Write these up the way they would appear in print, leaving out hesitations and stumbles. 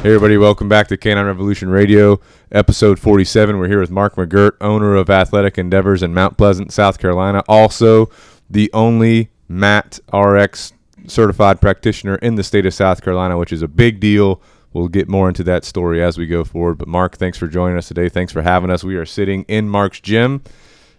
Hey everybody, welcome back to Canine Revolution Radio, episode 47. We're here with Mark McGuirt, owner of Athletic Endeavors in Mount Pleasant, South Carolina. Also, the only MAT RX certified practitioner in the state of South Carolina, which is a big deal. We'll get more into that story as we go forward. But Mark, thanks for joining us today. Thanks for having us. We are sitting in Mark's gym,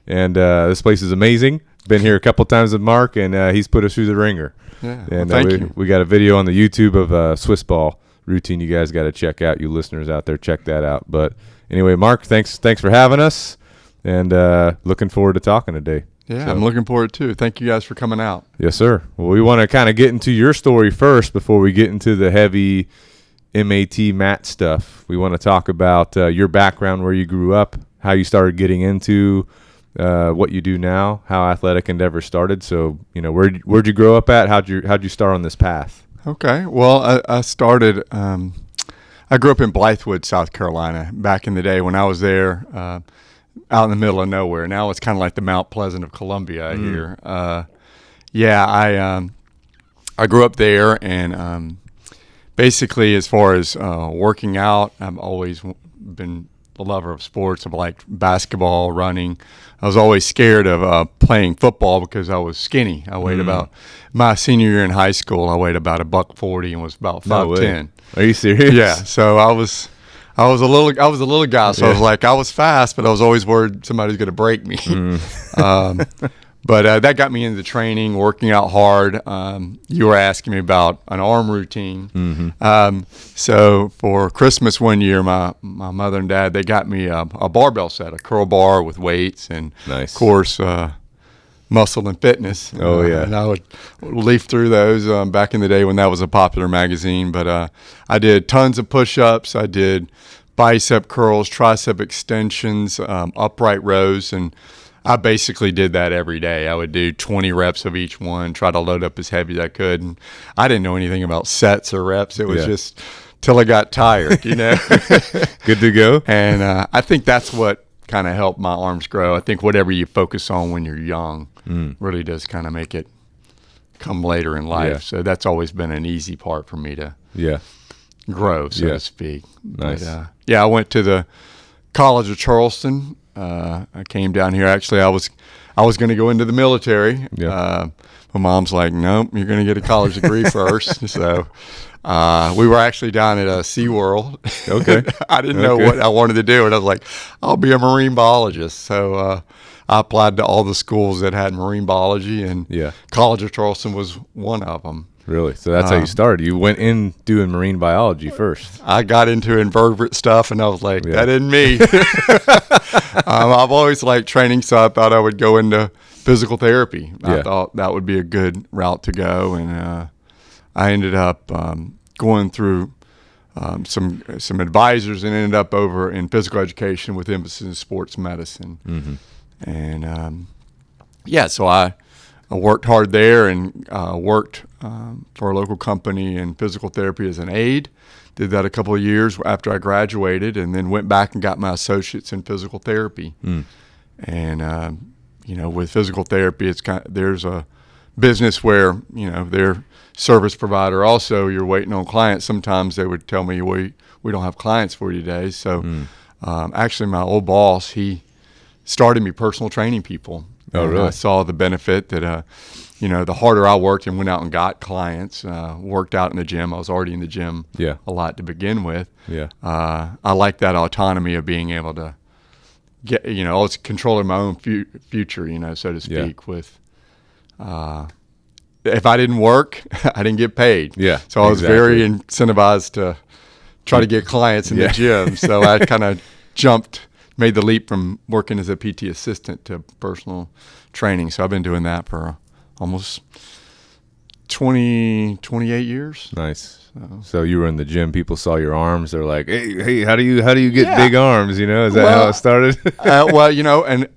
and this place is amazing. Been here a couple times with Mark, and he's put us through the ringer. Yeah, and thank you. We got a video on the YouTube of Swiss ball routine you guys got to check out. You listeners out there, check that out. But anyway, Mark, thanks for having us, and looking forward to talking today. Yeah, so, I'm looking forward too. Thank you guys for coming out. Yes, sir. Well, we want to kind of get into your story first before we get into the heavy MAT stuff. We want to talk about your background, where you grew up, how you started getting into what you do now, how Athletic Endeavor started. So, where'd you grow up at? How'd you start on this path? Okay. Well, I started. I grew up in Blythewood, South Carolina, back in the day when I was there, out in the middle of nowhere. Now it's kind of like the Mount Pleasant of Columbia here. I grew up there, and basically, as far as working out, I've always been a lover of sports. I've liked basketball, running. I was always scared of playing football because I was skinny. I weighed about my senior year in high school. I weighed about $140 and was about 5'10". Are you serious? Yeah. So I was a little guy. So I was fast, but I was always worried somebody was going to break me. But that got me into training, working out hard. You were asking me about an arm routine. Mm-hmm. So for Christmas one year, my mother and dad, they got me a barbell set, a curl bar with weights, and nice. Of course, Muscle and Fitness. Oh, yeah. And I would leaf through those back in the day when that was a popular magazine. But I did tons of push-ups. I did bicep curls, tricep extensions, upright rows, and I basically did that every day. I would do 20 reps of each one, try to load up as heavy as I could. And I didn't know anything about sets or reps. It was just till I got tired, Good to go. And I think that's what kind of helped my arms grow. I think whatever you focus on when you're young really does kind of make it come later in life. Yeah. So that's always been an easy part for me to grow, so to speak. Nice. But, I went to the College of Charleston. I came down here. Actually, I was going to go into the military. Yeah. My mom's like, "Nope, you're going to get a college degree first." So we were actually down at SeaWorld. Okay. I didn't know what I wanted to do, and I was like, "I'll be a marine biologist." So I applied to all the schools that had marine biology, and College of Charleston was one of them. Really? So that's how you started. You went in doing marine biology first. I got into invertebrate stuff, and I was like, that isn't me. I've always liked training, so I thought I would go into physical therapy. I thought that would be a good route to go, and I ended up going through some advisors and ended up over in physical education with emphasis in sports medicine. Mm-hmm. And, so I worked hard there and worked for a local company in physical therapy as an aide. Did that a couple of years after I graduated, and then went back and got my associates in physical therapy. And with physical therapy, there's a business where their service provider also, you're waiting on clients. Sometimes they would tell me, we don't have clients for you today. So actually, my old boss, he started me personal training people. Oh, really? I saw the benefit that, the harder I worked and went out and got clients, worked out in the gym. I was already in the gym a lot to begin with. Yeah. I like that autonomy of being able to get, I was controlling my own future, so to speak, with, if I didn't work, I didn't get paid. Yeah. So I was very incentivized to try to get clients in the gym. So I kind of made the leap from working as a PT assistant to personal training. So I've been doing that for almost 28 years. Nice. So you were in the gym. People saw your arms. They're like, "Hey, how do you get big arms?" Is that how it started? And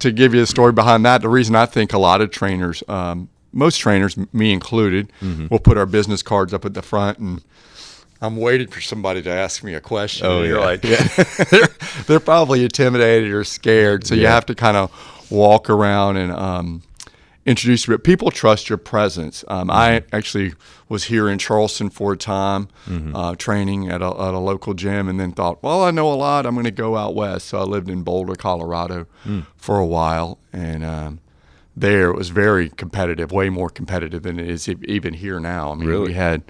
to give you a story behind that, the reason I think a lot of trainers, most trainers, me included, will put our business cards up at the front, and I'm waiting for somebody to ask me a question. Oh, you're like, they're probably intimidated or scared. So you have to kind of walk around introduced to it. People trust your presence. I actually was here in Charleston for a time, training at a local gym, and then thought, well, I know a lot. I'm going to go out west. So I lived in Boulder, Colorado for a while, and there it was very competitive, way more competitive than it is even here now. I mean, really? We had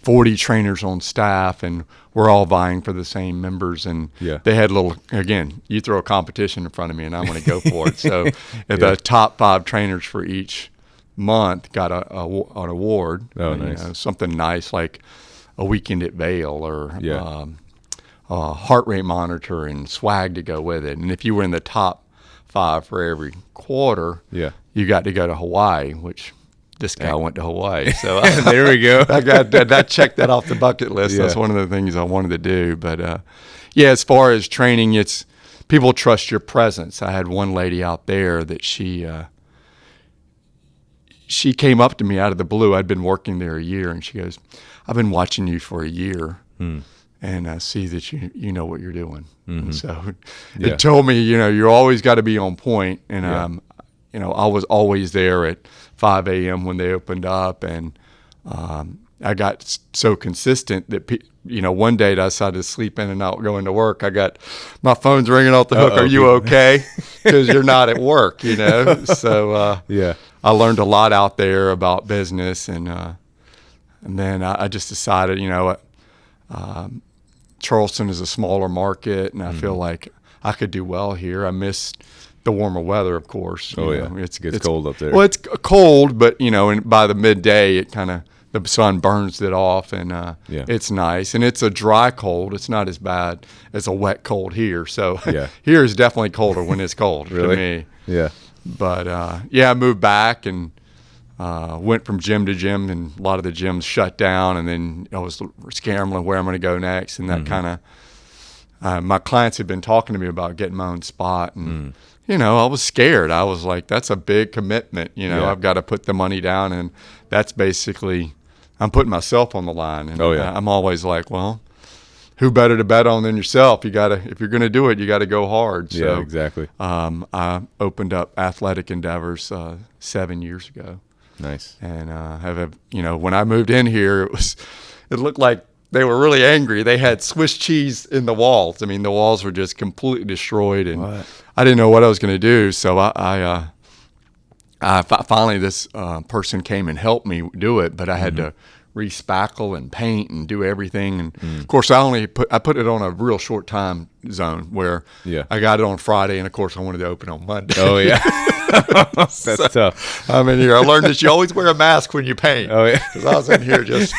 40 trainers on staff, and we're all vying for the same members. And they had again, you throw a competition in front of me and I'm going to go for it. So the top 5 trainers for each month got an award. Oh, nice. Something nice like a weekend at Vail or a heart rate monitor and swag to go with it. And if you were in the top 5 for every quarter, you got to go to Hawaii, which this guy went to Hawaii. So there we go. I got that checked that off the bucket list. That's one of the things I wanted to do. But as far as training, it's people trust your presence. I had one lady out there that she came up to me out of the blue. I'd been working there a year, and she goes, "I've been watching you for a year, and I see that you know what you're doing." And so it told me, you're always got to be on point. And I was always there at 5 a.m. when they opened up, and I got so consistent that one day I decided to sleep in and not go into work. I got my phone's ringing off the hook. Are you okay? Because you're not at work, So I learned a lot out there about business, and then I just decided, Charleston is a smaller market, and I feel like I could do well here. I missed the warmer weather, of course. It gets cold up there. Well, it's cold, but and by the midday, it kind of the sun burns it off, and it's nice. And it's a dry cold. It's not as bad as a wet cold here. So here is definitely colder when it's cold really? To me. Yeah. But I moved back and went from gym to gym, and a lot of the gyms shut down. And then I was scrambling where I'm going to go next, and that kind of my clients had been talking to me about getting my own spot, and I was scared. I was like, that's a big commitment. I've got to put the money down, and that's basically, I'm putting myself on the line. And I'm always like, well, who better to bet on than yourself? If you're going to do it, you got to go hard. So, exactly. I opened up Athletic Endeavors 7 years ago. Nice. And when I moved in here, it looked like they were really angry. They had Swiss cheese in the walls. I mean, the walls were just completely destroyed, and I didn't know what I was going to do. So I finally this person came and helped me do it, but I had to re-spackle and paint and do everything. And of course, I put it on a real short time zone where I got it on Friday, and of course, I wanted to open on Monday. Oh yeah. That's tough. I'm in here. I learned that you always wear a mask when you paint. Oh yeah. Because I was in here just.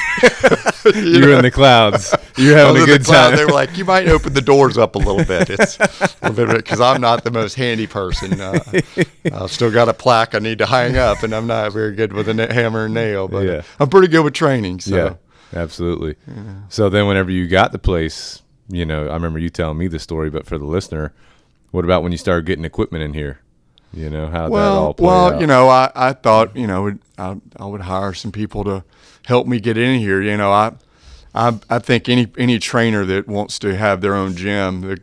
You're in the clouds. You're having a good time. They were like, you might open the doors up a little bit. It's a little bit because I'm not the most handy person. I've still got a plaque I need to hang up, and I'm not very good with a hammer and nail. But I'm pretty good with training. So. Yeah, absolutely. Yeah. So then, whenever you got the place, I remember you telling me the story. But for the listener, what about when you started getting equipment in here? How that all played out? I thought, I would hire some people to help me get in here. I think any trainer that wants to have their own gym,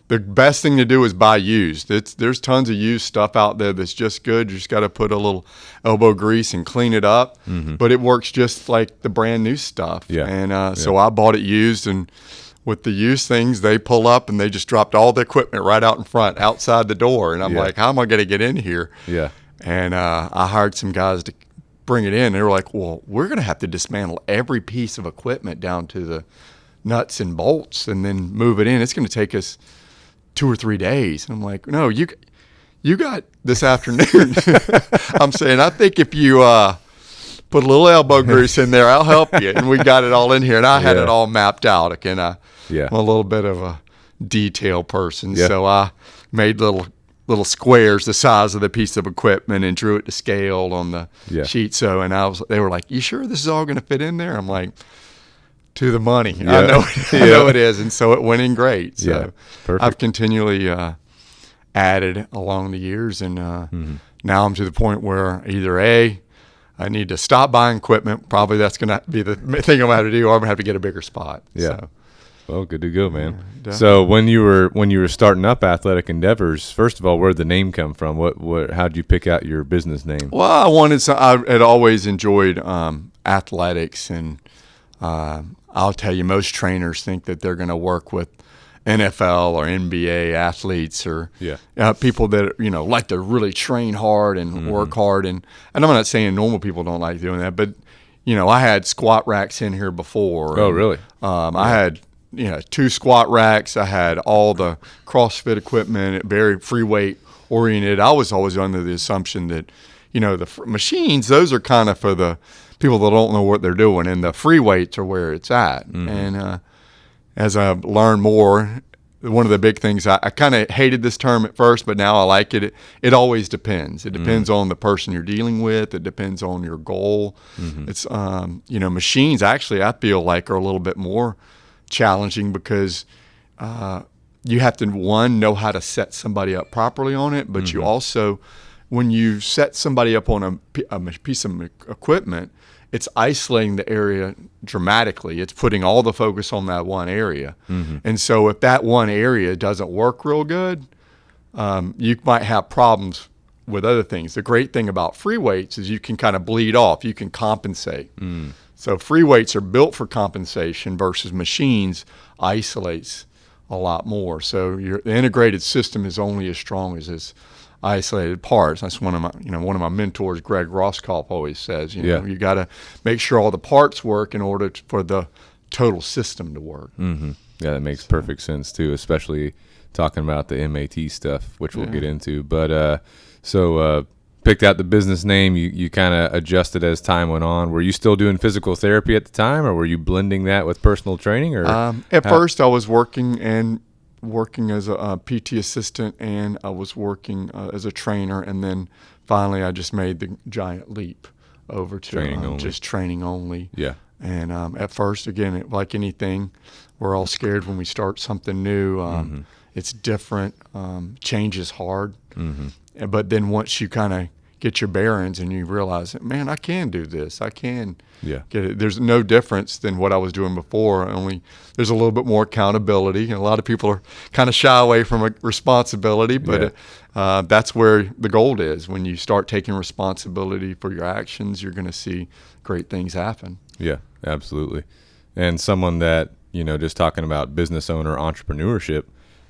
the best thing to do is buy used. There's tons of used stuff out there that's just good. You just got to put a little elbow grease and clean it up. But it works just like the brand new stuff. Yeah. And so I bought it used, and with the used things, they pull up and they just dropped all the equipment right out in front, outside the door. And I'm like, how am I going to get in here? Yeah. And I hired some guys to bring it in. They were like, well, we're going to have to dismantle every piece of equipment down to the nuts and bolts and then move it in. It's going to take us 2 or 3 days. And I'm like, no, you got this afternoon. I'm saying, I think if you put a little elbow grease in there, I'll help you. And we got it all in here. And I had it all mapped out. Again, I'm a little bit of a detail person. So I made little squares the size of the piece of equipment and drew it to scale on the sheet. So, and they were like, you sure this is all going to fit in there? I'm like, to the money. I know it is. And so it went in great. So I've continually added along the years. And now I'm to the point where either I need to stop buying equipment. Probably that's going to be the thing I'm going to have to do, or I'm going to have to get a bigger spot. Yeah. So. Well, good to go, man. Yeah, so when you were starting up Athletic Endeavors, first of all, where'd the name come from? How'd you pick out your business name? Well, I had always enjoyed athletics, and I'll tell you, most trainers think that they're going to work with NFL or NBA athletes or people that like to really train hard and work hard. And I'm not saying normal people don't like doing that, but I had squat racks in here before. Oh, really? I had 2 squat racks. I had all the CrossFit equipment, very free weight oriented. I was always under the assumption that, the machines, those are kind of for the people that don't know what they're doing, and the free weights are where it's at. And as I've learned more, one of the big things, I kind of hated this term at first, but now I like it. It always depends. It depends on the person you're dealing with. It depends on your goal. It's, machines actually I feel like are a little bit more challenging because you have to, one, know how to set somebody up properly on it, but you also, when you set somebody up on a piece of equipment, it's isolating the area dramatically. It's putting all the focus on that one area. And so if that one area doesn't work real good, you might have problems with other things. The great thing about free weights is you can kind of bleed off. You can compensate. So free weights are built for compensation versus machines isolates a lot more. So the integrated system is only as strong as its isolated parts. That's one of my mentors, Greg Roskopf, always says. You got to make sure all the parts work in order for the total system to work. Yeah, that makes perfect sense too, especially talking about the MAT stuff, which we'll get into. But so picked out the business name. You kind of adjusted as time went on. Were you still doing physical therapy at the time, or were you blending that with personal training? Or at first, I was working as a PT assistant, and I was working as a trainer, and then finally I just made the giant leap over to just training only. Yeah. And at first, again, like anything, we're all scared when we start something new. It's different. Change is hard. But then once you kind of get your bearings and you realize that, man, I can do this. I can get it. There's no difference than what I was doing before. Only there's a little bit more accountability. And a lot of people are kind of shy away from a responsibility, but that's where the gold is. When you start taking responsibility for your actions, you're going to see great things happen. Yeah, absolutely. And someone that, just talking about business owner entrepreneurship,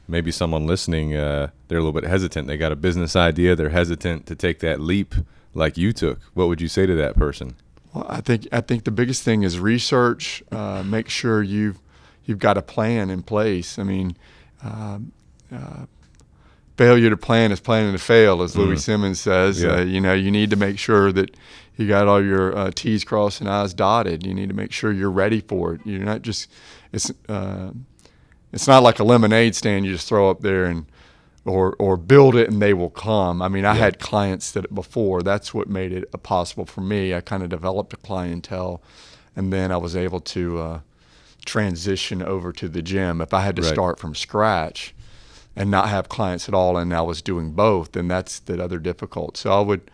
maybe someone listening, they're a little bit hesitant. They got a business idea. They're hesitant to take that leap like you took. What would you say to that person? Well, I think the biggest thing is research. Make sure you've got a plan in place. I mean, failure to plan is planning to fail, as Louis Simmons says. You need to make sure that you got all your T's crossed and I's dotted. You need to make sure you're ready for it. You're not just it's not like a lemonade stand you just throw up there and or build it and they will come. I mean, I had clients that before. That's what made it possible for me. I kind of developed a clientele, and then I was able to transition over to the gym. If I had to start from scratch and not have clients at all, and I was doing both, then that's the other difficult. So I would,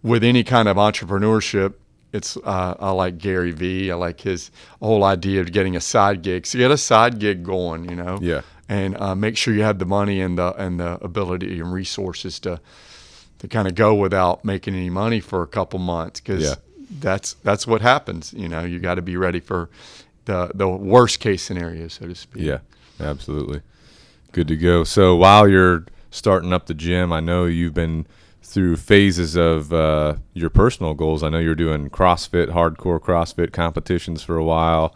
with any kind of entrepreneurship, it's I like Gary Vee. I like his whole idea of getting a side gig. So get a side gig going, and make sure you have the money and the ability and resources to kind of go without making any money for a couple months, because that's what happens. You got to be ready for the worst case scenario, so to speak. Yeah, absolutely. Good to go. So while you're starting up the gym, I know you've been through phases of your personal goals. I know you're doing CrossFit, hardcore CrossFit competitions for a while.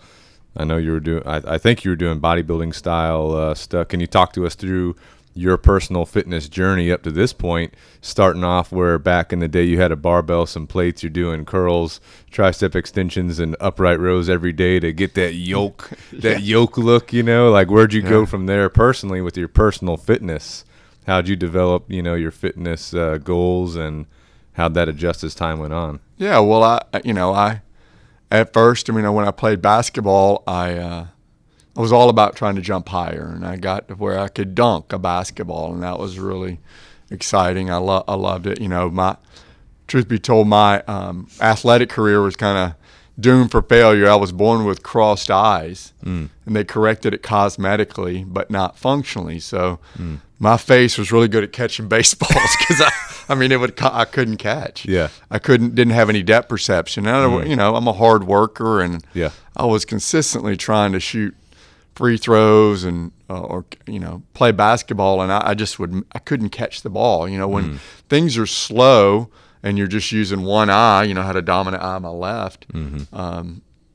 I know you were doing, I think you were doing bodybuilding style stuff. Can you talk to us through your personal fitness journey up to this point, starting off where back in the day you had a barbell, some plates, you're doing curls, tricep extensions, and upright rows every day to get that yoke, yoke look, like where'd you go from there personally with your personal fitness? How'd you develop, your fitness goals, and how'd that adjust as time went on? Yeah, well, I at first, when I played basketball, I was all about trying to jump higher, and I got to where I could dunk a basketball, and that was really exciting. I loved it. Truth be told, my athletic career was kind of doomed for failure. I was born with crossed eyes, and they corrected it cosmetically, but not functionally. So my face was really good at catching baseballs because I couldn't catch. Yeah. Didn't have any depth perception. And you know, I'm a hard worker, and I was consistently trying to shoot free throws and or you know, play basketball, and I couldn't catch the ball. You know, when things are slow and you're just using one eye, you know, I had a dominant eye on my left.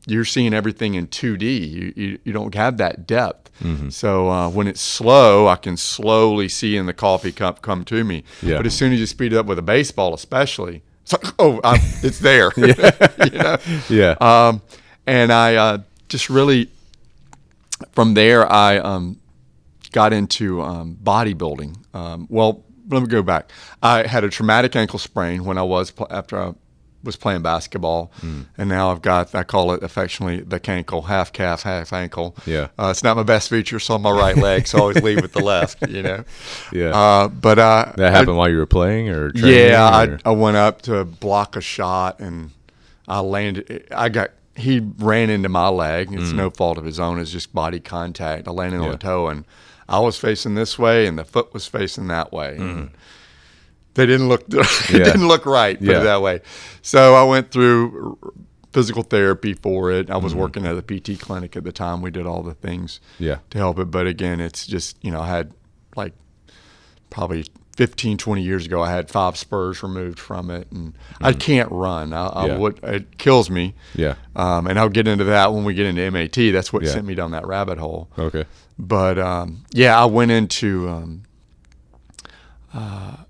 You're seeing everything in 2D. You don't have that depth. So when it's slow, I can slowly see in the coffee cup come to me. But as soon as you speed it up with a baseball, especially, it's like, it's there. You know? And I just really, from there, I got into bodybuilding. Well, let me go back. I had a traumatic ankle sprain when after I was playing basketball, and now I've got, I call it affectionately the cankle, half calf, half ankle. It's not my best feature, so on my right leg, so I always lead with the left, you know. But that happened while you were playing or training? I went up to block a shot, and I landed. He ran into my leg. It's no fault of his own. It's just body contact. I landed on the toe, and I was facing this way, and the foot was facing that way. And they didn't look. It didn't look right. Put it that way. So I went through physical therapy for it. I was working at a PT clinic at the time. We did all the things to help it. But again, it's just, you know, I had like probably 15, 20 years ago, I had 5 spurs removed from it, and I can't run. It kills me. And I'll get into that when we get into MAT. That's what sent me down that rabbit hole. Okay. But I went into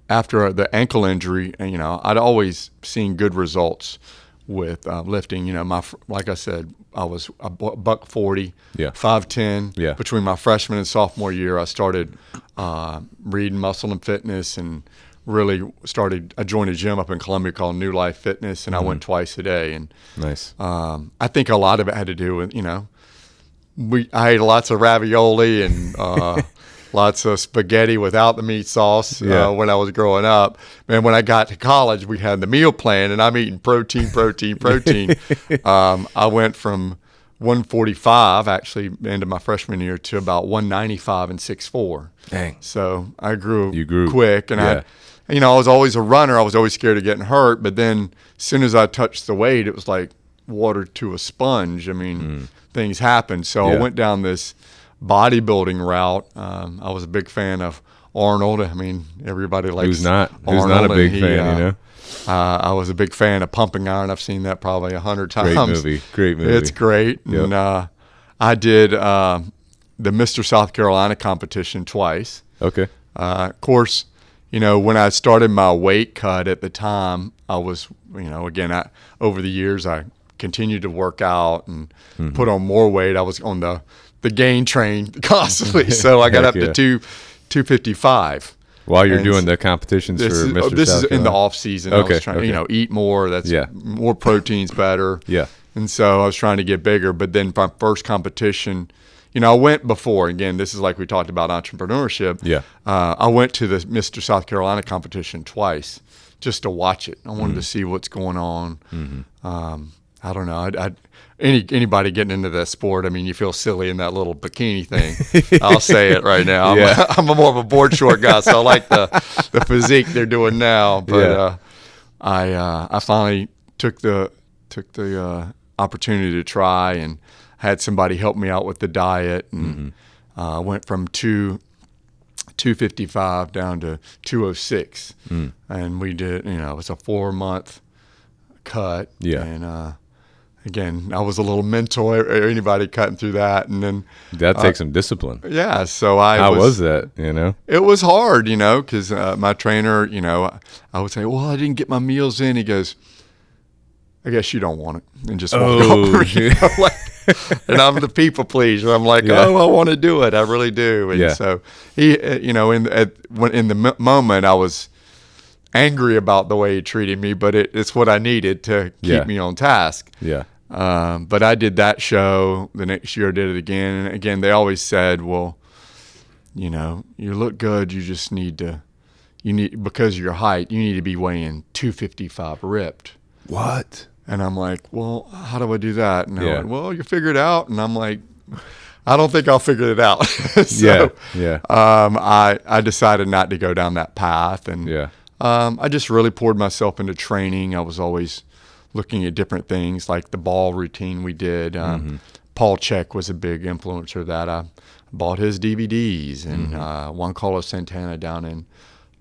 after the ankle injury, and you know, I'd always seen good results with lifting. You know, like I said, I was a $140, 5'10". Between my freshman and sophomore year, I started reading Muscle and Fitness, and really I joined a gym up in Columbia called New Life Fitness, and I went twice a day. And nice. I think a lot of it had to do with, you know, I ate lots of ravioli and lots of spaghetti without the meat sauce when I was growing up. Man, when I got to college, we had the meal plan, and I'm eating protein. I went from 145, actually, into my freshman year, to about 195 and 6'4". Dang. So I grew quick. and I was always a runner. I was always scared of getting hurt. But then as soon as I touched the weight, it was like water to a sponge. I mean, things happened. So I went down this bodybuilding route. I was a big fan of Arnold. I mean, everybody likes Who's not Arnold, a big fan, you know? I was a big fan of Pumping Iron. I've seen that probably 100 times. Great movie. It's great. Yep. And I did the Mr. South Carolina competition twice. Okay. Of course, you know, when I started my weight cut at the time, I was, you know, again, over the years, I continued to work out and put on more weight. I was on the gain train constantly, so I got up to 255. While you're doing the competitions for Mr. South This is Carolina? In the off season. Okay. I was trying, you know, eat more. That's more protein's better. And so I was trying to get bigger. But then my first competition, you know, I went before. Again, this is like we talked about entrepreneurship. I went to the Mr. South Carolina competition twice just to watch it. I wanted to see what's going on. I don't know. Anybody getting into that sport, I mean, you feel silly in that little bikini thing. I'll say it right now. I'm more of a board short guy, so I like the physique they're doing now. But I finally took the opportunity to try, and had somebody help me out with the diet, and went from 255 down to 206. And we did, you know, it was a 4-month cut. And again, I was a little mental, anybody cutting through that. And then that takes some discipline. So how was that, you know? It was hard, you know, because my trainer, you know, I would say, well, I didn't get my meals in. He goes, I guess you don't want it. And just walk over, you know, like, and I'm the people pleaser. I'm like, I want to do it. I really do. And so he, you know, in the moment, I was angry about the way he treated me, but it's what I needed to keep me on task. But I did that show. The next year I did it again. And again, they always said, well, you know, you look good. You just because of your height, you need to be weighing 255 ripped. What? And I'm like, well, how do I do that? And they're like, well, you figure it out. And I'm like, I don't think I'll figure it out. So I decided not to go down that path. And I just really poured myself into training. I was always looking at different things like the ball routine we did. Paul Check was a big influencer of that. I bought his DVDs, and Juan Carlos Santana down in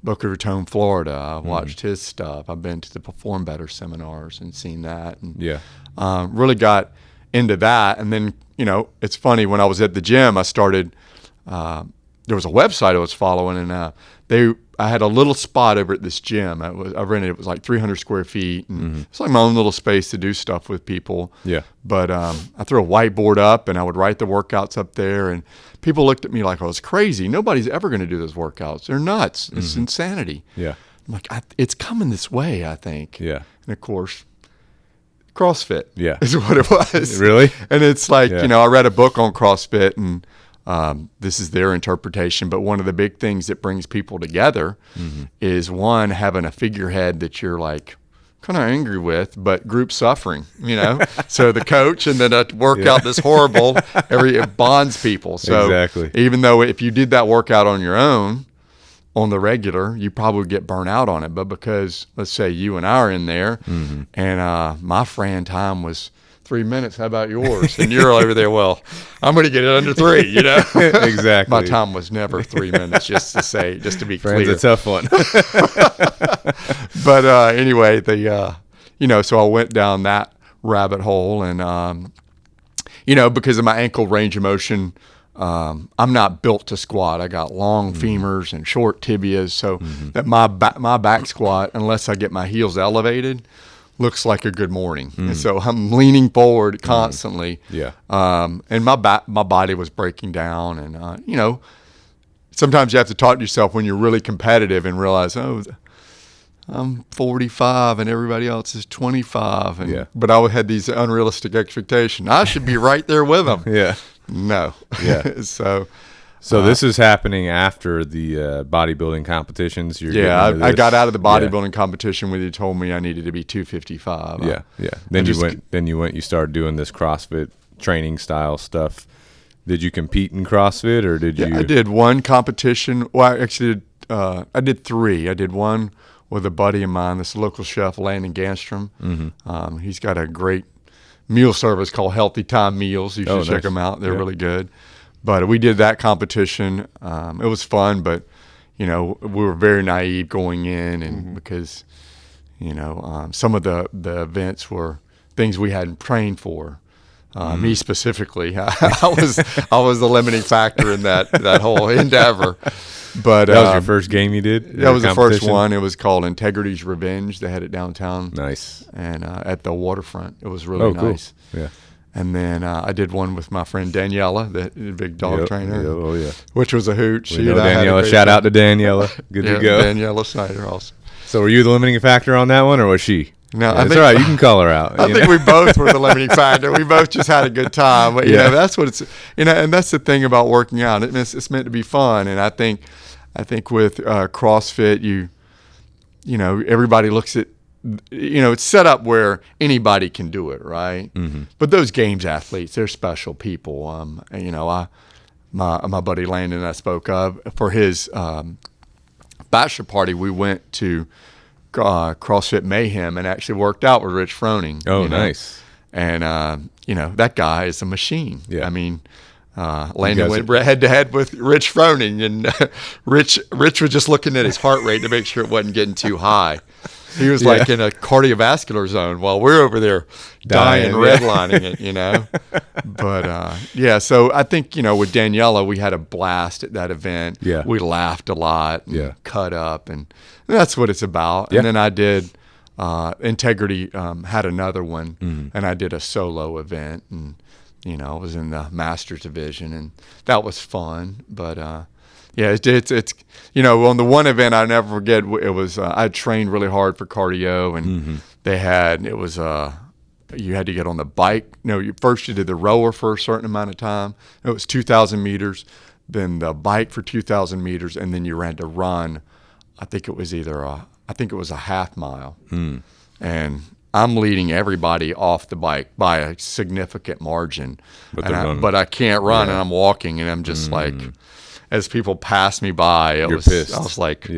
Boca Raton, Florida. I watched his stuff. I've been to the Perform Better seminars and seen that. And really got into that. And then, you know, it's funny, when I was at the gym, I started, there was a website I was following, and I had a little spot over at this gym. I rented it. It was like 300 square feet. And it's like my own little space to do stuff with people. Yeah. But I threw a whiteboard up, and I would write the workouts up there. And people looked at me like I was crazy. Nobody's ever going to do those workouts. They're nuts. It's insanity. Yeah. I'm like, it's coming this way, I think. Yeah. And of course, CrossFit is what it was. Really? And it's like, you know, I read a book on CrossFit, and this is their interpretation, but one of the big things that brings people together is, one, having a figurehead that you're like kind of angry with, but group suffering, you know? So the coach and then a workout that's horrible, it bonds people. So even though if you did that workout on your own, on the regular, you probably would get burnt out on it. But because, let's say you and I are in there, and my Fran time was 3 minutes, how about yours? And you're over there, well, I'm going to get it under 3, you know? Exactly. My time was never 3 minutes, just to be clear. Fran's a tough one. But anyway, you know, so I went down that rabbit hole, and, you know, because of my ankle range of motion, I'm not built to squat. I got long femurs and short tibias, so that my back squat, unless I get my heels elevated, looks like a good morning. And so I'm leaning forward constantly. And my body was breaking down, and you know, sometimes you have to talk to yourself when you're really competitive and realize, oh, I'm 45 and everybody else is 25, and but I had these unrealistic expectations. I should be right there with them. No. So this is happening after the bodybuilding competitions. I got out of the bodybuilding competition when you told me I needed to be 255. Then you started doing this CrossFit training style stuff. Did you compete in CrossFit, or did you? I did one competition. Well, I actually I did 3. I did one with a buddy of mine, this local chef, Landon Ganstrom. He's got a great meal service called Healthy Time Meals. You should check them out. They're really good. But we did that competition. It was fun, but, you know, we were very naive going in, and because, you know, some of the events were things we hadn't trained for. Me specifically, I was the limiting factor in that whole endeavor. But that was your first game you did? That was the first one. It was called Integrity's Revenge. They had it downtown. Nice. And at the waterfront. It was really nice. Cool. Yeah. And then I did one with my friend Daniela, the big dog trainer. Which was a hoot. We know Daniela. Shout out to Daniela. Good to go. Daniela Snyder also. So were you the limiting factor on that one, or was she? No, that's all right. You can call her out. I think we both were the limiting factor. We both just had a good time. But, you know, that's what it's, you know, and that's the thing about working out. It's meant to be fun. And I think with CrossFit, you know, everybody looks at, you know, it's set up where anybody can do it, right? But those games athletes, they're special people. You know, my buddy Landon I spoke of, for his bachelor party, we went to CrossFit Mayhem and actually worked out with Rich Froning. Oh, nice. And, you know, that guy is a machine. I mean, Landon went head to head with Rich Froning, and Rich was just looking at his heart rate to make sure it wasn't getting too high. He was like in a cardiovascular zone while we're over there dying redlining it, you know. But so I think, you know, with Daniela, we had a blast at that event. We laughed a lot, and cut up, and that's what it's about. And then I did Integrity had another one, and I did a solo event, and you know, I was in the Masters division, and that was fun. But it's you know, on the one event I never forget, it was I trained really hard for cardio, and you had to get on the bike. No, you did the rower for a certain amount of time. It was 2,000 meters, then the bike for 2,000 meters, and then you ran to run. I think it was a half mile, and I'm leading everybody off the bike by a significant margin, but I can't run, and I'm walking, and I'm just like, as people pass me by, I was like,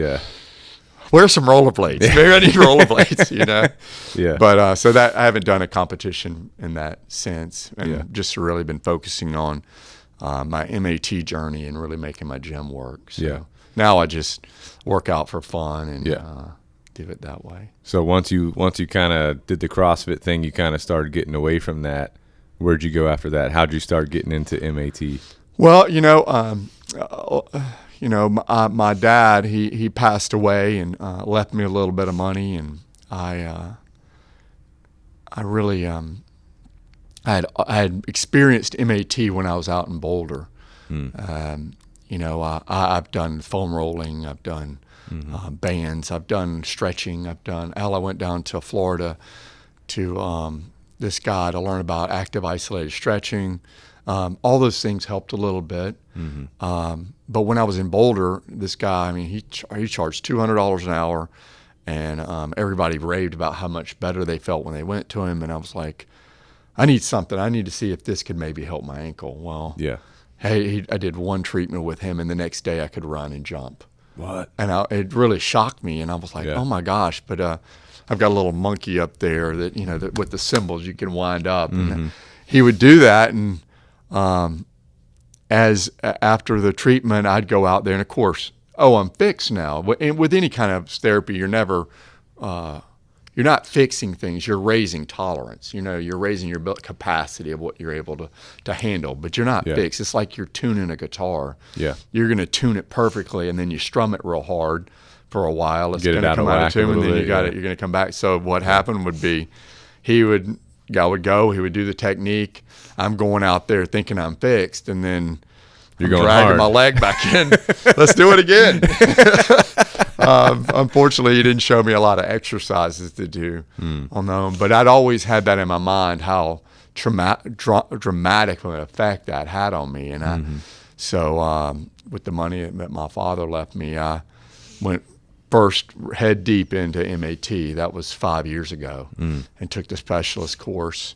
where's some rollerblades? Maybe I need rollerblades, you know? Yeah. But so that I haven't done a competition in that sense, and just really been focusing on my MAT journey and really making my gym work. So now I just work out for fun and do it that way. So once you kind of did the CrossFit thing, you kind of started getting away from that. Where'd you go after that? How'd you start getting into MAT? Well, my dad, he passed away and left me a little bit of money, and I really I had experienced MAT when I was out in Boulder. I've done foam rolling, I've done bands, I've done stretching, I went down to Florida to this guy to learn about active isolated stretching. All those things helped a little bit. But when I was in Boulder, this guy, he charged $200 an hour, and everybody raved about how much better they felt when they went to him. And I was like, I need something. I need to see if this could maybe help my ankle. Well, hey, I did one treatment with him, and the next day I could run and jump. What? And it really shocked me, and I was like, oh my gosh. But I've got a little monkey up there that with the cymbals you can wind up, and he would do that, and after the treatment, I'd go out there, and of course, I'm fixed now. And with any kind of therapy, you're not fixing things. You're raising tolerance. You're raising your capacity of what you're able to handle, but you're not fixed. It's like you're tuning a guitar. Yeah. You're going to tune it perfectly, and then you strum it real hard for a while. It's going to come out of tune, and then you're going to come back. So what happened would be he would do the technique. I'm going out there thinking I'm fixed, and then I'm dragging my leg back in. Let's do it again. Unfortunately, he didn't show me a lot of exercises to do on my own, but I'd always had that in my mind, how dramatic of an effect that had on me. And so with the money that my father left me, I went first head deep into MAT. That was 5 years ago, and took the specialist course.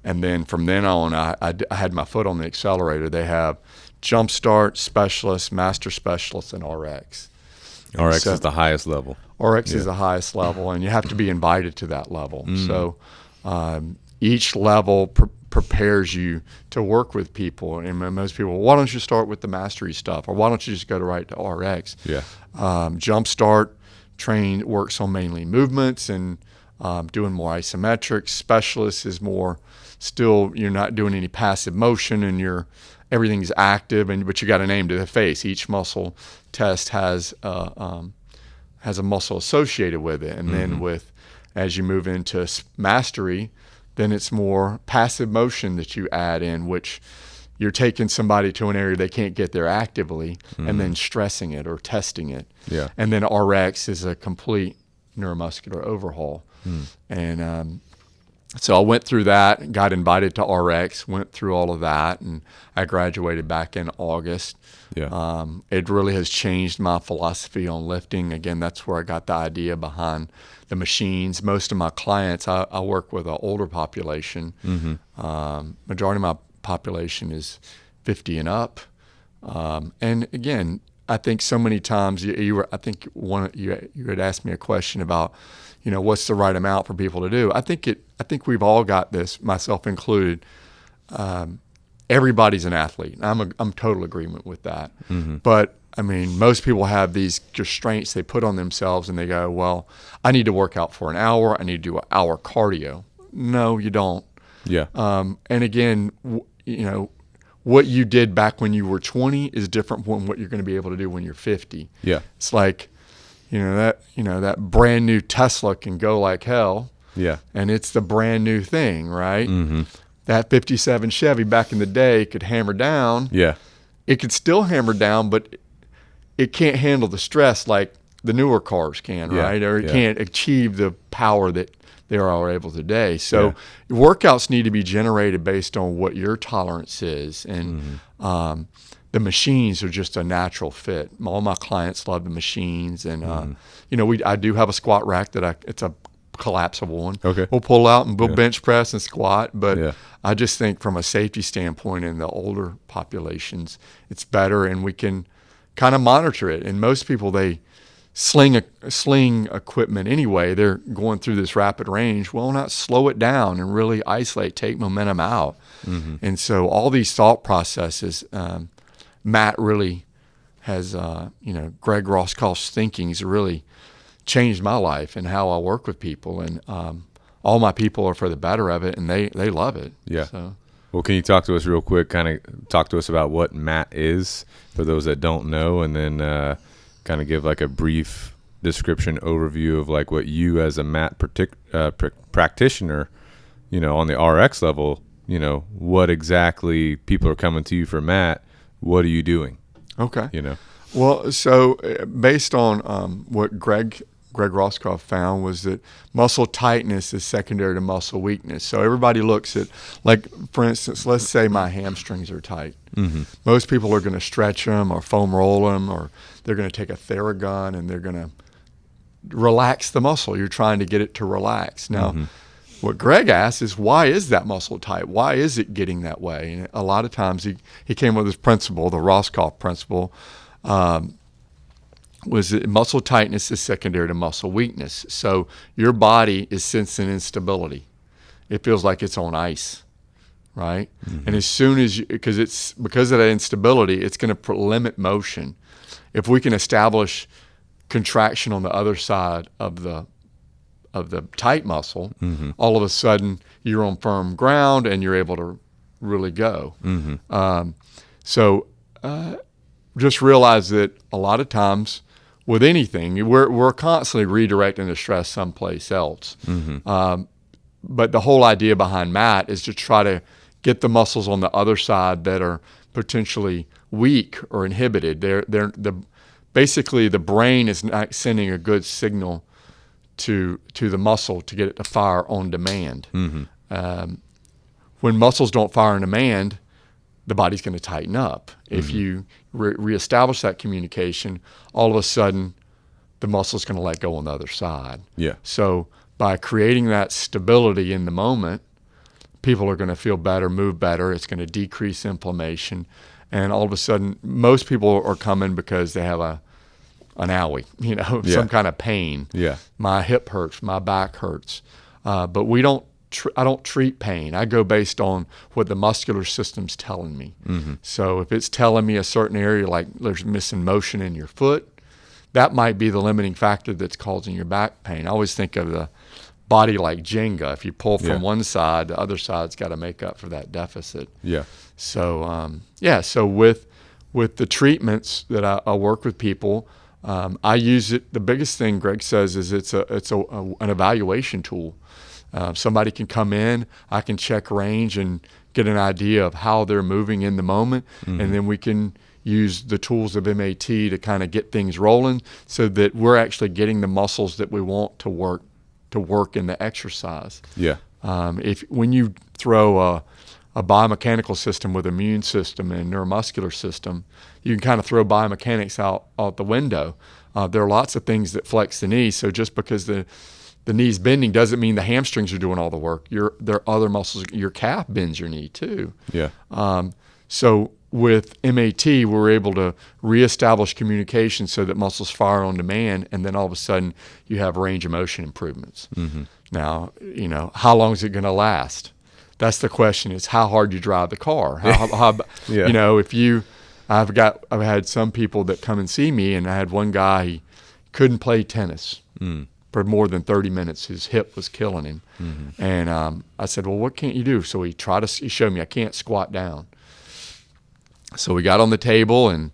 And then from then on, I had my foot on the accelerator. They have Jumpstart, Specialist, Master Specialist, and RX. RX is the highest level. RX is the highest level, and you have to be invited to that level. So each level prepares you to work with people. And most people, why don't you start with the mastery stuff, or why don't you just go right to RX? Jumpstart works on mainly movements and doing more isometrics. Specialist is more still, you're not doing any passive motion, and everything's active, but you got a name to the face. Each muscle test has a muscle associated with it, and then as you move into mastery, then it's more passive motion that you add in, which you're taking somebody to an area they can't get there actively, and then stressing it or testing it. And then RX is a complete neuromuscular overhaul. And so I went through that, got invited to RX, went through all of that, and I graduated back in August. It really has changed my philosophy on lifting. Again, that's where I got the idea behind the machines. Most of my clients, I work with an older population. Majority of my population is 50 and up. And again, I think so many times you had asked me a question about, what's the right amount for people to do. I think we've all got this, myself included. Everybody's an athlete. I'm total agreement with that. But most people have these constraints they put on themselves, and they go, well, I need to work out for an hour. I need to do an hour cardio. No, you don't. And again, what you did back when you were 20 is different from what you're going to be able to do when you're 50. It's like, that brand new Tesla can go like hell. And it's the brand new thing, right? That 57 Chevy back in the day could hammer down. It could still hammer down, but it can't handle the stress like the newer cars can, right? Or it can't achieve the power that they are able today. So workouts need to be generated based on what your tolerance is. And the machines are just a natural fit. All my clients love the machines. And, I do have a squat rack it's a collapsible one. Okay. We'll pull out and we'll bench press and squat. But Yeah. I just think from a safety standpoint in the older populations, it's better, and we can kind of monitor it. And most people, they sling equipment anyway. They're going through this rapid range. Well, not slow it down and really isolate, take momentum out. Mm-hmm. And so all these thought processes, Matt really has, Greg Roscoff's thinking's really changed my life and how I work with people. And all my people are for the better of it, and they love it. Yeah. So. Well, can you talk to us real quick, kind of talk to us about what MAT is for those that don't know, and then kind of give like a brief description overview of like what you as a MAT practitioner, on the RX level, what exactly people are coming to you for MAT, what are you doing? Okay. Well, so based on what Greg Roscoff found was that muscle tightness is secondary to muscle weakness. So everybody looks at, like, for instance, let's say my hamstrings are tight. Mm-hmm. Most people are going to stretch them or foam roll them, or they're going to take a Theragun and they're going to relax the muscle. You're trying to get it to relax. Now, what Greg asked is, why is that muscle tight? Why is it getting that way? And a lot of times he came with this principle, the Roscoff principle, was that muscle tightness is secondary to muscle weakness. So your body is sensing instability. It feels like it's on ice, right? Mm-hmm. And as soon as because of that instability, it's going to limit motion. If we can establish contraction on the other side of the tight muscle, all of a sudden you're on firm ground and you're able to really go. So just realize that a lot of times with anything, we're constantly redirecting the stress someplace else. But the whole idea behind MAT is to try to get the muscles on the other side that are potentially weak or inhibited. Basically the brain is not sending a good signal to the muscle to get it to fire on demand. When muscles don't fire on demand, the body's going to tighten up. If you reestablish that communication, all of a sudden the muscle's going to let go on the other side. Yeah. So by creating that stability in the moment, people are going to feel better, move better. It's going to decrease inflammation. And all of a sudden, most people are coming because they have an owie, some kind of pain. Yeah. My hip hurts, my back hurts. But I don't treat pain. I go based on what the muscular system's telling me. So if it's telling me a certain area, like there's missing motion in your foot, that might be the limiting factor that's causing your back pain. I always think of the body like Jenga. If you pull from one side, the other side's got to make up for that deficit. Yeah. So so with the treatments that I work with people, I use it. The biggest thing Greg says is it's an evaluation tool. Somebody can come in, I can check range and get an idea of how they're moving in the moment, and then we can use the tools of MAT to kind of get things rolling so that we're actually getting the muscles that we want to work in the exercise. Yeah. When you throw a biomechanical system with immune system and neuromuscular system, you can kind of throw biomechanics out the window. There are lots of things that flex the knee, so just because the knee's bending doesn't mean the hamstrings are doing all the work. There are other muscles. Your calf bends your knee too. Yeah. So with MAT, we're able to reestablish communication so that muscles fire on demand, and then all of a sudden you have range of motion improvements. Now, how long is it going to last? That's the question. Is how hard you drive the car. I've had some people that come and see me, and I had one guy, he couldn't play tennis. For more than 30 minutes. His hip was killing him. And I said, well, what can't you do? So he showed me I can't squat down. So we got on the table and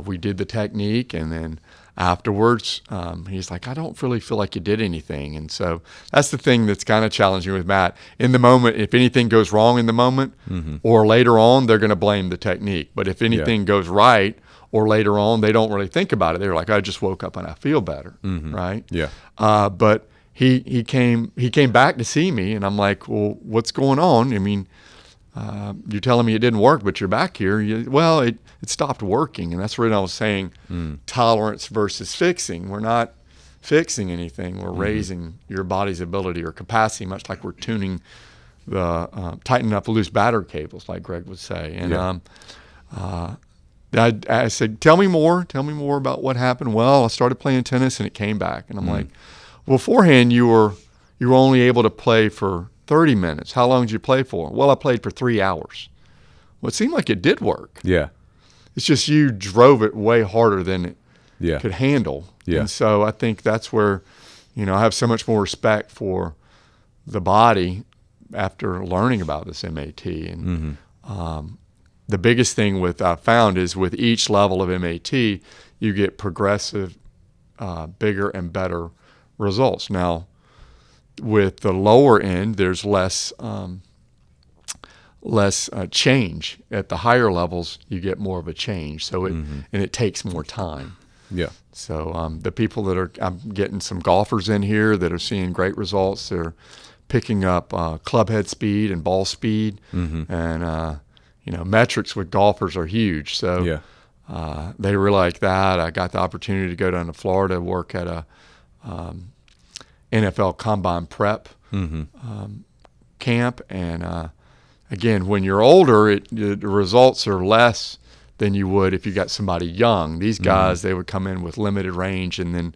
we did the technique, and then afterwards he's like, I don't really feel like you did anything. And so that's the thing that's kind of challenging with Matt. In the moment, if anything goes wrong in the moment or later on, they're going to blame the technique. But if anything goes right, or later on, they don't really think about it. They're like, I just woke up and I feel better, right? Yeah. But he came back to see me, and I'm like, well, what's going on? I mean, you're telling me it didn't work, but you're back here. It stopped working, and that's what I was saying. Tolerance versus fixing. We're not fixing anything. We're raising your body's ability or capacity, much like we're tuning the tightening up loose battery cables, like Greg would say. And I said, tell me more about what happened. Well, I started playing tennis and it came back. And I'm like, well, beforehand you were only able to play for 30 minutes. How long did you play for? Well, I played for 3 hours. Well, it seemed like it did work. Yeah. It's just you drove it way harder than it could handle. Yeah. And so I think that's where, I have so much more respect for the body after learning about this MAT. And the biggest thing I found is with each level of MAT, you get progressive, bigger and better results. Now, with the lower end, there's less change. At the higher levels, you get more of a change. So and it takes more time. Yeah. So the people I'm getting some golfers in here that are seeing great results. They're picking up club head speed and ball speed, and metrics with golfers are huge. So they really like that. I got the opportunity to go down to Florida, work at a NFL combine prep camp, and again, when you're older, the results are less than you would if you got somebody young. These guys, they would come in with limited range, and then,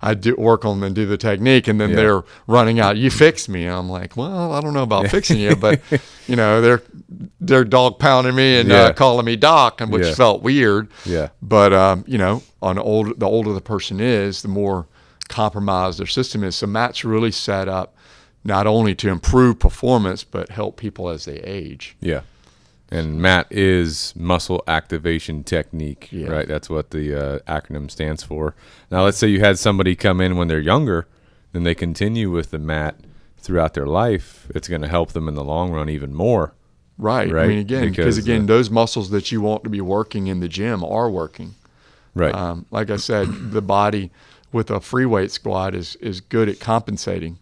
I do work on them and do the technique, and then they're running out. You fix me, and I'm like, well, I don't know about fixing you, but they're dog pounding me and calling me doc, and which felt weird. Yeah. But the older the person is, the more compromised their system is. So Matt's really set up not only to improve performance, but help people as they age. Yeah. And MAT is muscle activation technique, right? That's what the acronym stands for. Now, let's say you had somebody come in when they're younger, then they continue with the MAT throughout their life. It's going to help them in the long run even more. Right. I mean, because those muscles that you want to be working in the gym are working. Right. Like I said, the body with a free weight squat is good at compensating.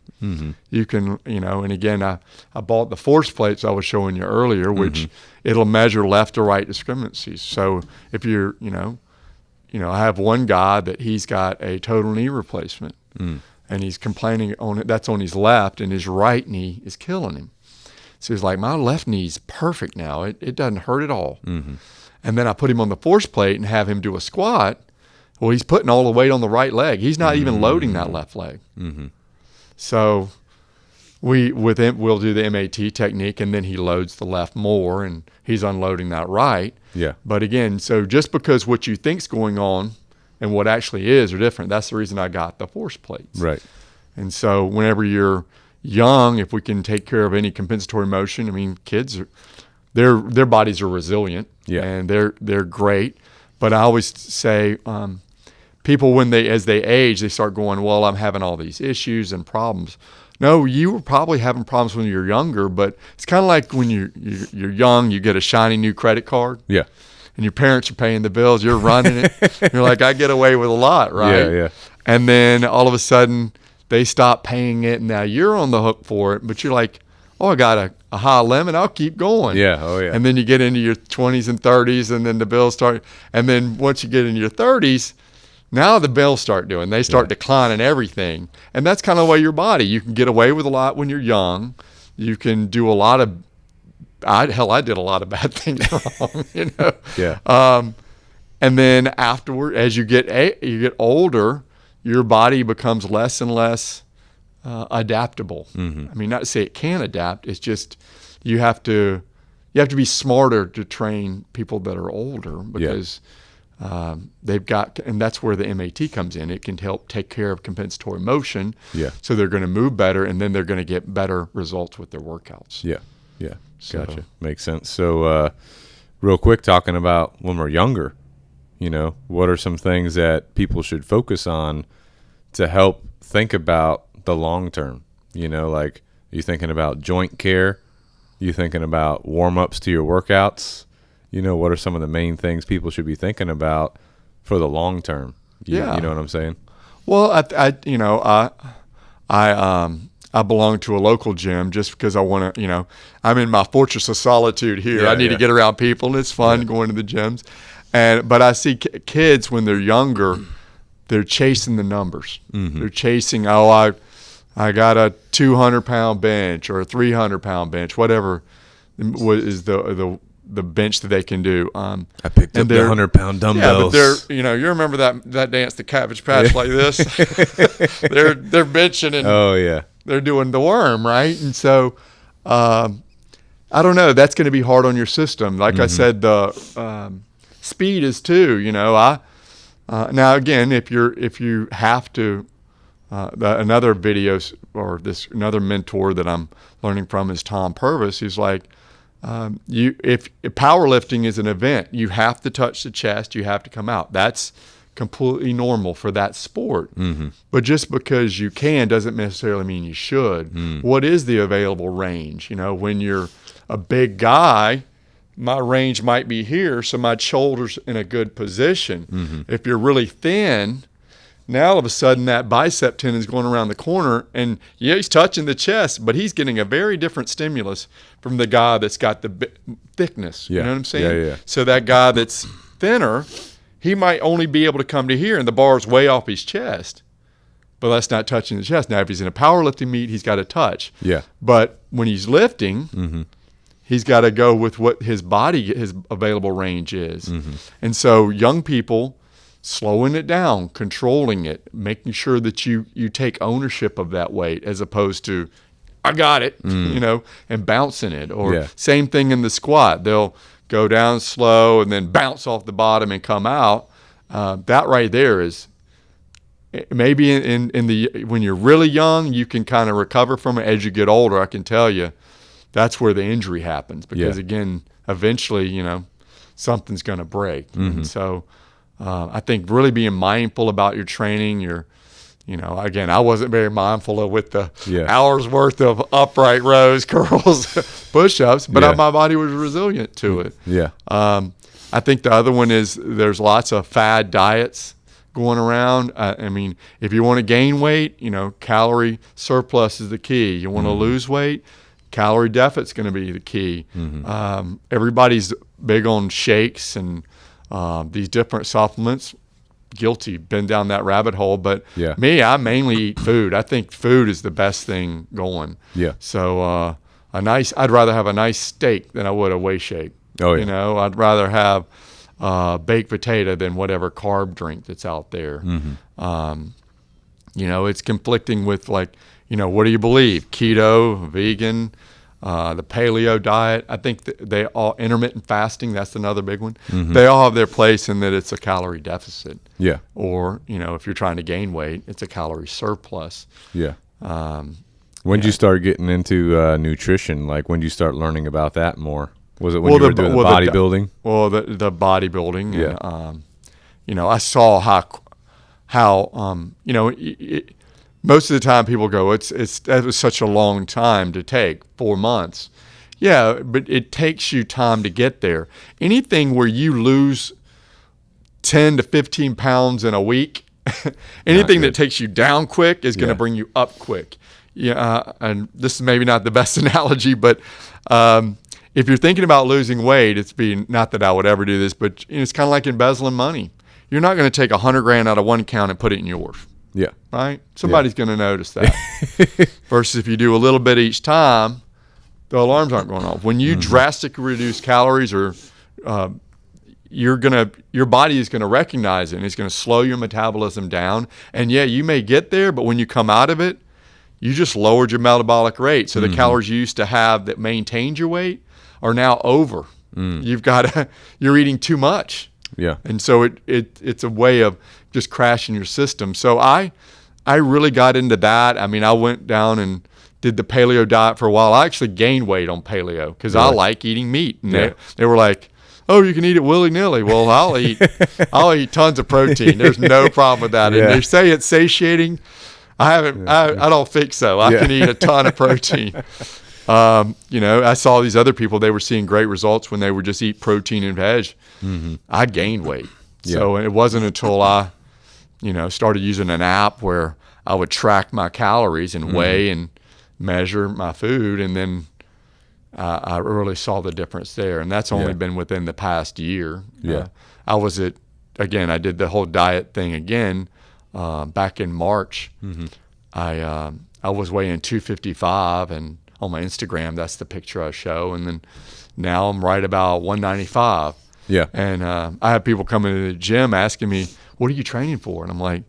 You can, and again, I bought the force plates I was showing you earlier, which it'll measure left to right discrepancies. So if you're, I have one guy that he's got a total knee replacement and he's complaining on it. That's on his left, and his right knee is killing him. So he's like, my left knee's perfect now. It doesn't hurt at all. And then I put him on the force plate and have him do a squat. Well, he's putting all the weight on the right leg. He's not even loading that left leg. So we'll do the MAT technique, and then he loads the left more, and he's unloading that right. Yeah. But again, so just because what you think's going on and what actually is are different, that's the reason I got the force plates. Right. And so whenever you're young, if we can take care of any compensatory motion, I mean, kids their bodies are resilient, and they're great. But I always say, people, as they age, they start going, well, I'm having all these issues and problems. No, you were probably having problems when you were younger, but it's kind of like when you're young, you get a shiny new credit card. Yeah. And your parents are paying the bills, you're running it. You're like, I get away with a lot, right? Yeah. And then all of a sudden, they stop paying it, and now you're on the hook for it, but you're like, oh, I got a high limit, I'll keep going. Yeah, oh yeah. And then you get into your 20s and 30s, and then the bills start. And then once you get into your 30s, now the bills start declining everything. And that's kind of the way your body, you can get away with a lot when you're young. You can do a lot of, I did a lot of bad things wrong, Yeah. And then afterward, as you get older, your body becomes less and less adaptable. I mean, not to say it can adapt, it's just you have to be smarter to train people that are older, because they've got, and that's where the MAT comes in. It can help take care of compensatory motion. Yeah. So they're going to move better, and then they're going to get better results with their workouts. Yeah. Yeah. Gotcha. Makes sense. So, real quick, talking about when we're younger, what are some things that people should focus on to help think about the long term? Like, are you thinking about joint care? You thinking about warm-ups to your workouts? What are some of the main things people should be thinking about for the long term? You know what I'm saying? Well, I belong to a local gym just because I want to, I'm in my fortress of solitude here. Yeah, I need to get around people, and it's fun going to the gyms. But I see kids when they're younger, they're chasing the numbers. They're chasing, I got a 200-pound bench or a 300-pound bench, whatever is the bench that they can do. I picked up the 100-pound dumbbells. Yeah, but they're, you remember that dance, the Cabbage Patch, like this? they're benching and they're doing the worm, right? And so, I don't know. That's going to be hard on your system. Like I said, the speed is too. Now again, if you have to, another video or another mentor that I'm learning from is Tom Purvis. He's like, if powerlifting is an event, you have to touch the chest, you have to come out. That's completely normal for that sport. But just because you can doesn't necessarily mean you should. What is the available range? When you're a big guy, my range might be here, so my shoulder's in a good position. If you're really thin, now all of a sudden that bicep tendon is going around the corner, and he's touching the chest, but he's getting a very different stimulus from the guy that's got the thickness. You know what I'm saying? Yeah. So that guy that's thinner, he might only be able to come to here, and the bar's way off his chest, but that's not touching the chest. Now, if he's in a powerlifting meet, he's got to touch. Yeah. But when he's lifting, he's got to go with what his available range is. And so young people, slowing it down, controlling it, making sure that you take ownership of that weight as opposed to, I got it, and bouncing it. Or same thing in the squat. They'll go down slow and then bounce off the bottom and come out. That right there is maybe when you're really young, you can kind of recover from it. As you get older, I can tell you, that's where the injury happens because again, eventually, something's going to break. And so I think really being mindful about your training, again, I wasn't very mindful with the hours worth of upright rows, curls, push-ups, but my body was resilient to it. I think the other one is there's lots of fad diets going around. I mean, if you want to gain weight, calorie surplus is the key. You want to lose weight, calorie deficit's going to be the key. Everybody's big on shakes and these different supplements. Guilty, been down that rabbit hole, but me, I mainly eat food. I think food is the best thing going. So I'd rather have a nice steak than I would a whey shake. I'd rather have baked potato than whatever carb drink that's out there. It's conflicting with what do you believe? Keto, vegan, the paleo diet. I think they all, intermittent fasting, that's another big one. They all have their place in that it's a calorie deficit. Or, if you're trying to gain weight, it's a calorie surplus. When did you start getting into nutrition? Like when did you start learning about that more? Was it when you were doing the bodybuilding? The bodybuilding. And, I saw how most of the time people go, that was such a long time to take, 4 months. Yeah, but it takes you time to get there. Anything where you lose 10 to 15 pounds in a week, anything that takes you down quick is going to bring you up quick. And this is maybe not the best analogy, but if you're thinking about losing weight, not that I would ever do this, but it's kind of like embezzling money. You're not going to take $100,000 out of one account and put it in yours. Right? Somebody's going to notice that. Versus if you do a little bit each time, the alarms aren't going off. When you drastically reduce calories, or your body is going to recognize it, and it's going to slow your metabolism down. And you may get there, but when you come out of it, you just lowered your metabolic rate. So the calories you used to have that maintained your weight are now over. You're eating too much. And so it's a way of just crashing your system. So I really got into that. I mean, I went down and did the paleo diet for a while. I actually gained weight on paleo because I like eating meat. And they were like, oh, you can eat it willy-nilly. Well, I'll eat tons of protein. There's no problem with that. And they say it's satiating. I don't think so. I can eat a ton of protein. I saw these other people, they were seeing great results when they would just eat protein and veg. I gained weight. So it wasn't until I, started using an app where I would track my calories and weigh and measure my food. And then I really saw the difference there. And that's only been within the past year. I did the whole diet thing again. back in March, I was weighing 255, and on my Instagram, that's the picture I show. And then now I'm right about 195. Yeah. And I have people coming to the gym asking me, what are you training for? And I'm like,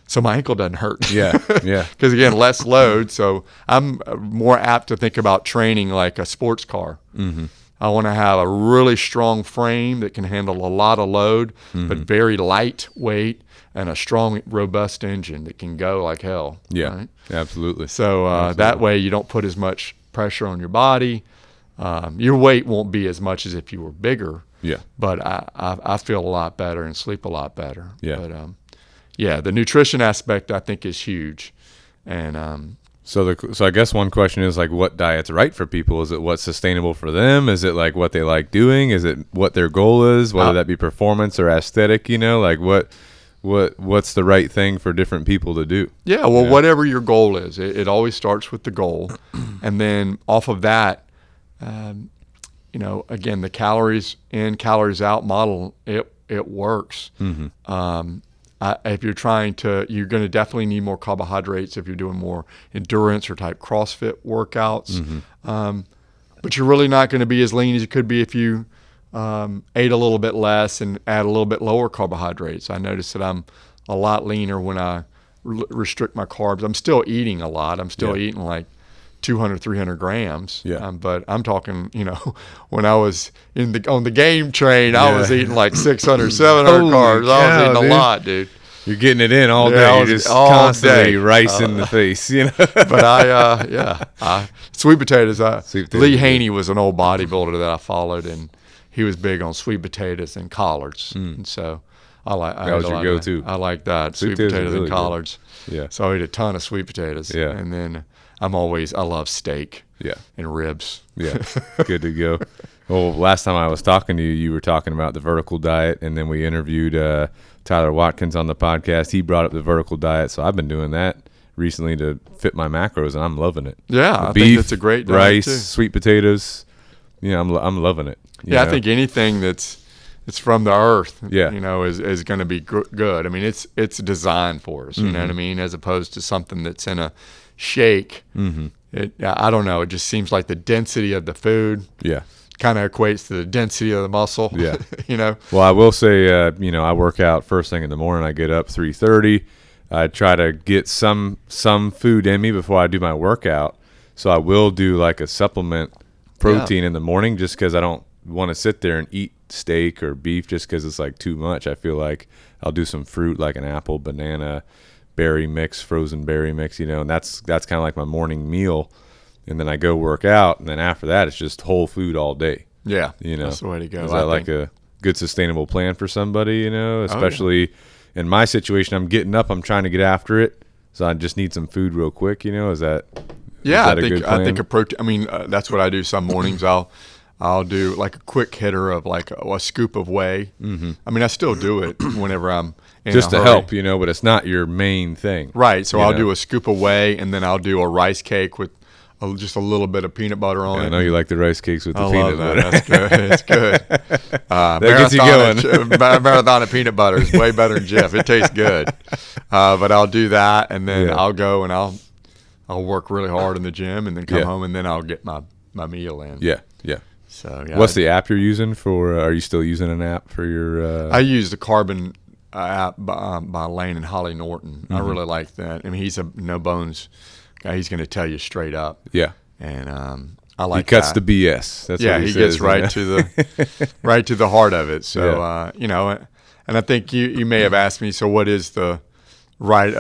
so my ankle doesn't hurt. Yeah. Yeah. Because, again, less load. So I'm more apt to think about training like a sports car. I want to have a really strong frame that can handle a lot of load, but very lightweight, and a strong, robust engine that can go like hell. Yeah, right? absolutely. So that way you don't put as much pressure on your body. Your weight won't be as much as if you were bigger. Yeah. But I feel a lot better and sleep a lot better. Yeah. But yeah, the nutrition aspect I think is huge, and So I guess one question is like, what diet's right for people? Is it what's sustainable for them? Is it like what they like doing? Is it what their goal is, whether that be performance or aesthetic? You know, like what's the right thing for different people to do? Yeah, well, whatever your goal is, it always starts with the goal, and then off of that, again, the calories in, calories out model, it works. If you're you're going to definitely need more carbohydrates if you're doing more endurance or type CrossFit workouts. But you're really not going to be as lean as you could be if you ate a little bit less and add a little bit lower carbohydrates. I noticed that I'm a lot leaner when I restrict my carbs. I'm still eating a lot. I'm still eating like 200, 300 grams. Yeah. But I'm talking, when I was on the game train, I was eating like 600, 700 carbs. I was eating a lot, dude. You're getting it in all day. You're just constantly rice in the face, But sweet potatoes. Lee Haney was an old bodybuilder that I followed, and he was big on sweet potatoes and collards. And so that was your go-to. I like that. Sweet potatoes really and collards. Good. Yeah. So I ate a ton of sweet potatoes. Yeah. And then I love steak. Yeah. And ribs. Yeah. Good to go. Well, last time I was talking to you, you were talking about the vertical diet, and then we interviewed Tyler Watkins on the podcast. He brought up the vertical diet, so I've been doing that recently to fit my macros, and I'm loving it. Yeah, Beef, I think that's a great diet rice, too. Sweet potatoes. I'm loving it. Yeah, I think anything it's from the earth, yeah. Is going to be good. I mean, it's designed for us, you know what I mean, as opposed to something that's in a shake. I don't know. It just seems like the density of the food. Yeah. Kind of equates to the density of the muscle. Yeah. Well, I will say, I work out first thing in the morning. I get up 3:30. I try to get some food in me before I do my workout. So I will do like a supplement protein in the morning, just because I don't want to sit there and eat steak or beef just because it's like too much. I feel like I'll do some fruit, like an apple, banana, berry mix, frozen berry mix, and that's kind of like my morning meal. And then I go work out, and then after that, it's just whole food all day. Yeah, that's the way to go. Is that like a good sustainable plan for somebody, especially in my situation? I'm getting up, I'm trying to get after it, so I just need some food real quick, is that I think a protein, I mean, that's what I do some mornings. I'll do like a quick hitter of like a scoop of whey. I mean, I still do it whenever I'm in just a to hurry. help, but it's not your main thing. Right, so I'll do a scoop of whey, and then I'll do a rice cake with just a little bit of peanut butter on it. I know you like the rice cakes with the peanut butter. That's good. It's good. That gets you going. Marathon of peanut butter is way better than Jeff. It tastes good. But I'll do that, and then I'll go and I'll work really hard in the gym, and then come home, and then I'll get my meal in. Yeah, yeah. So what's the app you're using for? Are you still using an app for your? I use the Carbon app by Lane and Holly Norton. I really like that. I mean, he's a no bones guy. He's going to tell you straight up. Yeah. And I like. He cuts that. the BS. That's what he says, gets right to the right to the heart of it. So and I think you may have asked me. So what is the right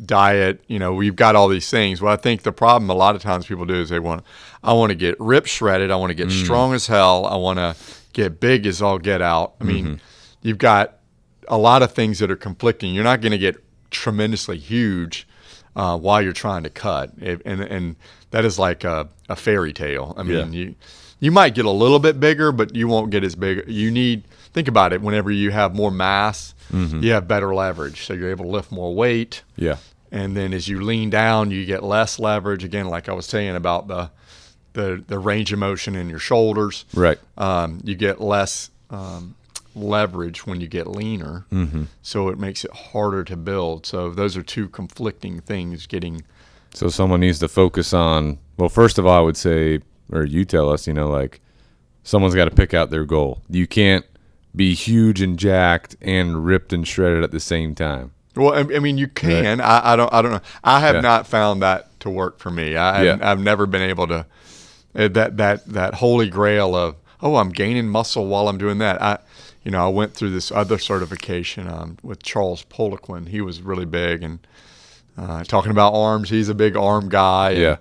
diet? We've got all these things. Well, I think the problem a lot of times people do is I want to get ripped shredded. I want to get strong as hell. I want to get big as all get out. I mean, you've got a lot of things that are conflicting. You're not going to get tremendously huge while you're trying to cut, and that is like a fairy tale. I mean, you might get a little bit bigger, but you won't get as big. Think about it. Whenever you have more mass, you have better leverage, so you're able to lift more weight. Yeah. And then as you lean down, you get less leverage. Again, like I was saying about the range of motion in your shoulders. Right. You get less leverage when you get leaner. Mm-hmm. So it makes it harder to build. So those are two conflicting things So someone needs to focus on, well, first of all, I would say, or you tell us, like someone's got to pick out their goal. You can't be huge and jacked and ripped and shredded at the same time. Well, I mean, you can. Right. I don't know. I have not found that to work for me. I've never been able to that holy grail of, I'm gaining muscle while I'm doing that. I went through this other certification with Charles Poliquin. He was really big, and talking about arms, he's a big arm guy. Yeah.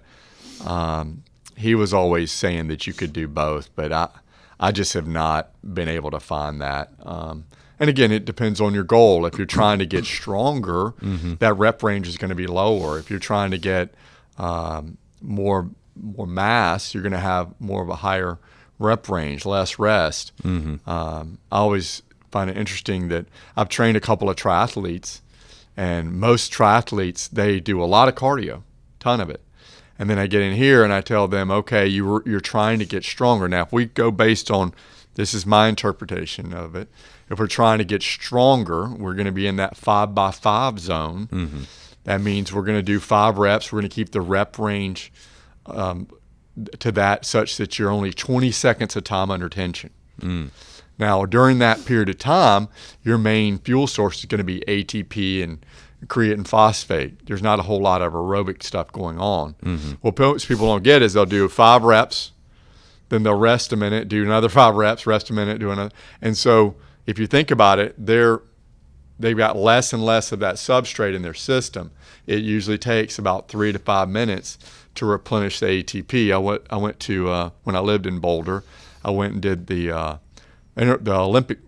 And, he was always saying that you could do both, but I just have not been able to find that. And again, it depends on your goal. If you're trying to get stronger, that rep range is going to be lower. If you're trying to get more mass, you're going to have more of a higher rep range, less rest. I always find it interesting that I've trained a couple of triathletes, and most triathletes, they do a lot of cardio, ton of it. And then I get in here and I tell them, okay, you're trying to get stronger. Now, if we go based on, this is my interpretation of it, if we're trying to get stronger, we're going to be in that 5x5 zone. That means we're going to do 5 reps. We're going to keep the rep range to that such that you're only 20 seconds of time under tension. Now, during that period of time, your main fuel source is going to be ATP and creatine phosphate. There's not a whole lot of aerobic stuff going on. What most people don't get is they'll do 5 reps, then they'll rest a minute, do another 5 reps, rest a minute, do another. And so if you think about it, they've got less and less of that substrate in their system. It usually takes about 3 to 5 minutes to replenish the ATP. I went to when I lived in Boulder, I went and did the Olympic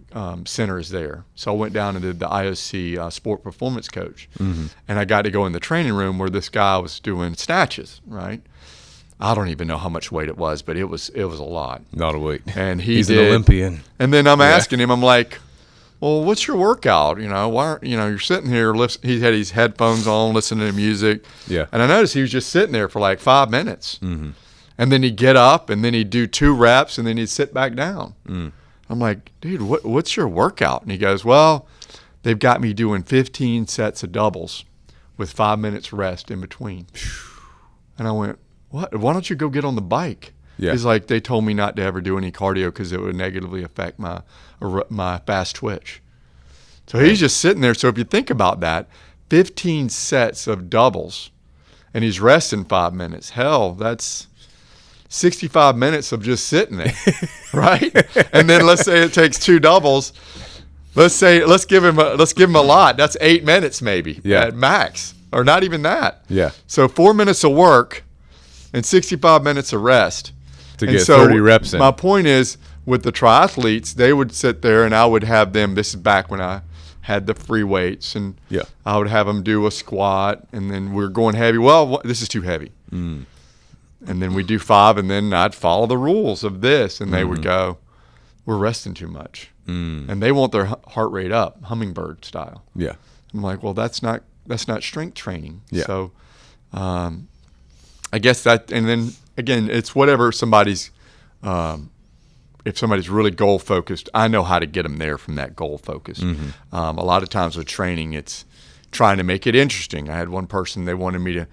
center is there. So I went down and did the IOC sport performance coach. And I got to go in the training room where this guy was doing snatches, right? I don't even know how much weight it was, but it was a lot. Not a weight. And he's an Olympian. And then I'm asking him, I'm like, well, what's your workout? Why aren't, you're sitting here, he had his headphones on, listening to music. Yeah. And I noticed he was just sitting there for like 5 minutes. And then he'd get up, and then he'd do 2 reps, and then he'd sit back down. I'm like, dude, what's your workout? And he goes, well, they've got me doing 15 sets of doubles with 5 minutes rest in between. And I went, what? Why don't you go get on the bike? Yeah. He's like, they told me not to ever do any cardio because it would negatively affect my fast twitch. So he's just sitting there. So if you think about that, 15 sets of doubles, and he's resting 5 minutes. Hell, that's 65 minutes of just sitting there, right? And then let's say it takes 2 doubles. Let's give him a lot. That's 8 minutes maybe at max, or not even that. Yeah. So 4 minutes of work and 65 minutes of rest to get 30 reps in. My point is, with the triathletes, they would sit there and I would have them. This is back when I had the free weights, and I would have them do a squat, and then we're going heavy. Well, this is too heavy. And then we do 5, and then I'd follow the rules of this, and they would go, we're resting too much. And they want their heart rate up, hummingbird style. Yeah. I'm like, well, that's not strength training. Yeah. So I guess that, and then again, it's whatever somebody's, if somebody's really goal focused, I know how to get them there from that goal focus. A lot of times with training, it's trying to make it interesting. I had one person, they wanted me to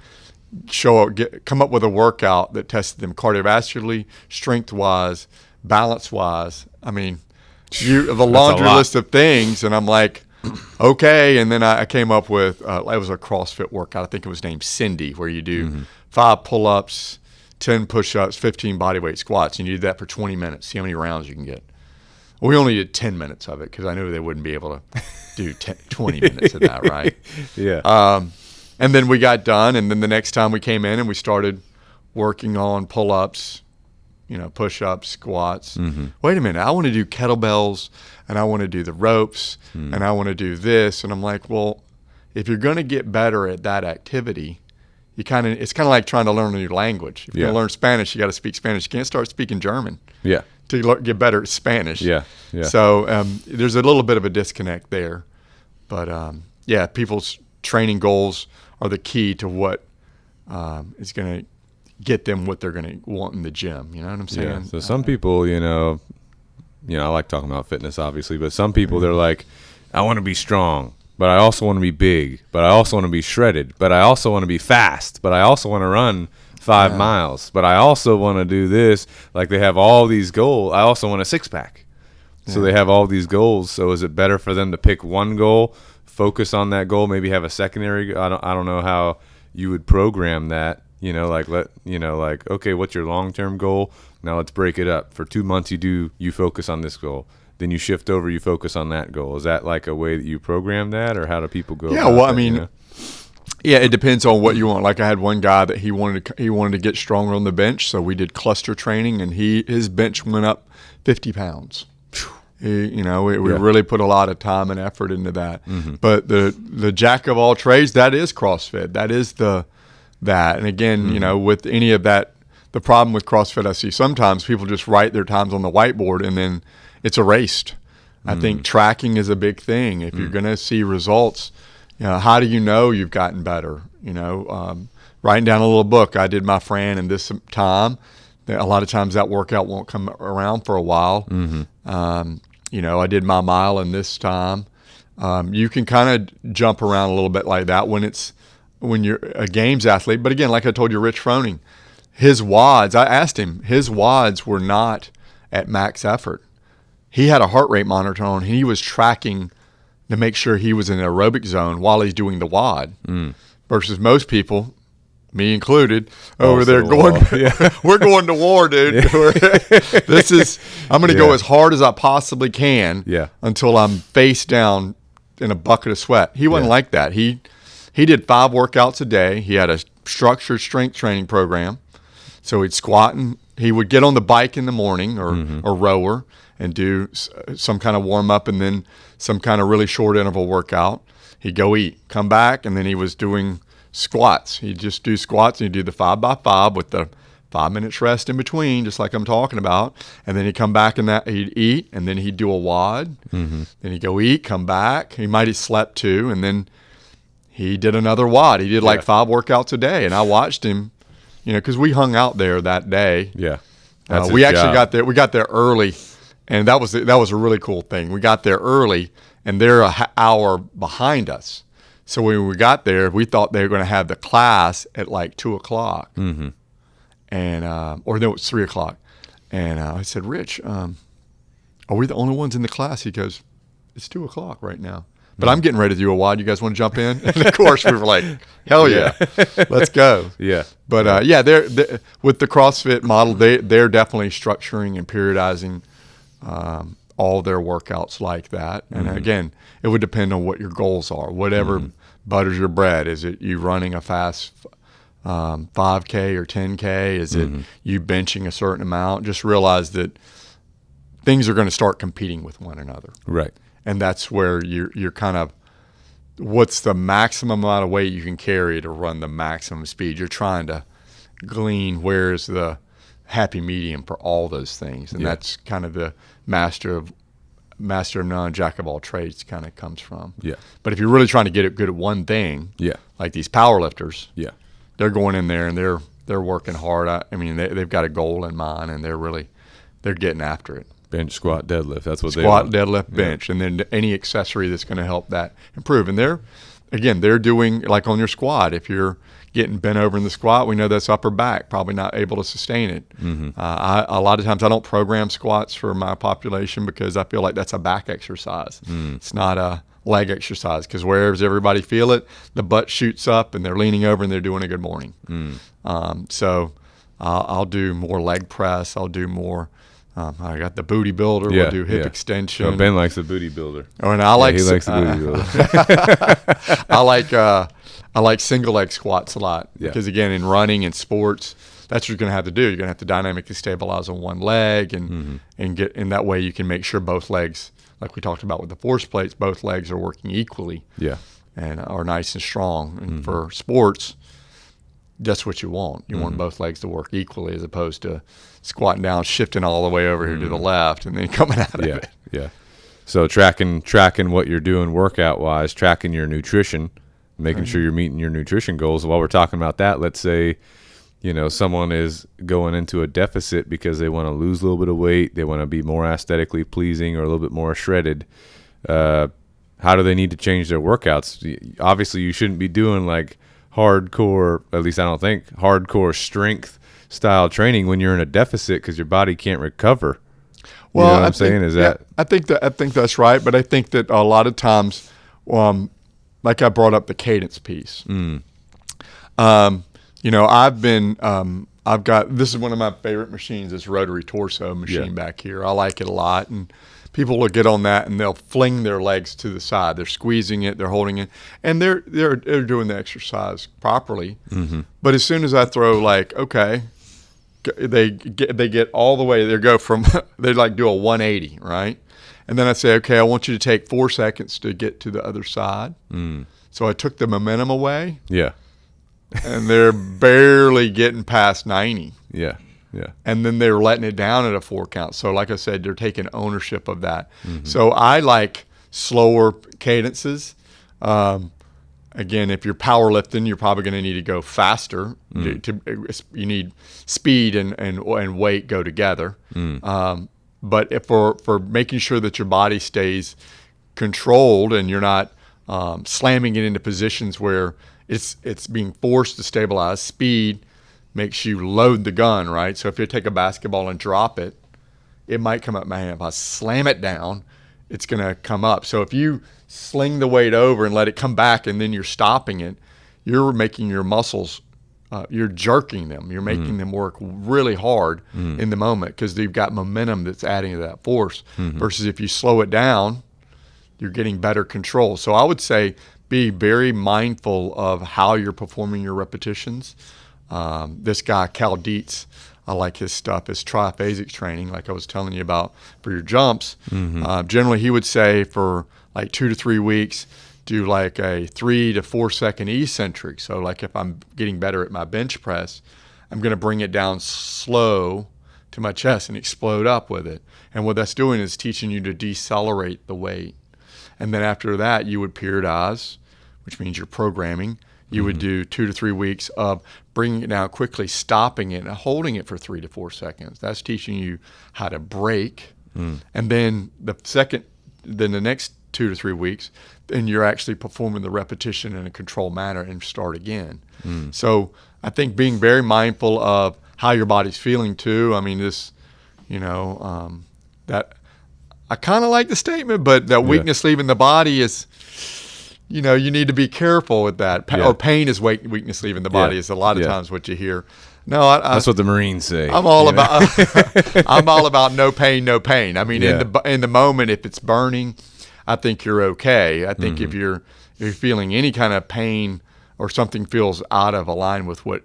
come up with a workout that tested them cardiovascularly, strength-wise, balance-wise. I mean, the laundry list of things, and I'm like, okay. And then I came up with, it was a CrossFit workout. I think it was named Cindy, where you do 5 pull-ups, 10 push-ups, 15 bodyweight squats, and you do that for 20 minutes. See how many rounds you can get. We only did 10 minutes of it because I knew they wouldn't be able to do 20 minutes of that, right? Yeah. And then we got done, and then the next time we came in and we started working on pull-ups, push-ups, squats. Wait a minute, I want to do kettlebells, and I want to do the ropes, and I want to do this. And I'm like, well, if you're going to get better at that activity, it's kind of like trying to learn a new language. If you're going to learn Spanish, you got to speak Spanish. You can't start speaking German. Yeah. To get better at Spanish. Yeah. So there's a little bit of a disconnect there. But, people's training goals are the key to what is going to get them what they're going to want in the gym. You know what I'm saying? Yeah. So some people, I like talking about fitness, obviously, but some people, they're like, I want to be strong, but I also want to be big, but I also want to be shredded, but I also want to be fast, but I also want to run 5 miles, but I also want to do this. Like, they have all these goals. I also want a six-pack. So they have all these goals. So is it better for them to pick one goal, focus on that goal, maybe have a secondary? I don't know how you would program that. Okay, what's your long-term goal? Now let's break it up. For 2 months, you focus on this goal. Then you shift over, you focus on that goal. Is that like a way that you program that, or how do people go? Yeah, well, yeah, it depends on what you want. Like, I had one guy that he wanted to get stronger on the bench, so we did cluster training, and his bench went up 50 pounds. We really put a lot of time and effort into that. Mm-hmm. But the jack of all trades, that is CrossFit. That is that. And again, with any of that, the problem with CrossFit, I see sometimes people just write their times on the whiteboard and then it's erased. I think tracking is a big thing. If you're going to see results, how do you know you've gotten better? Writing down a little book. I did my Fran in this time. A lot of times that workout won't come around for a while. Mm-hmm. I did my mile in this time. You can kind of jump around a little bit like that when you're a games athlete. But again, like I told you, Rich Froning, his WODs, I asked him, his WODs were not at max effort. He had a heart rate monitor on. He was tracking to make sure he was in an aerobic zone while he's doing the WOD. Versus most people, me included, over there going, we're going to war, dude. I'm going to go as hard as I possibly can until I'm face down in a bucket of sweat. He wasn't like that. He did 5 workouts a day. He had a structured strength training program. So he'd squat and he would get on the bike in the morning or rower and do some kind of warm up and then some kind of really short interval workout. He'd go eat, come back, and then he was doing squats. He'd just do squats and he'd do the 5x5 with the 5 minutes rest in between, just like I'm talking about. And then he'd come back and he'd eat, and then he'd do a WOD. Mm-hmm. Then he'd go eat, come back. He might have slept too, and then he did another WOD. He did like 5 workouts a day, and I watched him, because we hung out there that day. Yeah, we actually got there. We got there early, and that was a really cool thing. We got there early, and they're an hour behind us. So when we got there, we thought they were going to have the class at like 2:00, and or no, it was 3:00. And I said, Rich, are we the only ones in the class? He goes, it's 2:00 right now. But I'm getting ready to do a WOD. You guys want to jump in? And of course, we were like, hell yeah, let's go. Yeah. But they're with the CrossFit model, they're definitely structuring and periodizing all their workouts like that. And again, it would depend on what your goals are. Whatever butters your bread. Is it you running a fast 5K or 10K? Is it you benching a certain amount? Just realize that things are going to start competing with one another. Right. And that's where you're kind of, what's the maximum amount of weight you can carry to run the maximum speed? You're trying to glean where's the happy medium for all those things. And that's kind of the master of none, jack of all trades kind of comes from. Yeah. But if you're really trying to get it good at one thing, like these power lifters, they're going in there and they're working hard. I mean, they've got a goal in mind, and they're getting after it. Bench, squat, deadlift. That's what they want. Squat, deadlift, bench, and then any accessory that's going to help that improve. And they're doing, like on your squat, if you're getting bent over in the squat, we know that's upper back, probably not able to sustain it. A lot of times I don't program squats for my population because I feel like that's a back exercise. It's not a leg exercise, because wherever everybody feel it, the butt shoots up and they're leaning over and they're doing a good morning. So I'll do more leg press. I'll do more. I got the booty builder. We'll do hip extension. Oh, Ben likes the booty builder. Oh, and he likes the booty builder. I like single leg squats a lot because, again, in running and sports, that's what you're going to have to do. You're going to have to dynamically stabilize on one leg and get in that way. You can make sure both legs, like we talked about with the force plates, both legs are working equally. And are nice and strong. And for sports, that's what you want. You want both legs to work equally, as opposed to squatting down, shifting all the way over here to the left, and then coming out of it. Yeah. So tracking what you're doing workout wise, tracking your nutrition, making sure you're meeting your nutrition goals. While we're talking about that, let's say someone is going into a deficit because they want to lose a little bit of weight, they want to be more aesthetically pleasing or a little bit more shredded, how do they need to change their workouts? Obviously, you shouldn't be doing like hardcore, at least I don't think, hardcore strength style training when you're in a deficit because your body can't recover. Well, you know what I'm saying? Is that? I think that's right, but I think that a lot of times, like I brought up the cadence piece. I've got, this is one of my favorite machines, this rotary torso machine back here. I like it a lot, and people will get on that and they'll fling their legs to the side. They're squeezing it, they're holding it, and they're doing the exercise properly. Mm-hmm. But as soon as I throw they get all the way. They like do a 180, right? And then I say, okay, I want you to take 4 seconds to get to the other side. So I took the momentum away. Yeah. And they're barely getting past 90. Yeah. And then they're letting it down at a 4 count. So like I said, they're taking ownership of that. Mm-hmm. So I like slower cadences. Again, if you're powerlifting, you're probably going to need to go faster. You need speed and weight go together. But if for making sure that your body stays controlled and you're not slamming it into positions where it's being forced to stabilize, speed makes you load the gun, right? So if you take a basketball and drop it, it might come up. Man, if I slam it down, it's going to come up. So if you sling the weight over and let it come back and then you're stopping it, you're making your muscles, you're jerking them. You're making them work really hard in the moment because they've got momentum that's adding to that force. Versus if you slow it down, you're getting better control. So I would say be very mindful of how you're performing your repetitions. This guy, Cal Dietz, I like his stuff, his triphasic training, like I was telling you about for your jumps. Generally, he would say for like 2 to 3 weeks, do like a 3 to 4 second eccentric. So like if I'm getting better at my bench press, I'm going to bring it down slow to my chest and explode up with it. And what that's doing is teaching you to decelerate the weight. And then after that, you would periodize, which means you're programming. You would do 2 to 3 weeks of bringing it down quickly, stopping it, and holding it for 3 to 4 seconds. That's teaching you how to break. And then the next 2 to 3 weeks, then you're actually performing the repetition in a controlled manner and start again. So I think being very mindful of how your body's feeling too. I mean, that I kind of like the statement, but that weakness leaving the body is, you need to be careful with that. Or pain is weakness leaving the body is a lot of times what you hear. No, that's what the Marines say. I'm all about I'm all about no pain, no pain. I mean, in the moment, if it's burning, I think you're okay. I think if you're feeling any kind of pain or something feels out of line with what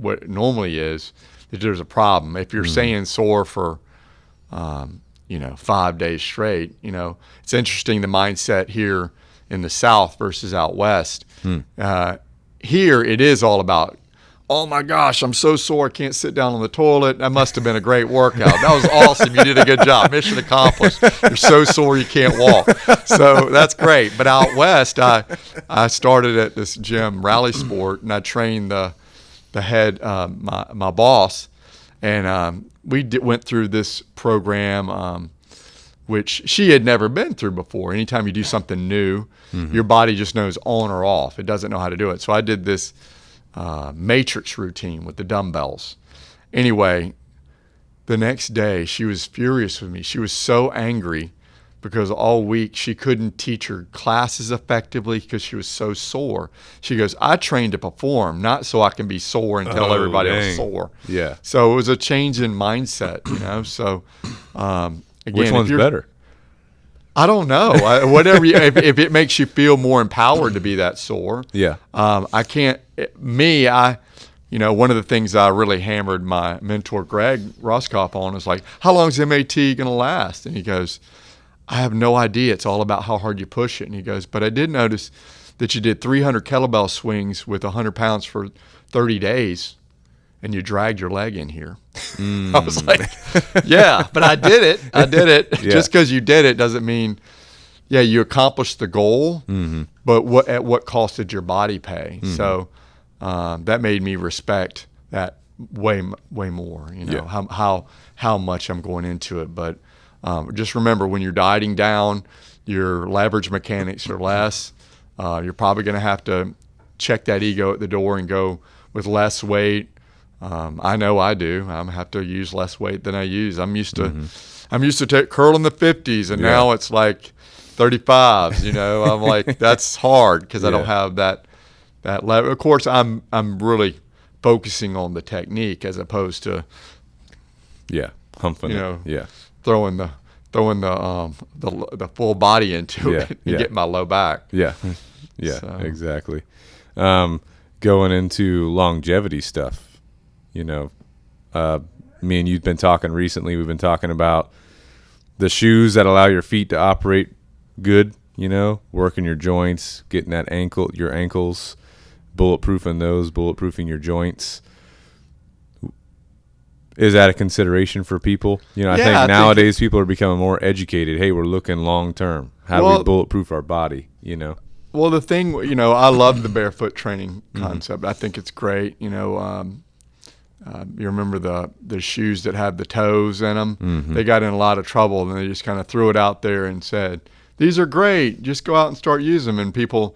it normally is, that there's a problem. If you're saying sore for 5 days straight, it's interesting the mindset here in the South versus out West. Here it is all about, oh my gosh, I'm so sore I can't sit down on the toilet. That must have been a great workout. That was awesome. You did a good job. Mission accomplished. You're so sore you can't walk. So that's great. But out West, I started at this gym, Rally Sport, and I trained the head, my boss, and we went through this program which she had never been through before. Anytime you do something new, your body just knows on or off. It doesn't know how to do it. So I did this matrix routine with the dumbbells. Anyway, the next day she was furious with me. She was so angry because all week she couldn't teach her classes effectively because she was so sore. She goes, I trained to perform, not so I can be sore and tell everybody I was sore. Yeah. So it was a change in mindset, So again, which one's better? I don't know. Whatever, if it makes you feel more empowered to be that sore. Yeah. I can't. One of the things I really hammered my mentor Greg Roskopf on is like, how long is MAT going to last? And he goes, I have no idea. It's all about how hard you push it. And he goes, but I did notice that you did 300 kettlebell swings with 100 pounds for 30 days. And you dragged your leg in here. I was like, yeah, but I did it. Yeah. Just because you did it doesn't mean, you accomplished the goal, but at what cost did your body pay? So that made me respect that way more. How much I'm going into it, but just remember when you're dieting down, your leverage mechanics are less. You're probably going to have to check that ego at the door and go with less weight. I know I do. I have to use less weight than I use. I'm used to curling the 50s, and now it's like 35s. I'm like, that's hard because I don't have that level. Of course, I'm really focusing on the technique as opposed to humping it. throwing the full body into it and getting my low back. So. Exactly. Going into longevity stuff, me and you've been talking recently. We've been talking about the shoes that allow your feet to operate good, working your joints, getting your ankles, bulletproofing your joints. Is that a consideration for people? I think nowadays people are becoming more educated. Hey, we're looking long term. How do we bulletproof our body, Well, the thing, I love the barefoot training concept. I think it's great. You remember the shoes that have the toes in them? Mm-hmm. They got in a lot of trouble, and they just kind of threw it out there and said, these are great. Just go out and start using them. And people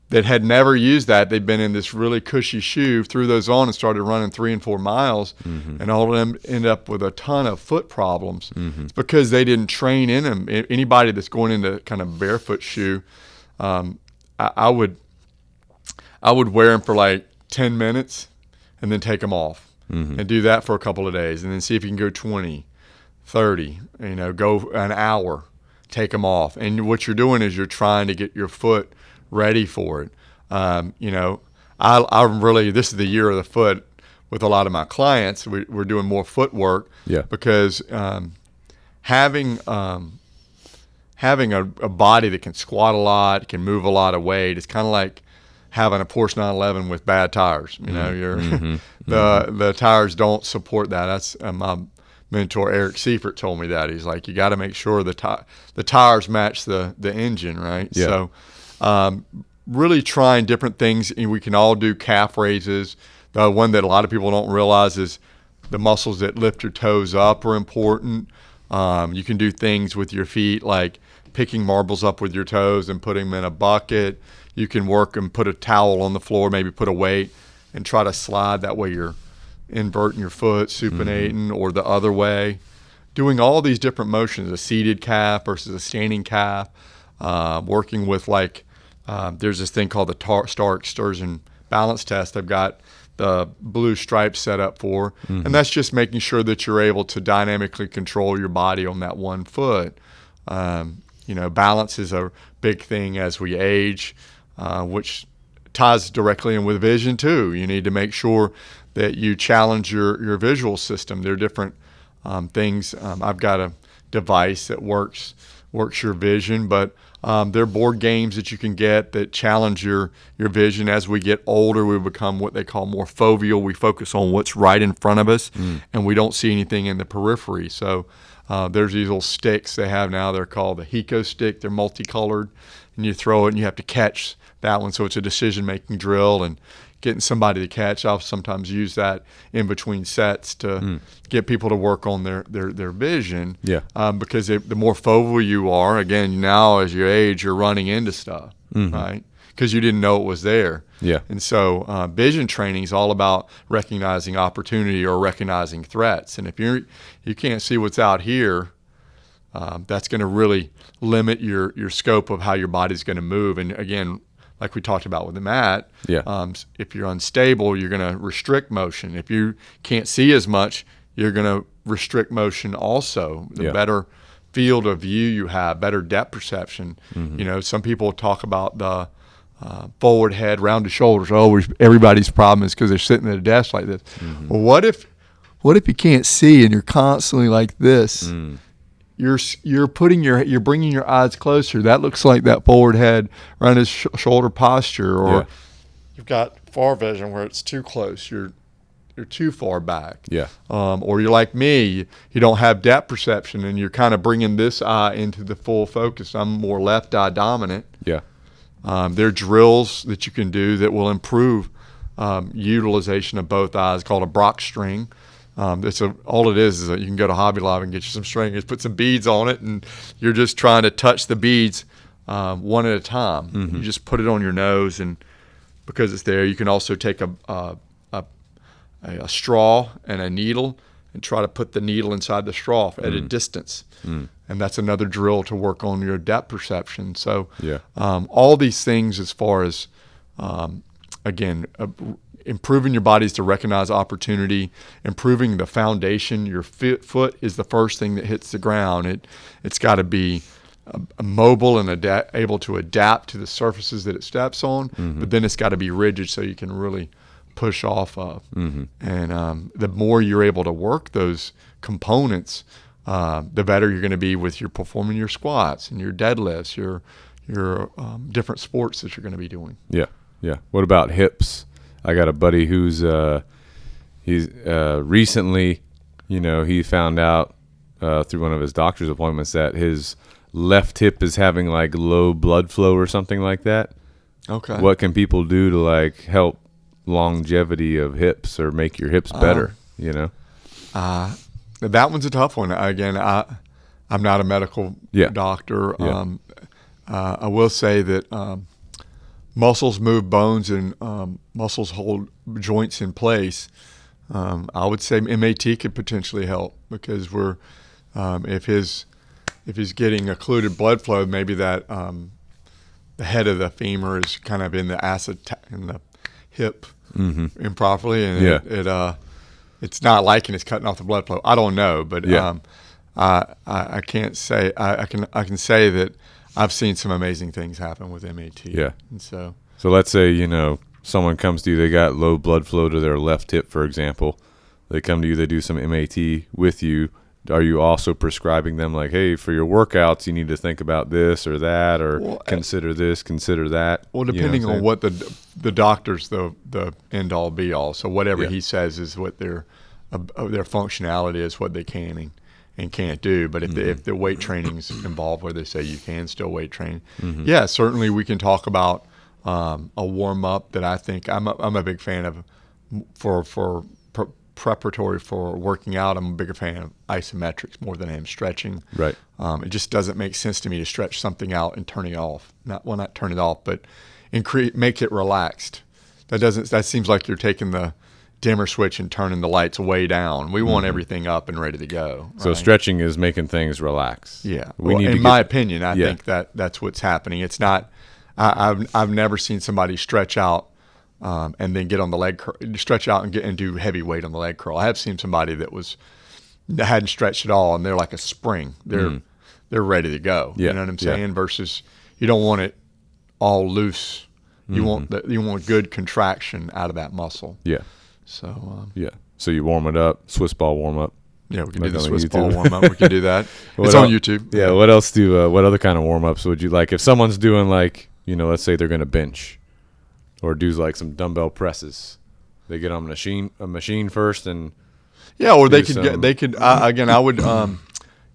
that had never used that, they'd been in this really cushy shoe, threw those on and started running 3 and 4 miles, and all of them end up with a ton of foot problems. It's because they didn't train in them. Anybody that's going into kind of barefoot shoe, I would wear them for like 10 minutes and then take them off and do that for a couple of days, and then see if you can go 20, 30, go an hour, take them off. And what you're doing is you're trying to get your foot ready for it. I really, this is the year of the foot with a lot of my clients. We're doing more footwork because having a body that can squat a lot, can move a lot of weight, it's kind of like having a Porsche 911 with bad tires. The tires don't support that. That's my mentor Eric Seifert told me that. He's like, you got to make sure the tires match the engine, right? Yeah. So really trying different things. We can all do calf raises. The one that a lot of people don't realize is the muscles that lift your toes up are important. You can do things with your feet like picking marbles up with your toes and putting them in a bucket. You can work and put a towel on the floor, maybe put a weight and try to slide. That way you're inverting your foot, supinating, or the other way. Doing all these different motions, a seated calf versus a standing calf. Working with there's this thing called the Star Excursion Balance Test. I've got the blue stripes set up for, and that's just making sure that you're able to dynamically control your body on that one foot. Balance is a big thing as we age, which ties directly in with vision too. You need to make sure that you challenge your visual system. There are different things. I've got a device that works your vision, but there are board games that you can get that challenge your vision. As we get older, we become what they call more foveal. We focus on what's right in front of us, and we don't see anything in the periphery. So there's these little sticks they have now. They're called the Hiko stick. They're multicolored, and you throw it, and you have to catch that one. So it's a decision-making drill, and getting somebody to catch. I'll sometimes use that in between sets to get people to work on their vision. Because the more foveal you are, again, now as you age, you're running into stuff, right? Because you didn't know it was there. And so vision training is all about recognizing opportunity or recognizing threats. And if you can't see what's out here, that's going to really limit your scope of how your body's going to move. And again, like we talked about with the mat, if you're unstable, you're going to restrict motion. If you can't see as much, you're going to restrict motion also. The better field of view you have, better depth perception. Some people talk about the forward head, rounded shoulders. Everybody's problem is because they're sitting at a desk like this. Well, what if you can't see and you're constantly like this? You're bringing your eyes closer. That looks like that forward head, rounded shoulder posture, or you've got far vision where it's too close. You're too far back. Or you're like me. You don't have depth perception, and you're kind of bringing this eye into the full focus. I'm more left eye dominant. There are drills that you can do that will improve utilization of both eyes called a Brock string. All it is that you can go to Hobby Lobby and get you some string. Just put some beads on it, and you're just trying to touch the beads one at a time. Mm-hmm. You just put it on your nose, and because it's there, you can also take a straw and a needle and try to put the needle inside the straw at a distance. And that's another drill to work on your depth perception. So all these things as far as, improving your bodies to recognize opportunity, improving the foundation. Your foot is the first thing that hits the ground. It's got to be mobile and able to adapt to the surfaces that it steps on, but then it's got to be rigid so you can really push off of. And the more you're able to work those components, the better you're going to be with your performing your squats and your deadlifts, your different sports that you're going to be doing. Yeah. What about hips? I got a buddy who's he's recently, he found out through one of his doctor's appointments that his left hip is having like low blood flow or something like that. Okay. What can people do to like help longevity of hips or make your hips better? That one's a tough one. Again, I'm not a medical doctor. I will say that muscles move bones and muscles hold joints in place. I would say MAT could potentially help because if he's getting occluded blood flow, maybe that the head of the femur is kind of in the hip improperly, and it's not liking it's cutting off the blood flow. I don't know, but I can't say I can say that I've seen some amazing things happen with MAT. Yeah. And so let's say, someone comes to you, they got low blood flow to their left hip, for example. They come to you, they do some MAT with you. Are you also prescribing them like, hey, for your workouts, you need to think about this or that, or consider this, consider that? Well, depending on what the doctor's the end all be all. So whatever he says is what their functionality is, what they can and can't do. But if the weight training's involved, where they say you can still weight train, certainly we can talk about a warm up that I think I'm a big fan of for preparatory for working out. I'm a bigger fan of isometrics more than I am stretching. Right. It just doesn't make sense to me to stretch something out and turn it off. Not turn it off, but make it relaxed. That seems like you're taking the dimmer switch and turning the lights way down. We want everything up and ready to go. Right? So stretching is making things relax. Yeah. In my opinion, I think that's what's happening. It's not. I've never seen somebody stretch out and then get on the leg curl, stretch out and do heavy weight on the leg curl. I have seen somebody that hadn't stretched at all, and they're like a spring. They're ready to go. Yeah. You know what I'm saying? Yeah. Versus you don't want it all loose. You want good contraction out of that muscle. Yeah. So So you warm it up, Swiss ball warm up. Yeah, we can do the Swiss ball warm up. We can do that. It's on YouTube. Yeah. What else what other kind of warm ups would you like? If someone's doing like, let's say they're going to bench or do like some dumbbell presses, they get on a machine first and. Yeah, or they could I would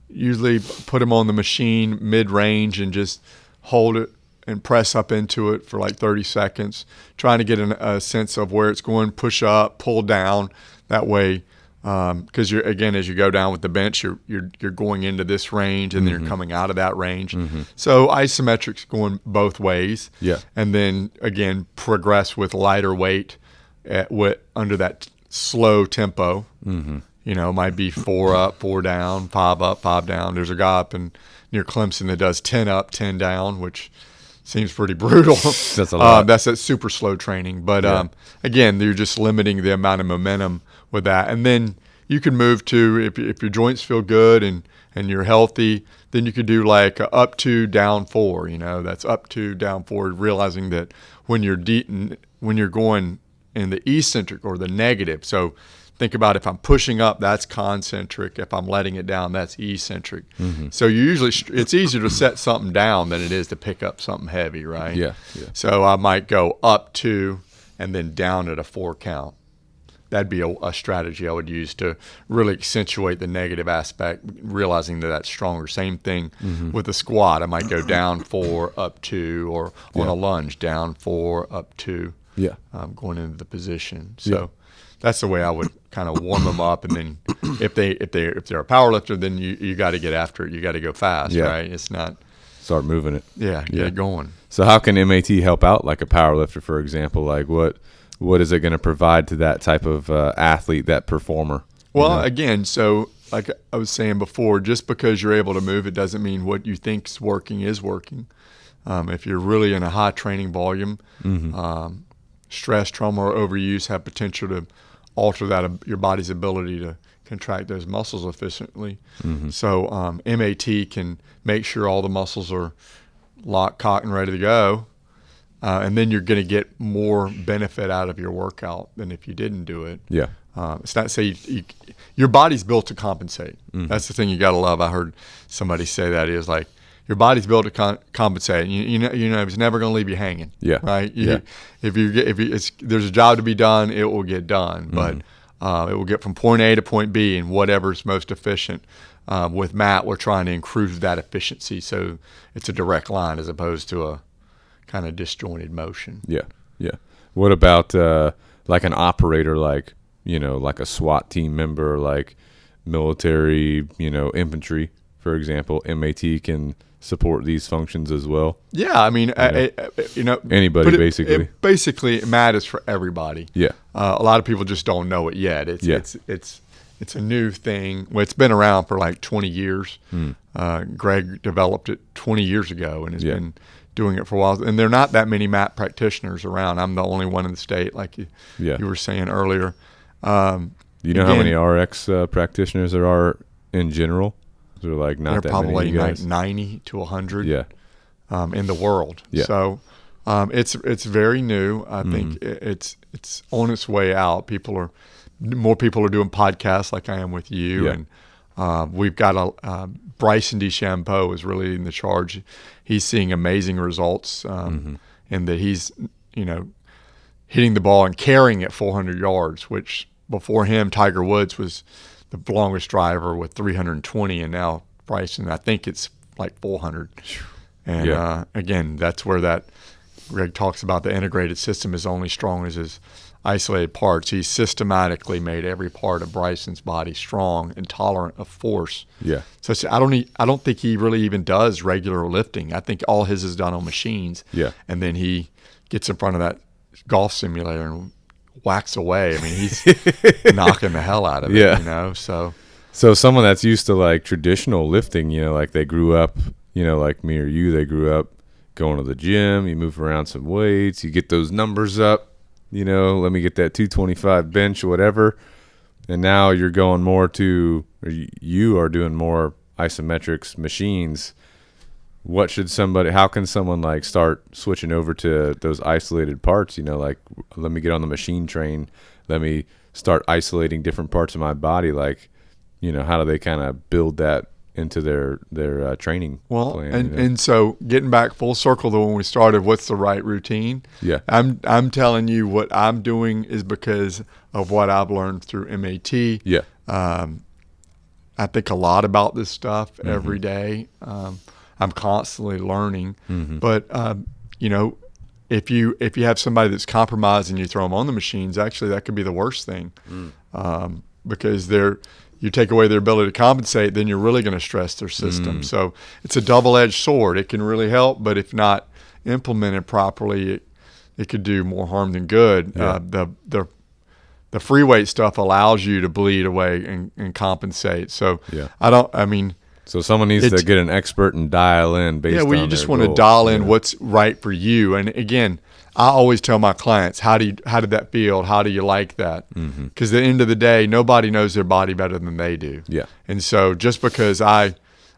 usually put them on the machine mid range and just hold it and press up into it for like 30 seconds, trying to get a sense of where it's going, push up, pull down. That way, because as you go down with the bench, you're going into this range and then you're coming out of that range. So isometrics going both ways. Yeah. And then again, progress with lighter weight under that slow tempo. Might be 4 up, 4 down, 5 up, 5 down. There's a guy up near Clemson that does 10 up, 10 down, which seems pretty brutal. That's a lot. That's that super slow training. But again, you're just limiting the amount of momentum with that. And then you can move to, if your joints feel good and you're healthy, then you could do like up 2, down 4. That's up 2, down 4, realizing that when you're going in the eccentric or the negative. So think about if I'm pushing up, that's concentric. If I'm letting it down, that's eccentric. So it's easier to set something down than it is to pick up something heavy, right? Yeah. So I might go up 2 and then down at a 4 count. That'd be a strategy I would use to really accentuate the negative aspect, realizing that that's stronger. Same thing with a squat. I might go down 4, up 2, or on a lunge, down 4, up 2. going into the position. So that's the way I would kind of warm them up. And then if they're a power lifter, then you got to get after it. You got to go fast, right? It's not start moving it. Get it going. So how can MAT help out like a power lifter, for example? Like what is it going to provide to that type of athlete, that performer? Well, again, so like I was saying before, just because you're able to move, it doesn't mean what you think's working is working. If you're really in a high training volume, stress, trauma, or overuse have potential to alter your body's ability to contract those muscles efficiently. So MAT can make sure all the muscles are locked, cocked, and ready to go. And then you're going to get more benefit out of your workout than if you didn't do it. Yeah. It's not say your body's built to compensate. That's the thing you got to love. I heard somebody say that is like your body's built to compensate. You know it's never going to leave you hanging. Yeah. Right. If there's a job to be done, it will get done. But it will get from point A to point B and whatever's most efficient. With Matt, we're trying to improve that efficiency so it's a direct line as opposed to a kind of disjointed motion. Yeah. Yeah. What about like an operator, like like a SWAT team member, like military, infantry, for example? MAT can support these functions as well. Yeah, I mean, anybody basically. Basically, Matt is for everybody. Yeah. A lot of people just don't know it yet. It's a new thing. Well, it's been around for like 20 years. Greg developed it 20 years ago and has been doing it for a while. And there are not that many MAT practitioners around. I'm the only one in the state, like you were saying earlier. How many RX practitioners there are in general? They're like not that many. Probably like 90 to 100 in the world. Yeah. So it's very new. I think it's on its way out. More people are doing podcasts like I am with you. And we've got Bryson DeChambeau is really in the charge. He's seeing amazing results and that he's, hitting the ball and carrying it 400 yards, which before him, Tiger Woods was the longest driver with 320, and now Bryson, I think it's like 400. And again, that's where that Greg talks about the integrated system is only strong as his isolated parts. He systematically made every part of Bryson's body strong and tolerant of force. Yeah. So I don't think he really even does regular lifting. I think all his is done on machines. Yeah. And then he gets in front of that golf simulator and whacks away. I mean, he's knocking the hell out of it, So someone that's used to like traditional lifting, like they grew up, like me or you, they grew up going to the gym, you move around some weights, you get those numbers up, let me get that 225 bench or whatever. And now you're going more to, or you are doing more isometrics machines. How can someone like start switching over to those isolated parts? Like let me get on the machine train. Let me start isolating different parts of my body. Like, how do they kind of build that into their training plan? And so getting back full circle to when we started, what's the right routine? Yeah. I'm telling you what I'm doing is because of what I've learned through MAT. Yeah. I think a lot about this stuff every day. I'm constantly learning, but if you have somebody that's compromised and you throw them on the machines, actually that could be the worst thing, because you take away their ability to compensate, then you're really going to stress their system. So it's a double-edged sword. It can really help, but if not implemented properly, it could do more harm than good. Yeah. The free weight stuff allows you to bleed away and compensate. So So someone needs to get an expert and dial in based on you just want to dial in what's right for you. And again, I always tell my clients, how did that feel? How do you like that? Because at the end of the day, nobody knows their body better than they do. Yeah. And so just because I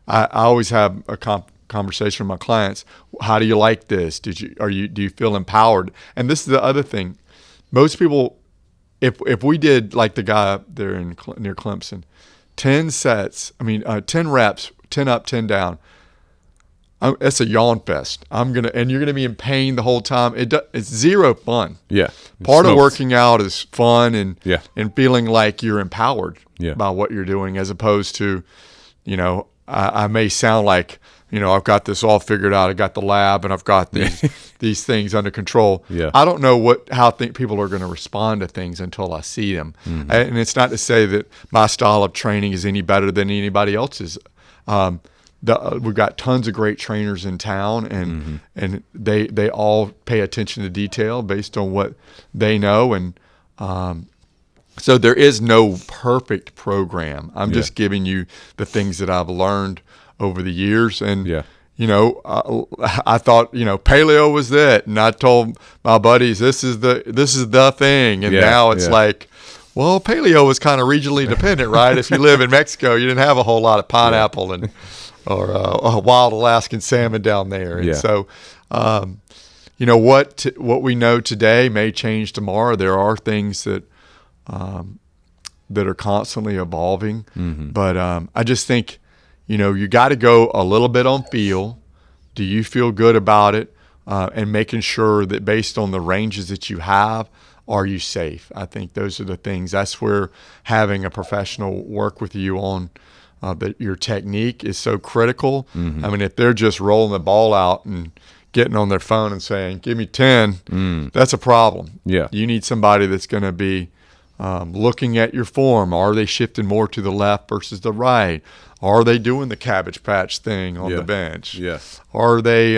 always have a conversation with my clients, how do you like this? Do you feel empowered? And this is the other thing. Most people, if we did like the guy up there near Clemson, 10 reps, 10 up, 10 down. It's a yawn fest. And you're gonna be in pain the whole time. It's zero fun. Yeah. Part of working out is fun and feeling like you're empowered by what you're doing, as opposed to, I may sound like I've got this all figured out. I got the lab and I've got these things under control. Yeah. I don't know how people are going to respond to things until I see them. Mm-hmm. And it's not to say that my style of training is any better than anybody else's. We've got tons of great trainers in town, and they all pay attention to detail based on what they know. And so there is no perfect program. I'm just giving you the things that I've learned over the years. And, I thought, paleo was it. And I told my buddies, this is the thing. And now it's like, well, paleo was kind of regionally dependent, right? If you live in Mexico, you didn't have a whole lot of pineapple or wild Alaskan salmon down there. And so, what we know today may change tomorrow. There are things that are constantly evolving. But I just think, you got to go a little bit on feel. Do you feel good about it? And making sure that based on the ranges that you have, are you safe? I think those are the things. That's where having a professional work with you on your technique is so critical. I mean, if they're just rolling the ball out and getting on their phone and saying, give me 10, that's a problem. Yeah. You need somebody that's going to be looking at your form. Are they shifting more to the left versus the right? Are they doing the cabbage patch thing on the bench? Yes. Are they,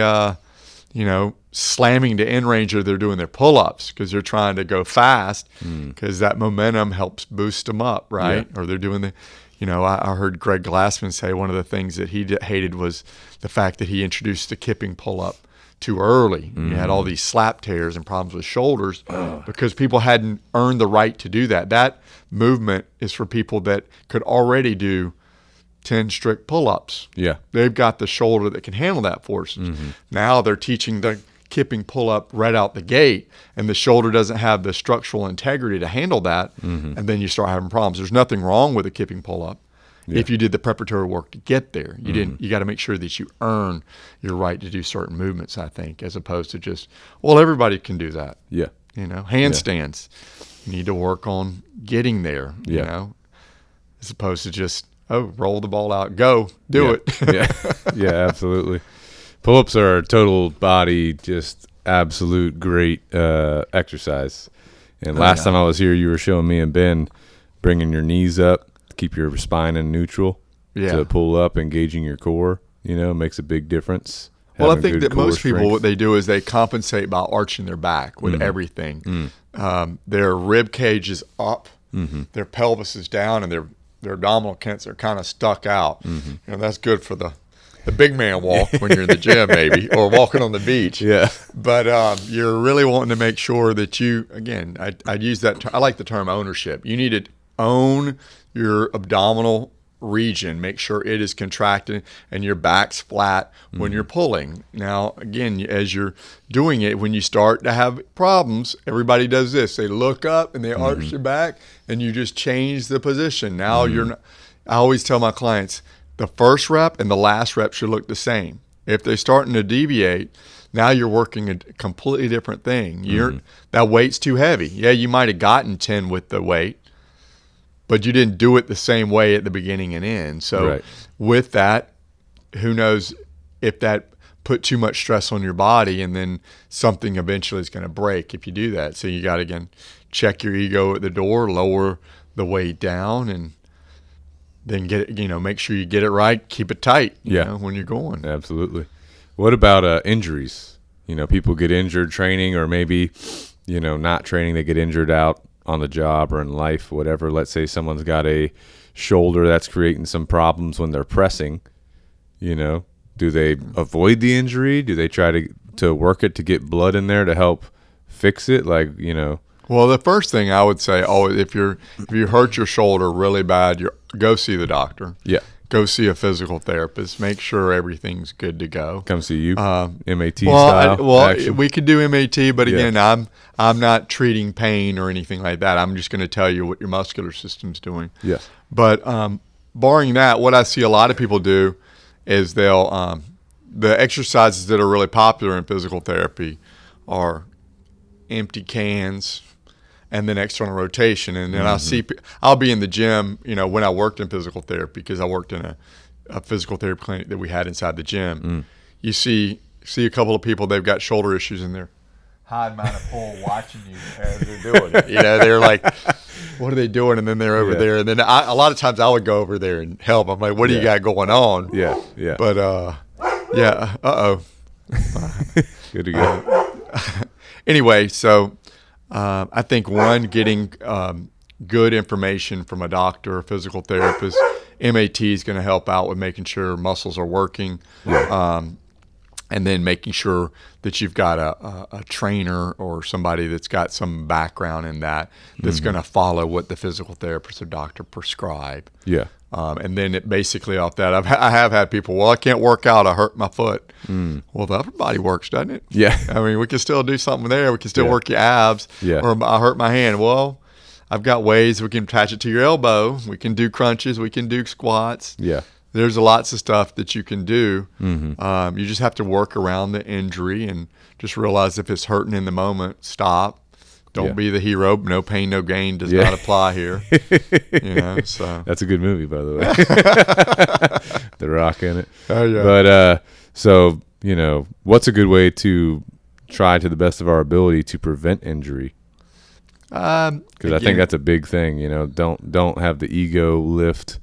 slamming to end range, or they're doing their pull-ups because they're trying to go fast because that momentum helps boost them up, right? Or they're doing the, I heard Greg Glassman say one of the things that he hated was the fact that he introduced the kipping pull-up too early. You had all these slap tears and problems with shoulders because people hadn't earned the right to do that. That movement is for people that could already do 10 strict pull-ups. Yeah. They've got the shoulder that can handle that force. Now they're teaching the kipping pull-up right out the gate, and the shoulder doesn't have the structural integrity to handle that, and then you start having problems. There's nothing wrong with a kipping pull-up if you did the preparatory work to get there. You didn't. You got to make sure that you earn your right to do certain movements, I think, as opposed to just, well, everybody can do that. Yeah. Handstands. You need to work on getting there, as opposed to just, roll the ball out, go, do it. Yeah, absolutely. Pull-ups are a total body, just absolute great exercise. And last time I was here, you were showing me and Ben bringing your knees up, keep your spine in neutral to pull up, engaging your core, makes a big difference. Well, I think that most people, what they do is they compensate by arching their back with everything. Their rib cage is up, their pelvis is down, and their abdominal kents are kind of stuck out. That's good for the big man walk when you're in the gym, maybe, or walking on the beach. Yeah. But you're really wanting to make sure that you, again, I'd use that. I like the term ownership. You need to own your abdominal region, make sure it is contracted and your back's flat when you're pulling. Now, again, as you're doing it, when you start to have problems, everybody does this. They look up and they arch their back, and you just change the position. Now you're not, I always tell my clients, the first rep and the last rep should look the same. If they're starting to deviate, now you're working a completely different thing. That weight's too heavy. Yeah, you might have gotten 10 with the weight, but you didn't do it the same way at the beginning and end. So with that, who knows if that put too much stress on your body, and then something eventually is going to break if you do that. So you got to, again, check your ego at the door, lower the weight down, and then get it, make sure you get it right, keep it tight, when you're going. Absolutely. What about injuries? People get injured training, or maybe, not training, they get injured out on the job or in life, whatever. Let's say someone's got a shoulder that's creating some problems when they're pressing. Do they avoid the injury? Do they try to work it to get blood in there to help fix it? Well, the first thing I would say, if you hurt your shoulder really bad, go see the doctor. Yeah. Go see a physical therapist. Make sure everything's good to go. Come see you. MAT style. Action. We could do MAT, but again, I'm not treating pain or anything like that. I'm just going to tell you what your muscular system's doing. Yeah. But barring that, what I see a lot of people do is they'll the exercises that are really popular in physical therapy are empty cans and then external rotation. And then I'll be in the gym, when I worked in physical therapy, because I worked in a physical therapy clinic that we had inside the gym. You see a couple of people, they've got shoulder issues in there. Hide behind a pole watching you as they're doing it. They're like, what are they doing? And then they're over there. And then a lot of times I would go over there and help. I'm like, what do you got going on? Yeah. But, uh-oh. Good to go. Anyway, so I think, one, getting good information from a doctor or physical therapist. MAT is going to help out with making sure muscles are working. Yeah. And then making sure that you've got a trainer or somebody that's got some background in that's going to follow what the physical therapist or doctor prescribe. Yeah. And then basically off that, I have had people, well, I can't work out, I hurt my foot. Well, the upper body works, doesn't it? Yeah. I mean, we can still do something there. We can still work your abs. Yeah. Or I hurt my hand. Well, I've got ways we can attach it to your elbow. We can do crunches. We can do squats. Yeah. There's lots of stuff that you can do. You just have to work around the injury and just realize if it's hurting in the moment, stop. Don't be the hero. No pain, no gain does not apply here. So that's a good movie, by the way. The Rock in it. Oh yeah. But so what's a good way to try to the best of our ability to prevent injury? Because I think that's a big thing. Don't have the ego lift.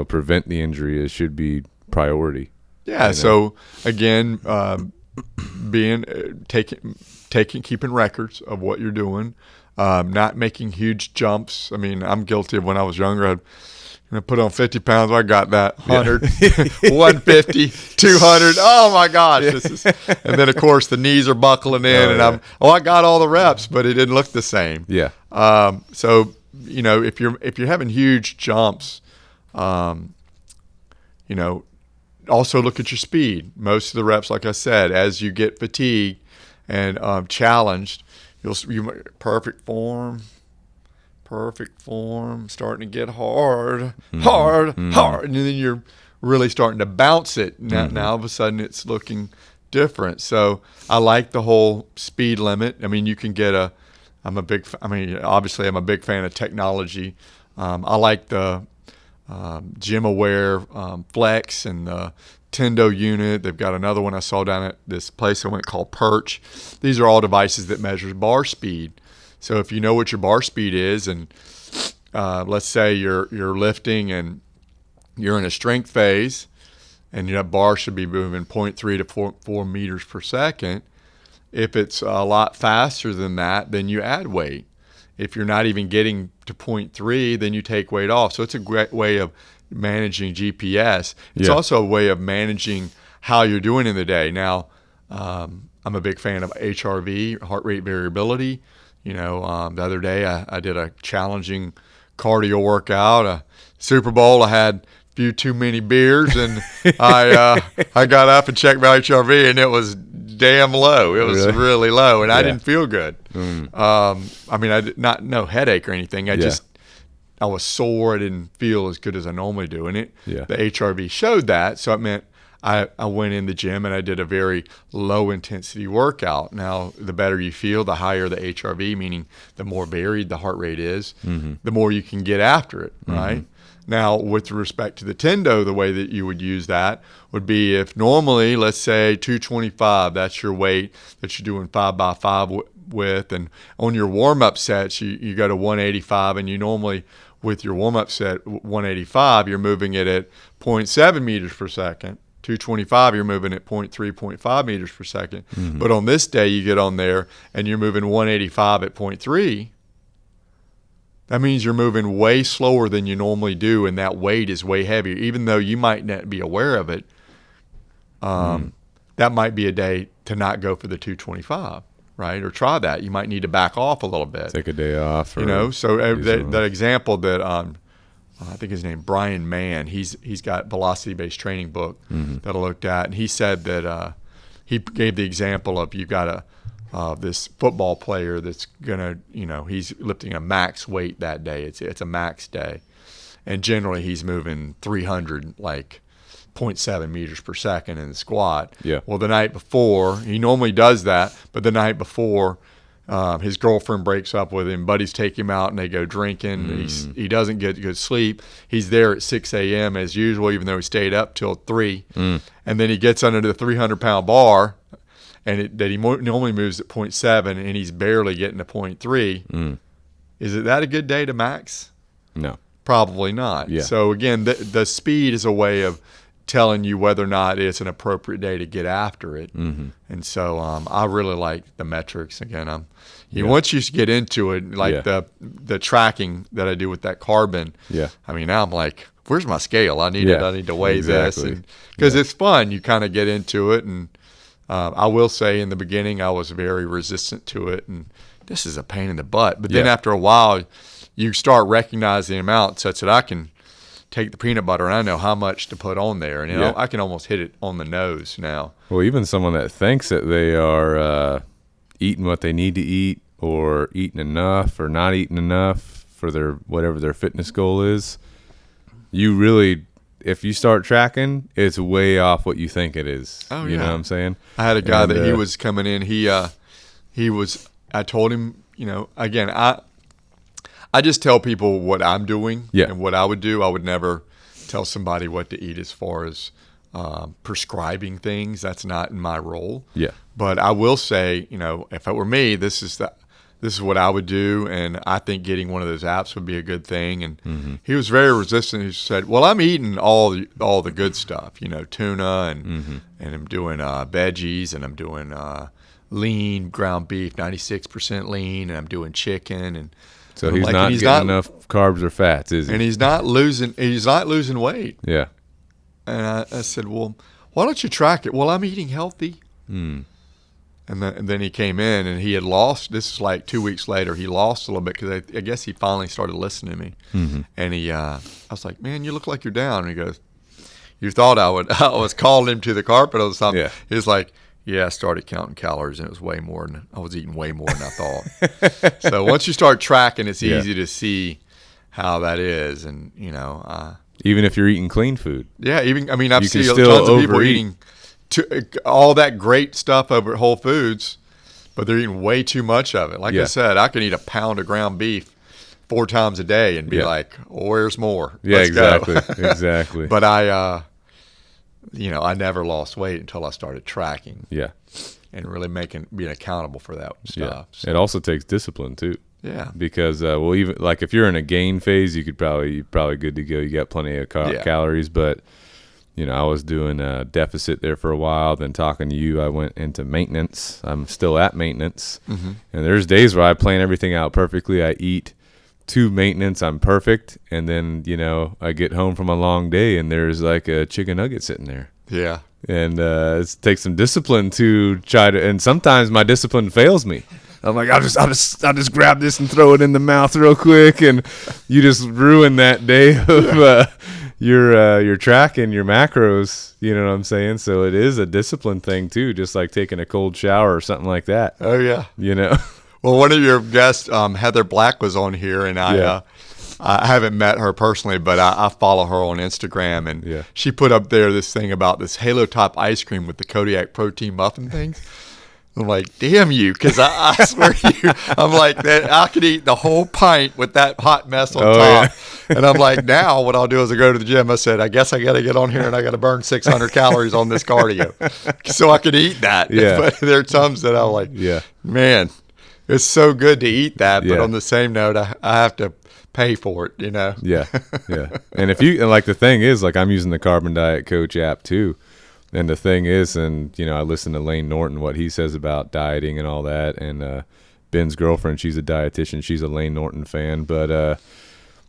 Prevent the injury. It should be priority. Yeah. So again, keeping records of what you're doing, not making huge jumps. I mean, I'm guilty of when I was younger. I put on 50 pounds. I got that 100, 150, 200. Oh my gosh. And then of course the knees are buckling in I got all the reps, but it didn't look the same. Yeah. So, if you're having huge jumps, also look at your speed. Most of the reps, like I said, as you get fatigued and challenged, you perfect form, starting to get hard, and then you're really starting to bounce it. Now all of a sudden it's looking different. So I like the whole speed limit. I mean, you can get obviously I'm a big fan of technology. I like the Gym Aware Flex and the Tendo unit. They've got another one I saw down at this place I went called Perch. These are all devices that measure bar speed. So if you know what your bar speed is, and let's say you're lifting and you're in a strength phase, and your bar should be moving 0.3 to 4 meters per second. If it's a lot faster than that, then you add weight. If you're not even getting to 0.3, then you take weight off. So it's a great way of managing GPS. It's also a way of managing how you're doing in the day. Now, I'm a big fan of HRV, heart rate variability. The other day I did a challenging cardio workout, Super Bowl. I had a few too many beers, and I got up and checked my HRV, and it was damn low. It was really low, and I didn't feel good. I mean, I did no headache or anything. I was sore. I didn't feel as good as I normally do, and the HRV showed that. So it meant I went in the gym and I did a very low intensity workout. Now, the better you feel, the higher the HRV, meaning the more varied the heart rate is, the more you can get after it, right? Now, with respect to the Tendo, the way that you would use that would be if normally, let's say 225, that's your weight that you're doing 5x5 with, and on your warm-up sets, you go to 185, and you normally, with your warm-up set 185, you're moving it at 0.7 meters per second. 225, you're moving at 0.3, 0.5 meters per second. But on this day, you get on there and you're moving 185 at 0.3. That means you're moving way slower than you normally do, and that weight is way heavier. Even though you might not be aware of it, that might be a day to not go for the 225, right? Or try that. You might need to back off a little bit. Take a day off. So that example that I think his name Brian Mann. He's got velocity-based training book that I looked at, and he said that he gave the example of you've got this football player that's gonna he's lifting a max weight that day. It's a max day, and generally he's moving 300 like 0.7 meters per second in the squat. Yeah. Well, the night before he normally does that, but the night before his girlfriend breaks up with him. Buddies take him out and they go drinking. He doesn't get good sleep. He's there at 6 a.m. as usual, even though he stayed up till 3. And then he gets under the 300-pound bar, and that he normally moves at 0.7, and he's barely getting to 0.3. Is that a good day to max? No. Probably not. Yeah. So, again, the speed is a way of telling you whether or not it's an appropriate day to get after it. And so I really like the metrics. Again, once you get into it, like the tracking that I do with that carbon, I mean, now I'm like, where's my scale? I need to weigh this. Because it's fun. You kind of get into it. And I will say in the beginning, I was very resistant to it. And this is a pain in the butt. But then after a while, you start recognizing the amount such that I can take the peanut butter and I know how much to put on there. And I can almost hit it on the nose now. Well, even someone that thinks that they are eating what they need to eat, or eating enough or not eating enough for their whatever their fitness goal is, you really, if you start tracking, it's way off what you think it is. You know what I'm saying? I had a guy that he was coming in. I told him, again, I just tell people what I'm doing and what I would do. I would never tell somebody what to eat as far as prescribing things. That's not in my role. Yeah. But I will say, if it were me, this is what I would do, and I think getting one of those apps would be a good thing. And he was very resistant. He said, "Well, I'm eating all the good stuff, tuna, and I'm doing veggies, and I'm doing lean ground beef, 96% lean, and I'm doing chicken." And so he's not getting enough carbs or fats, is he? And he's not losing weight. Yeah. And I said, "Well, why don't you track it?" "Well, I'm eating healthy." And then he came in and he had lost. This is like 2 weeks later. He lost a little bit because I guess he finally started listening to me. And I was like, "Man, you look like you're down." And he goes, "You thought I was calling him to the carpet or something?" Yeah. He was like, "Yeah, I started counting calories and it was way more than I was eating way more than I thought." So once you start tracking, it's easy to see how that is, and even if you're eating clean food. Yeah, I've seen tons of people eating all that great stuff over at Whole Foods, but they're eating way too much of it. Like I said, I can eat a pound of ground beef 4 times a day and be like, "Oh, where's more?" Yeah, Let's exactly, go. exactly. But I never lost weight until I started tracking. Yeah, and really being accountable for that stuff. Yeah. So. It also takes discipline too. Yeah, because even like if you're in a gain phase, you're probably good to go. You got plenty of calories, but. I was doing a deficit there for a while. Then talking to you, I went into maintenance. I'm still at maintenance. And there's days where I plan everything out perfectly. I eat to maintenance. I'm perfect. And then, I get home from a long day and there's like a chicken nugget sitting there. Yeah. And it takes some discipline to try to, and sometimes my discipline fails me. I'm like, I'll just grab this and throw it in the mouth real quick. And you just ruin that day of, your tracking your macros, you know what I'm saying? So it is a discipline thing too, just like taking a cold shower or something like that. Oh yeah. Well, one of your guests, Heather Black, was on here, and I haven't met her personally, but I follow her on Instagram, and she put up there this thing about this Halo Top ice cream with the Kodiak protein muffin things. I'm like, damn you, because I swear to you, I'm like, that I could eat the whole pint with that hot mess on top. Yeah. And I'm like, now what I'll do is I go to the gym. I said, I guess I got to get on here and I got to burn 600 calories on this cardio so I could eat that. Yeah. But there are times that I'm like, man, it's so good to eat that. But on the same note, I have to pay for it, Yeah. And the thing is, like, I'm using the Carbon Diet Coach app too. And the thing is, I listen to Lane Norton, what he says about dieting and all that. And Ben's girlfriend, she's a dietitian. She's a Lane Norton fan. But,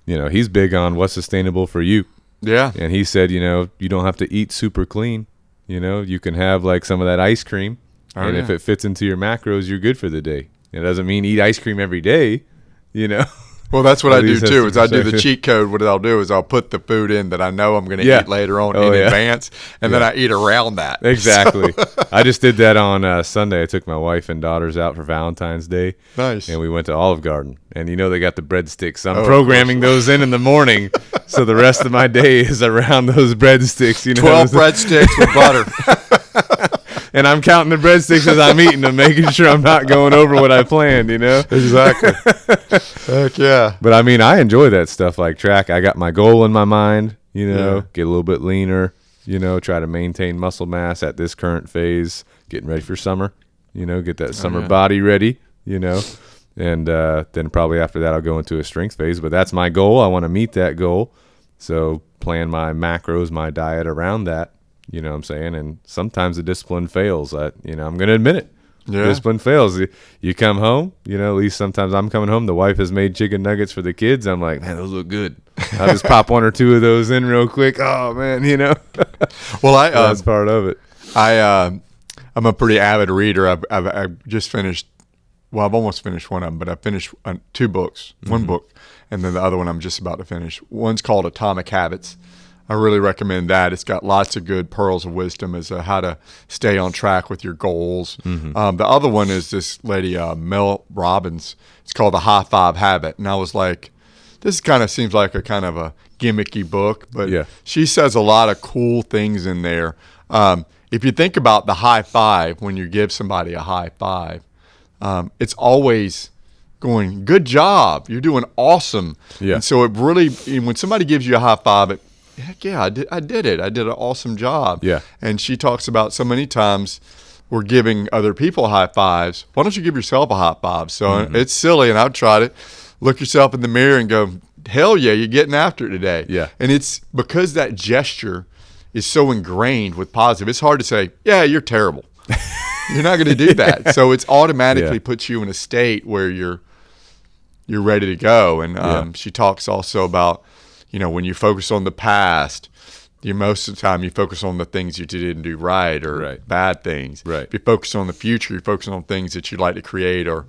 he's big on what's sustainable for you. Yeah. And he said, you don't have to eat super clean. You can have, like, some of that ice cream. If it fits into your macros, you're good for the day. It doesn't mean eat ice cream every day, Well, that's what I do too. Is I do the cheat code. What I'll do is I'll put the food in that I know I'm going to eat later on in advance, and then I eat around that. Exactly. So. I just did that on Sunday. I took my wife and daughters out for Valentine's Day. Nice. And we went to Olive Garden, and they got the breadsticks. I'm programming those in the morning, so the rest of my day is around those breadsticks. 12 breadsticks with butter. and I'm counting the breadsticks as I'm eating them, making sure I'm not going over what I planned, Exactly. Heck yeah. But I mean, I enjoy that stuff like track. I got my goal in my mind, get a little bit leaner, try to maintain muscle mass at this current phase, getting ready for summer, get that summer body ready, and then probably after that I'll go into a strength phase. But that's my goal. I want to meet that goal. So plan my macros, my diet around that, what I'm saying? And sometimes the discipline fails. I'm going to admit it. Yeah. Discipline fails. You come home, at least sometimes I'm coming home. The wife has made chicken nuggets for the kids. I'm like, man, those look good. I'll just pop one or two of those in real quick. Oh, man, Well, that's part of it. I'm a pretty avid reader. I've just finished, I've almost finished one of them, but I finished 2 books, one book, and then the other one I'm just about to finish. One's called Atomic Habits. I really recommend that. It's got lots of good pearls of wisdom as to how to stay on track with your goals. The other one is this lady, Mel Robbins. It's called The High Five Habit. And I was like, this kind of seems like a kind of a gimmicky book, but she says a lot of cool things in there. If you think about the high five, when you give somebody a high five, it's always going, good job, you're doing awesome. And so it really, when somebody gives you a high five, heck yeah, I did it. I did an awesome job. Yeah. And she talks about so many times we're giving other people high fives. Why don't you give yourself a high five? So it's silly, and I've tried it. Look yourself in the mirror and go, hell yeah, you're getting after it today. Yeah. And it's because that gesture is so ingrained with positive. It's hard to say, yeah, you're terrible. You're not going to do that. So it's automatically puts you in a state where you're ready to go. And she talks also about, when you focus on the past, most of the time you focus on the things you didn't do right or bad things. Right. If you focus on the future, you focus on things that you'd like to create or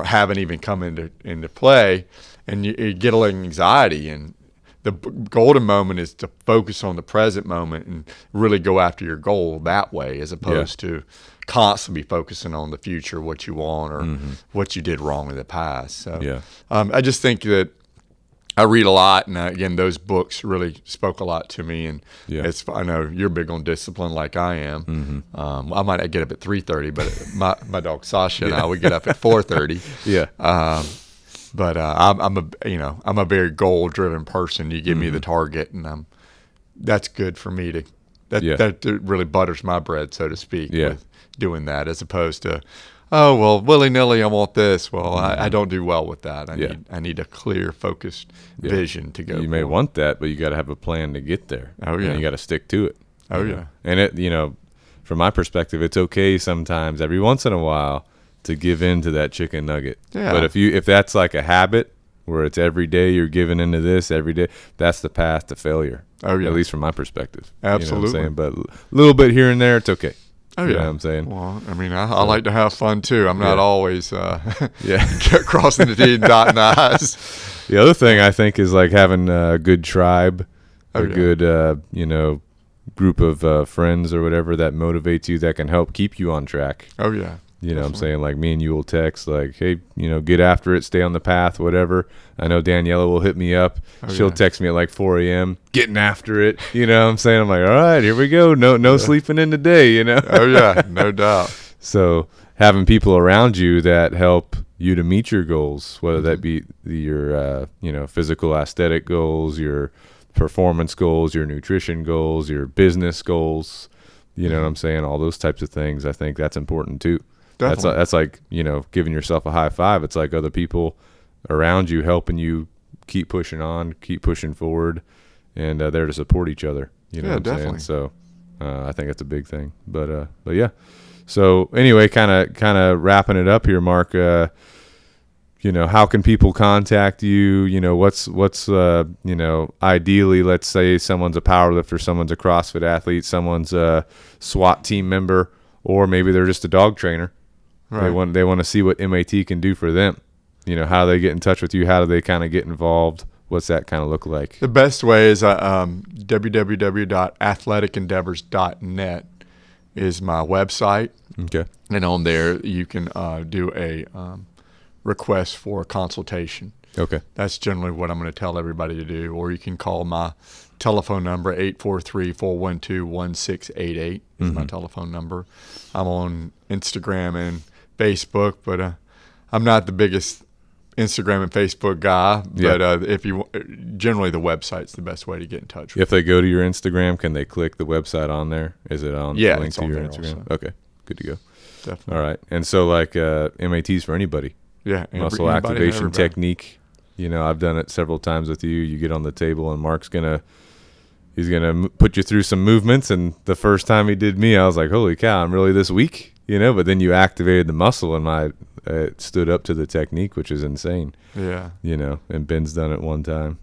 haven't even come into play, and you get a little anxiety. And the golden moment is to focus on the present moment and really go after your goal that way, as opposed to constantly focusing on the future, what you want or what you did wrong in the past. So I just think that I read a lot, and again, those books really spoke a lot to me. And I know you're big on discipline, like I am. I might not get up at 3:30, but my dog Sasha and I would get up at 4:30. But I'm a very goal driven person. You give me the target, and that's good for me to. That really butters my bread, so to speak, with doing that, as opposed to, oh, well, willy-nilly, I want this. Well, I don't do well with that. I need a clear, focused vision to go. You may want that, but you got to have a plan to get there. Oh, yeah. And you got to stick to it. Oh, yeah. And it, from my perspective, it's okay sometimes, every once in a while, to give in to that chicken nugget. Yeah. But if that's like a habit where it's every day you're giving into this every day, that's the path to failure. Oh, yeah. At least from my perspective. Absolutely. You know what I'm saying? But a little bit here and there, it's okay. Oh, yeah. You know what I'm saying? Well, I mean, I like to have fun, too. I'm not always crossing the T and dotting the I's. The other thing I think is like having a good tribe, good, group of friends or whatever that motivates you, that can help keep you on track. Oh, yeah. You know what I'm saying? Like me and you will text like, hey, get after it, stay on the path, whatever. I know Daniela will hit me up. She'll text me at like 4 a.m., getting after it. You know what I'm saying? I'm like, all right, here we go. No sleeping in today, Oh, yeah, no doubt. So having people around you that help you to meet your goals, whether that be your, physical aesthetic goals, your performance goals, your nutrition goals, your business goals, you know what I'm saying? All those types of things. I think that's important too. Definitely. That's like, giving yourself a high five. It's like other people around you helping you keep pushing on, keep pushing forward, and there to support each other. You know what I'm definitely. saying? So I think that's a big thing. But yeah. So anyway, kind of wrapping it up here, Mark. How can people contact you? What's ideally, let's say someone's a powerlifter, someone's a CrossFit athlete, someone's a SWAT team member, or maybe they're just a dog trainer. Right. They want to see what MAT can do for them. How do they get in touch with you? How do they kind of get involved? What's that kind of look like? The best way is www.athletic-endeavors.net is my website. Okay. And on there you can do a request for a consultation. Okay. That's generally what I'm going to tell everybody to do. Or you can call my telephone number, 843-412-1688 is my telephone number. I'm on Instagram and Facebook, but I'm not the biggest Instagram and Facebook guy. But if you generally, the website's the best way to get in touch with. If they go to your Instagram, can they click the website on there? Is it on Yeah, link it's to on your there Instagram? also. Okay, good to go. Definitely. All right. And so like MATs for anybody. Yeah, Muscle activation technique. You know, I've done it several times with you. You get on the table and Mark's he's gonna put you through some movements. And the first time he did me, I was like, holy cow, I'm really this weak. You know, but then you activated the muscle and it stood up to the technique, which is insane. Yeah. You know, and Ben's done it one time.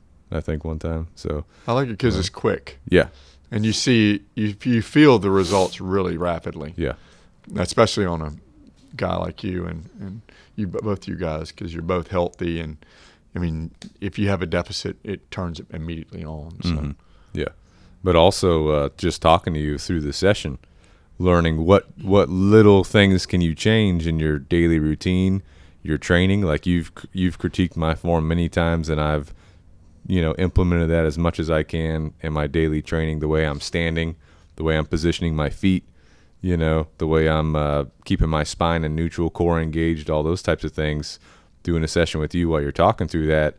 So I like it because it's quick. Yeah. And you feel the results really rapidly. Yeah. Especially on a guy like you and both you guys, because you're both healthy. And I mean, if you have a deficit, it turns it immediately on. So. Yeah. But also just talking to you through the session, learning what little things can you change in your daily routine, your training. Like you've critiqued my form many times, and I've implemented that as much as I can in my daily training, the way I'm standing, the way I'm positioning my feet, the way I'm keeping my spine and neutral, core engaged, all those types of things. Doing a session with you while you're talking through that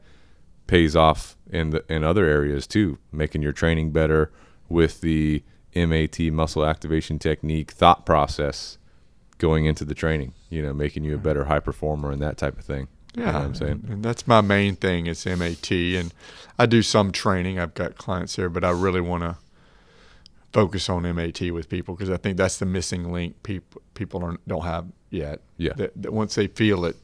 pays off in other areas too, making your training better with the MAT, muscle activation technique, thought process going into the training, making you a better high performer and that type of thing. Yeah, you know what I'm saying? And that's my main thing is MAT. And I do some training. I've got clients there, but I really want to focus on MAT with people because I think that's the missing link people don't have yet. Yeah. That once they feel it,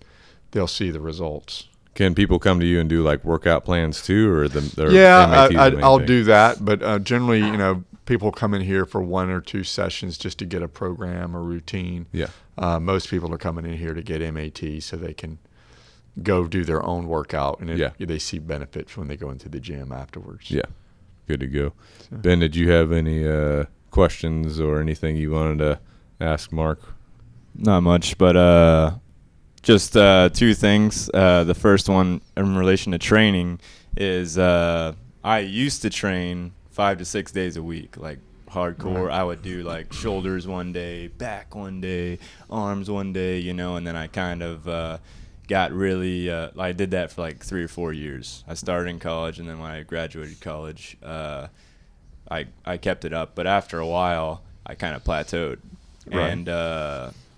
they'll see the results. Can people come to you and do like workout plans too, or I'll do that. But generally, people come in here for 1 or 2 sessions just to get a program or routine. Yeah. Most people are coming in here to get MAT so they can go do their own workout, and they see benefits when they go into the gym afterwards. Yeah. Good to go. So. Ben, did you have any questions or anything you wanted to ask Mark? Not much, but just 2 things. The first one in relation to training is I used to train 5 to 6 days a week, like hardcore. Right. I would do like shoulders one day, back one day, arms one day, and then I kind of got really I did that for like 3 or 4 years. I started in college, and then when I graduated college, I kept it up. But after a while, I kind of plateaued. Right. And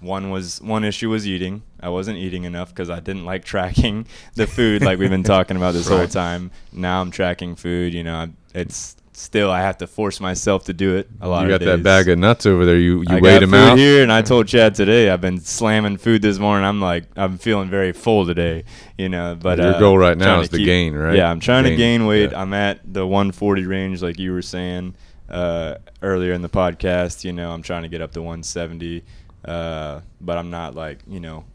one issue was eating. I wasn't eating enough because I didn't like tracking the food like we've been talking about this whole time. Now I'm tracking food. It's still, I have to force myself to do it a lot of days. You got that bag of nuts over there. You I weighed them out here, and I told Chad today I've been slamming food this morning. I'm feeling very full today, But your goal right now is to gain, right? Yeah, I'm trying to gain weight. Yeah. I'm at the 140 range, like you were saying earlier in the podcast. I'm trying to get up to 170. But I'm not like,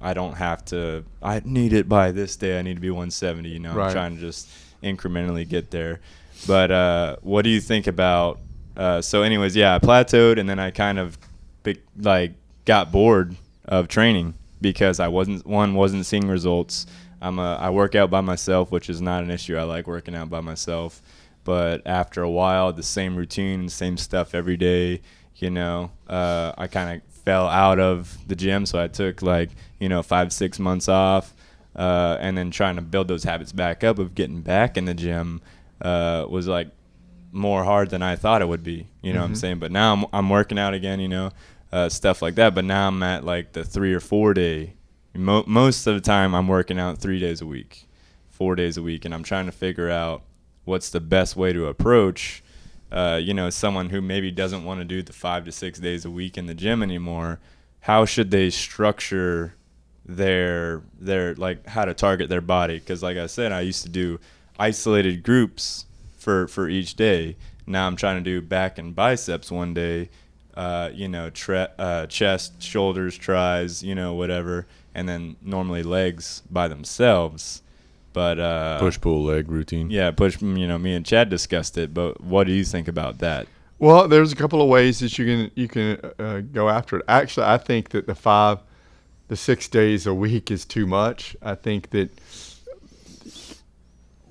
I don't have to, I need it by this day. I need to be 170, Right. I'm trying to just incrementally get there. But what do you think about, so anyways, I plateaued, and then I kind of got bored of training because I wasn't seeing results. I work out by myself, which is not an issue. I like working out by myself. But after a while, the same routine, same stuff every day, I kind of fell out of the gym. So I took 5-6 months off, and then trying to build those habits back up of getting back in the gym was like more hard than I thought it would be, what I'm saying? But now I'm working out again, stuff like that. But now I'm at like the 3 or 4 day. Most of the time I'm working out 3 days a week, 4 days a week. And I'm trying to figure out what's the best way to approach someone who maybe doesn't want to do the 5 to 6 days a week in the gym anymore. How should they structure their like how to target their body? Because like I said, I used to do isolated groups for each day. Now I'm trying to do back and biceps one day, chest, shoulders, tris, whatever, and then normally legs by themselves. But push-pull leg routine. Yeah, me and Chad discussed it, but what do you think about that? Well, there's a couple of ways that you can go after it. Actually, I think that the 5 to 6 days a week is too much. I think that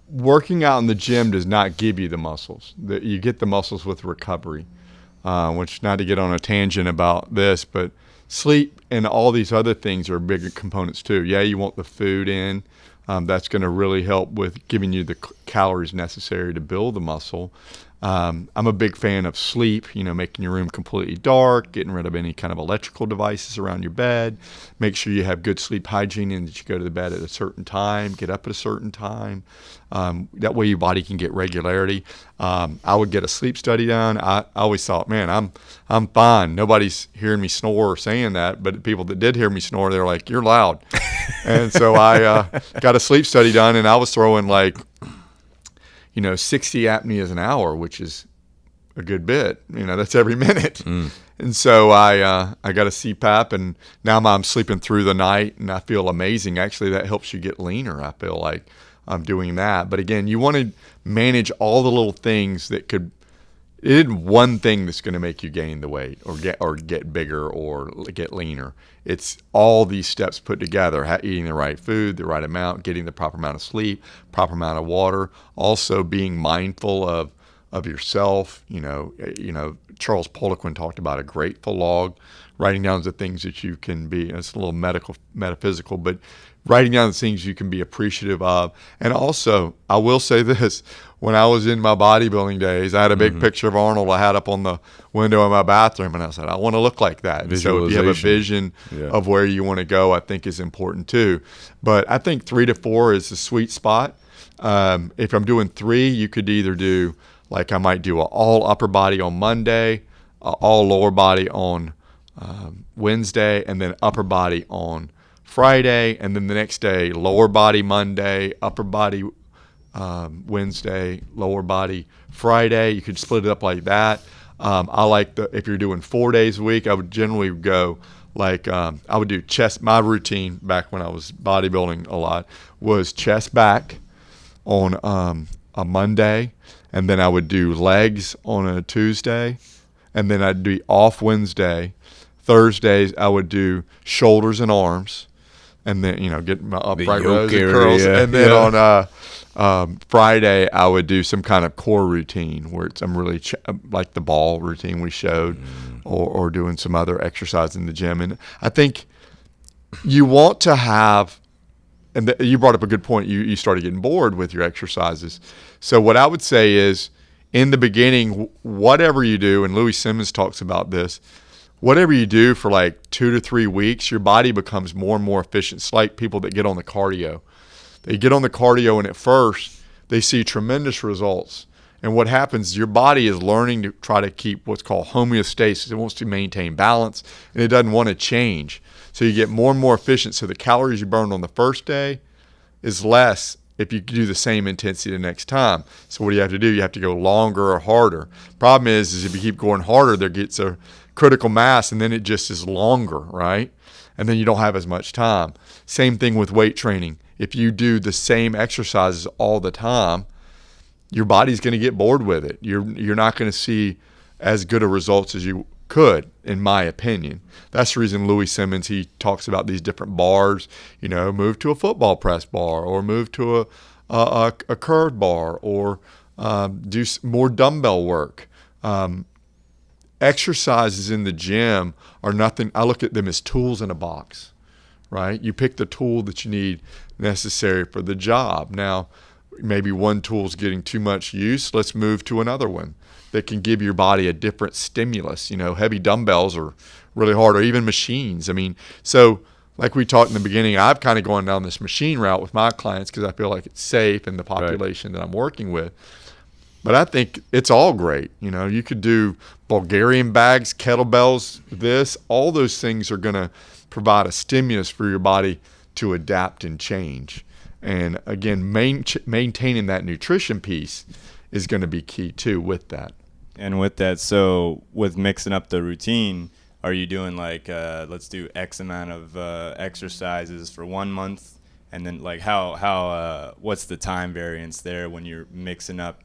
working out in the gym does not give you the muscles. You get the muscles with recovery, which, not to get on a tangent about this, but sleep and all these other things are bigger components too. Yeah, you want the food in. That's going to really help with giving you the calories necessary to build the muscle. I'm a big fan of sleep, making your room completely dark, getting rid of any kind of electrical devices around your bed. Make sure you have good sleep hygiene and that you go to the bed at a certain time, get up at a certain time. That way your body can get regularity. I would get a sleep study done. I always thought, man, I'm fine. Nobody's hearing me snore or saying that, but people that did hear me snore, they're like, you're loud. And so I got a sleep study done, and I was throwing 60 apneas an hour, which is a good bit. That's every minute. And so I got a CPAP, and now I'm sleeping through the night, and I feel amazing. Actually, that helps you get leaner. I feel like I'm doing that. But again, you want to manage all the little things that could. It isn't one thing that's going to make you gain the weight or get bigger or get leaner. It's all these steps put together: eating the right food, the right amount, getting the proper amount of sleep, proper amount of water. Also, being mindful of yourself. Charles Poliquin talked about a grateful log, writing down the things that you can be. It's a little metaphysical, but writing down the things you can be appreciative of. And also, I will say this. When I was in my bodybuilding days, I had a big picture of Arnold I had up on the window in my bathroom, and I said, I want to look like that. And so if you have a vision of where you want to go, I think is important too. But I think 3 to 4 is the sweet spot. If I'm doing 3, you could either do, I might do an all upper body on Monday, all lower body on Wednesday, and then upper body on Friday, and then the next day, lower body Monday, upper body Wednesday, lower body Friday. You could split it up like that. I like if you're doing 4 days a week, I would generally go I would do chest. My routine back when I was bodybuilding a lot was chest back on a Monday, and then I would do legs on a Tuesday, and then I'd be off Wednesday. Thursdays I would do shoulders and arms, and then get my upright rows and curls, and then on Friday I would do some kind of core routine where I'm really like the ball routine we showed, or doing some other exercise in the gym. And I think you want to have, and you brought up a good point. You started getting bored with your exercises. So what I would say is, in the beginning, whatever you do, and Louis Simmons talks about this, whatever you do for 2 to 3 weeks, your body becomes more and more efficient. It's like people that get on the cardio. They get on the cardio, and at first they see tremendous results. And what happens is your body is learning to try to keep what's called homeostasis. It wants to maintain balance, and it doesn't want to change. So you get more and more efficient. So the calories you burned on the first day is less if you do the same intensity the next time. So what do you have to do? You have to go longer or harder. Problem is if you keep going harder, there gets a critical mass, and then it just is longer, right? And then you don't have as much time. Same thing with weight training. If you do the same exercises all the time, your body's going to get bored with it. You're not going to see as good of results as you could, in my opinion. That's the reason Louis Simmons, he talks about these different bars. Move to a football press bar, or move to a curved bar, or do more dumbbell work. Exercises in the gym are nothing. I look at them as tools in a box, right? You pick the tool that you need necessary for the job. Now, maybe one tool's getting too much use. Let's move to another one that can give your body a different stimulus. Heavy dumbbells are really hard, or even machines. So like we talked in the beginning, I've kind of gone down this machine route with my clients because I feel like it's safe in the population that I'm working with. But I think it's all great. You could do Bulgarian bags, kettlebells, all those things are going to provide a stimulus for your body to adapt and change. And again, maintaining that nutrition piece is going to be key too with that. And with that, so with mixing up the routine, are you doing let's do X amount of exercises for 1 month? And then how what's the time variance there when you're mixing up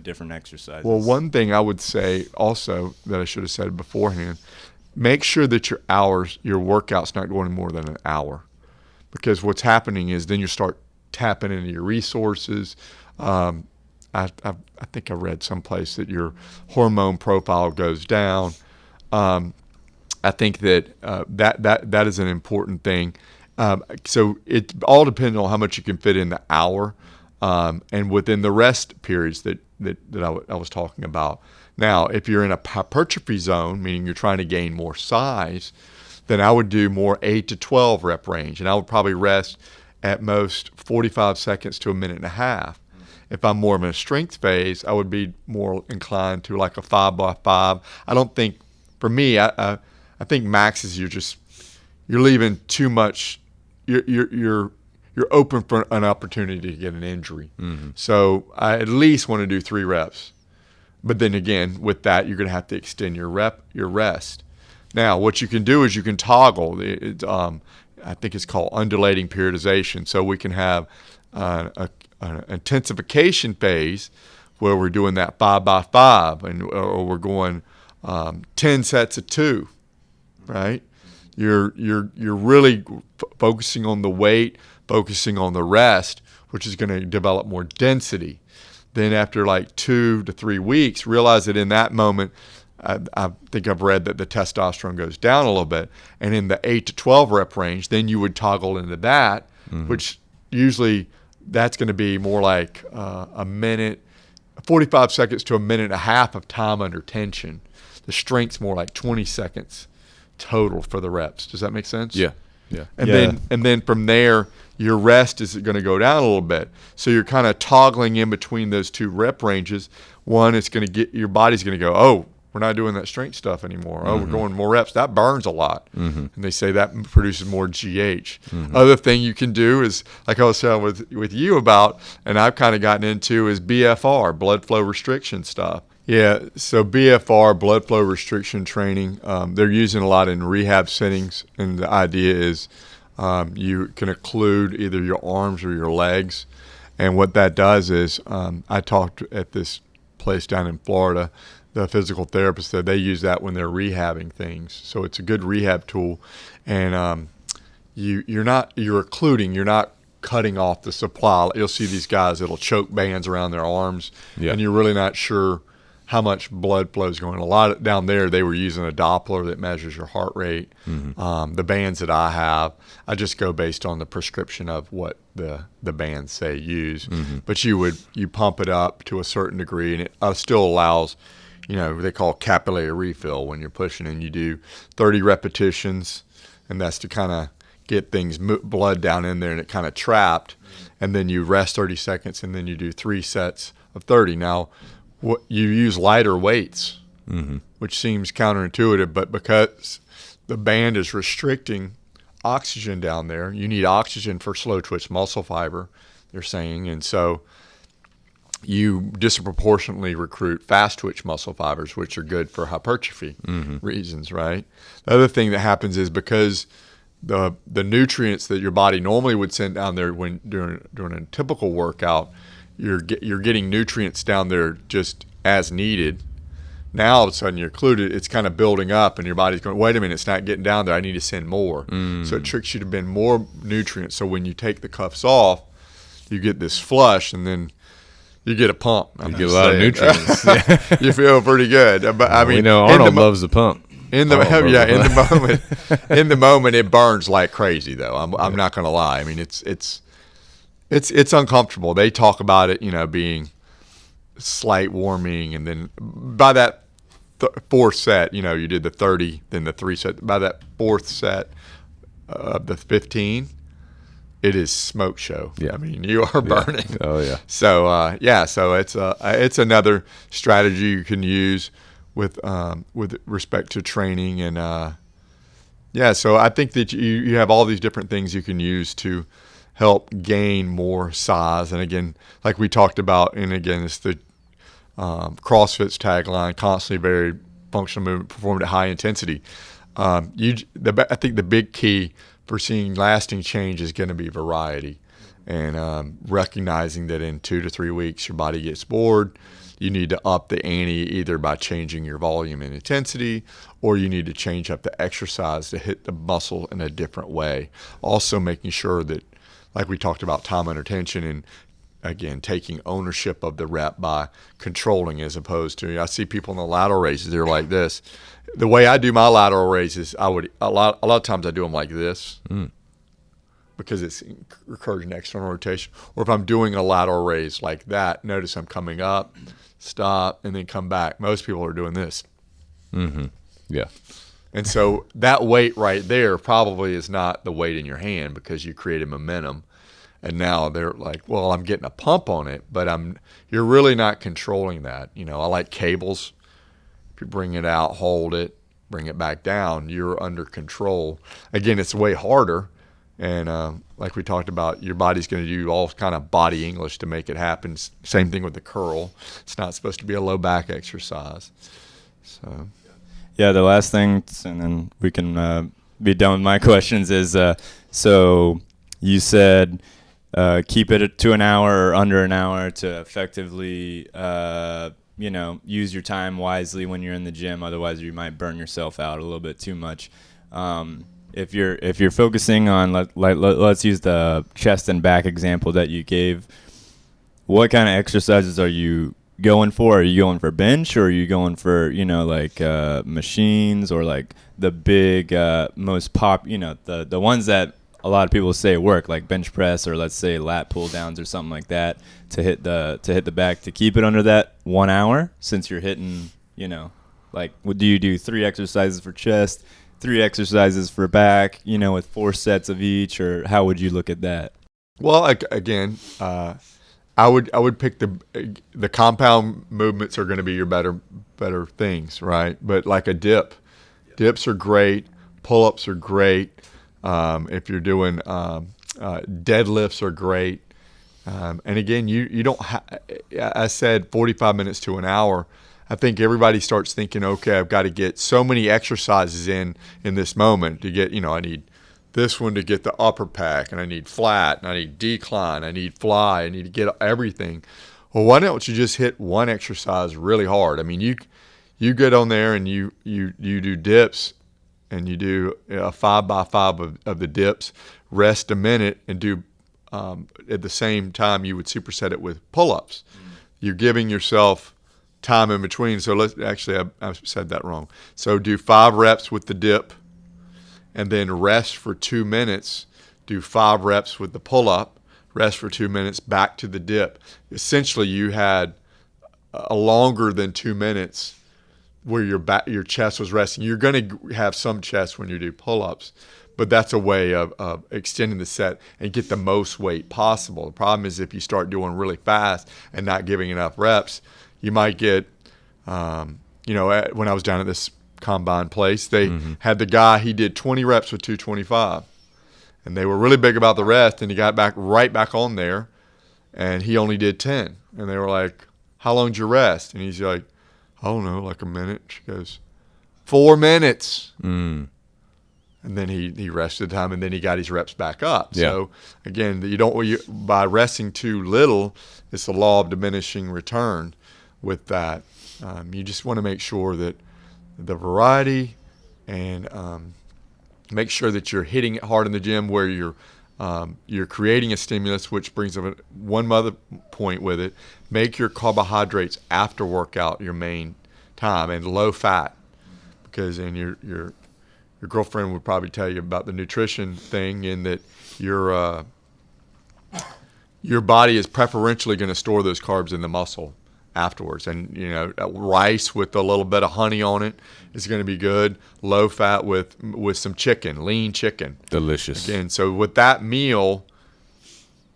different exercises? Well, one thing I would say also that I should have said beforehand, make sure that your workout's not going more than an hour, because what's happening is then you start tapping into your resources. I think I read someplace that your hormone profile goes down. I think that that is an important thing. So it all depends on how much you can fit in the hour, and within the rest periods that I was talking about. Now, if you're in a hypertrophy zone, meaning you're trying to gain more size, then I would do more 8 to 12 rep range, and I would probably rest at most 45 seconds to a minute and a half. If I'm more of in a strength phase, I would be more inclined to like a 5x5. I don't think, for me, I think max is you're leaving too much. You're open for an opportunity to get an injury. Mm-hmm. So I at least want to do 3 reps. But then again, with that, you're going to have to extend your rest. Now, what you can do is you can toggle. I think it's called undulating periodization. So we can have an intensification phase where we're doing that 5x5, or we're going 10 sets of 2, right? You're really focusing on the weight, focusing on the rest, which is going to develop more density. Then after like 2 to 3 weeks, realize that in that moment, I think I've read that the testosterone goes down a little bit. And in the 8 to 12 rep range, then you would toggle into that, which usually that's going to be more like a minute, 45 seconds to a minute and a half of time under tension. The strength's more like 20 seconds total for the reps. Does that make sense? Yeah. And then from there, your rest is going to go down a little bit. So you're kind of toggling in between those 2 rep ranges. One, it's going to get your body's going to go, oh, we're not doing that strength stuff anymore. Oh, we're going more reps. That burns a lot. And they say that produces more GH. Other thing you can do is, like I was saying with you about, and I've kind of gotten into, is BFR, blood flow restriction stuff. Yeah, so BFR, blood flow restriction training, they're using a lot in rehab settings, and the idea is you can occlude either your arms or your legs. And what that does is, I talked at this place down in Florida, the physical therapist said they use that when they're rehabbing things. So it's a good rehab tool. And you're occluding, you're not cutting off the supply. You'll see these guys that'll choke bands around their arms, and you're really not sure how much blood flow is going. A lot of, down there, they were using a Doppler that measures your heart rate. The bands that I have, I just go based on the prescription of what the bands say use. But you pump it up to a certain degree, and it still allows, they call capillary refill when you're pushing, and you do 30 repetitions, and that's to kind of get things blood down in there and it kind of trapped, and then you rest 30 seconds, and then you do 3 sets of 30. Now, you use lighter weights, which seems counterintuitive, but because the band is restricting oxygen down there, you need oxygen for slow twitch muscle fiber, they're saying, and so you disproportionately recruit fast twitch muscle fibers, which are good for hypertrophy reasons, right? The other thing that happens is because the nutrients that your body normally would send down there when during a typical workout, you're getting nutrients down there just as needed. Now all of a sudden you're occluded, it's kind of building up, and your body's going, wait a minute, it's not getting down there, I need to send more. So it tricks you to bend more nutrients. So when you take the cuffs off, you get this flush, and then you get a pump. You get a lot of nutrients. You feel pretty good. But I mean, Arnold loves the pump. In the moment, it burns like crazy. Though I'm not going to lie. I mean, it's uncomfortable. They talk about it, being slight warming, and then by that 4th set, you did the 30, then the 3 set. By that 4th set of the 15. It is smoke show. Yeah, I mean, you are burning. Yeah. Oh yeah. So so it's another strategy you can use with respect to training, and so I think that you have all these different things you can use to help gain more size. And again, like we talked about, and again, it's the CrossFit's tagline: constantly varied functional movement performed at high intensity. I think the big key for seeing lasting change is going to be variety, and recognizing that in 2 to 3 weeks your body gets bored. You need to up the ante either by changing your volume and intensity, or you need to change up the exercise to hit the muscle in a different way. Also making sure that, like we talked about, time under tension, and again, taking ownership of the rep by controlling, as opposed to, I see people in the lateral raises, they're like this. The way I do my lateral raises, a lot of times I do them like this because it's encouraging external rotation. Or if I'm doing a lateral raise like that, notice I'm coming up, stop, and then come back. Most people are doing this. Mm-hmm. Yeah. And so that weight right there probably is not the weight in your hand because you created momentum. And now they're like, well, I'm getting a pump on it, but you're really not controlling that. I like cables. If you bring it out, hold it, bring it back down, you're under control. Again, it's way harder. And like we talked about, your body's going to do all kind of body English to make it happen. Same thing with the curl. It's not supposed to be a low back exercise. So. Yeah, the last thing, and then we can be done with my questions, is so you said keep it to an hour or under an hour to effectively, use your time wisely when you're in the gym. Otherwise, you might burn yourself out a little bit too much. If you're focusing on, let's use the chest and back example that you gave. What kind of exercises are you going for? Are you going for bench, or are you going for machines, or like the big most the ones that a lot of people say work, like bench press, or let's say lat pull downs or something like that, to hit the back, to keep it under that 1 hour, since you're hitting, do you do 3 exercises for chest, 3 exercises for back, with 4 sets of each, or how would you look at that? Well, again, I would pick the compound movements are going to be your better things, right? But like a dips are great, pull-ups are great. If you're doing deadlifts are great. And again, you don't. I said 45 minutes to an hour. I think everybody starts thinking, okay, I've got to get so many exercises in this moment to get. I need this one to get the upper pack, and I need flat, and I need decline, I need fly, I need to get everything. Well, why don't you just hit one exercise really hard? I mean, you get on there and you do dips, and you do a 5x5 of the dips, rest a minute, and do at the same time you would superset it with pull-ups. You're giving yourself time in between. So I said that wrong. So do 5 reps with the dip, and then rest for 2 minutes. Do 5 reps with the pull-up, rest for 2 minutes, back to the dip. Essentially, you had a longer than 2 minutes where your chest was resting. You're going to have some chest when you do pull-ups, but that's a way of extending the set and get the most weight possible. The problem is if you start doing really fast and not giving enough reps, you might get, when I was down at this combine place, they had the guy, he did 20 reps with 225, and they were really big about the rest, and he got right back on there, and he only did 10. And they were like, how long's your rest? And he's like, I don't know, like a minute. She goes, 4 minutes. And then he rested time, and then he got his reps back up. Yeah. So again, by resting too little, it's the law of diminishing return with that. You just want to make sure that the variety, and make sure that you're hitting it hard in the gym where you're creating a stimulus, which brings up one other point with it. Make your carbohydrates after workout your main time, and low fat, because then your girlfriend would probably tell you about the nutrition thing, in that your body is preferentially going to store those carbs in the muscle afterwards. And rice with a little bit of honey on it is going to be good. Low fat with some chicken, lean chicken, delicious. Again, so with that meal,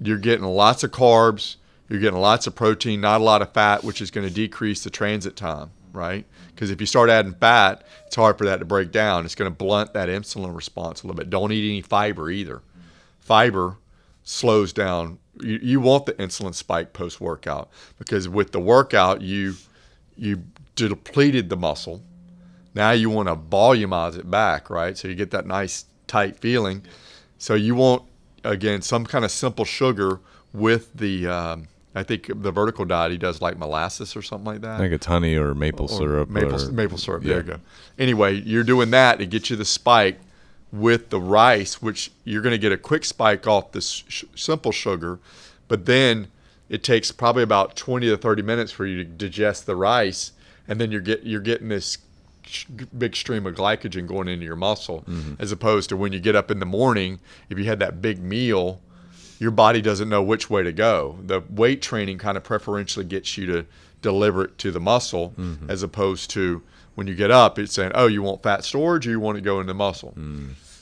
you're getting lots of carbs, you're getting lots of protein, not a lot of fat, which is going to decrease the transit time, right? Because if you start adding fat, it's hard for that to break down. It's going to blunt that insulin response a little bit. Don't eat any fiber either. Fiber slows down. You want the insulin spike post-workout, because with the workout, you depleted the muscle. Now you want to volumize it back, right? So you get that nice tight feeling. So you want, again, some kind of simple sugar with the, I think the vertical diet, he does like molasses or something like that. I think it's honey or maple syrup. Maple syrup, yeah. There you go. Anyway, you're doing that to get you the spike with the rice, which you're going to get a quick spike off this simple sugar, but then it takes probably about 20 to 30 minutes for you to digest the rice, and then you're getting this big stream of glycogen going into your muscle, as opposed to when you get up in the morning, if you had that big meal, your body doesn't know which way to go. The weight training kind of preferentially gets you to deliver it to the muscle, as opposed to when you get up, it's saying, oh, you want fat storage or you want to go into muscle.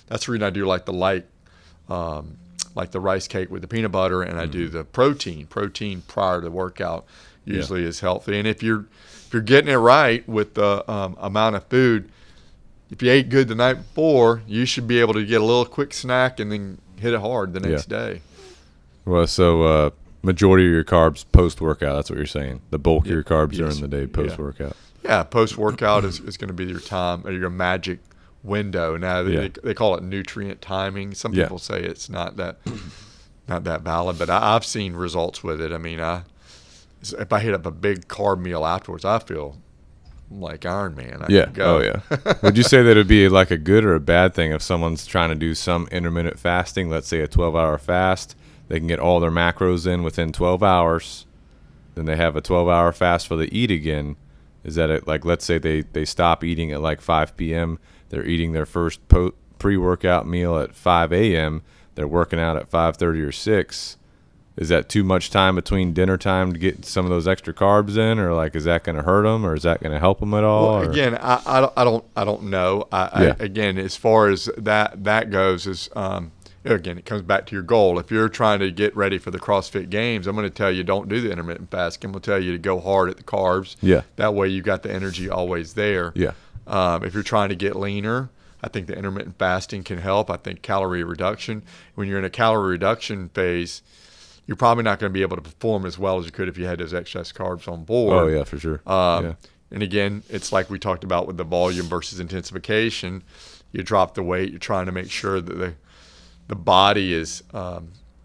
That's the reason I do like the rice cake with the peanut butter, and I do the protein prior to the workout usually is healthy. And if you're getting it right with the amount of food, if you ate good the night before, you should be able to get a little quick snack and then hit it hard the next day. Well, so majority of your carbs post-workout, that's what you're saying. The bulk of your carbs during the day post-workout. Yeah, post-workout is going to be your time, or your magic window. Now they call it nutrient timing. Some people say it's not that valid, but I've seen results with it. I mean, if I hit up a big carb meal afterwards, I feel like Iron Man. I can go. Oh yeah. Would you say that it'd be like a good or a bad thing if someone's trying to do some intermittent fasting, let's say a 12-hour fast, they can get all their macros in within 12 hours, then they have a 12-hour fast for the eat again? Is that it? Like, let's say they stop eating at like 5 p.m., they're eating their first pre-workout meal at 5 a.m., they're working out at 5:30 or 6. Is that too much time between dinner time to get some of those extra carbs in, or like, is that going to hurt them, or is that going to help them at all? Well, again, I don't know. Again, as far as that goes, is again, it comes back to your goal. If you're trying to get ready for the CrossFit Games, I'm going to tell you don't do the intermittent fasting. I'm going to tell you to go hard at the carbs. Yeah. That way you got the energy always there. Yeah. If you're trying to get leaner, I think the intermittent fasting can help. I think calorie reduction. When you're in a calorie reduction phase, you're probably not going to be able to perform as well as you could if you had those excess carbs on board. Oh, yeah, for sure. And again, it's like we talked about with the volume versus intensification. You drop the weight. You're trying to make sure that the body is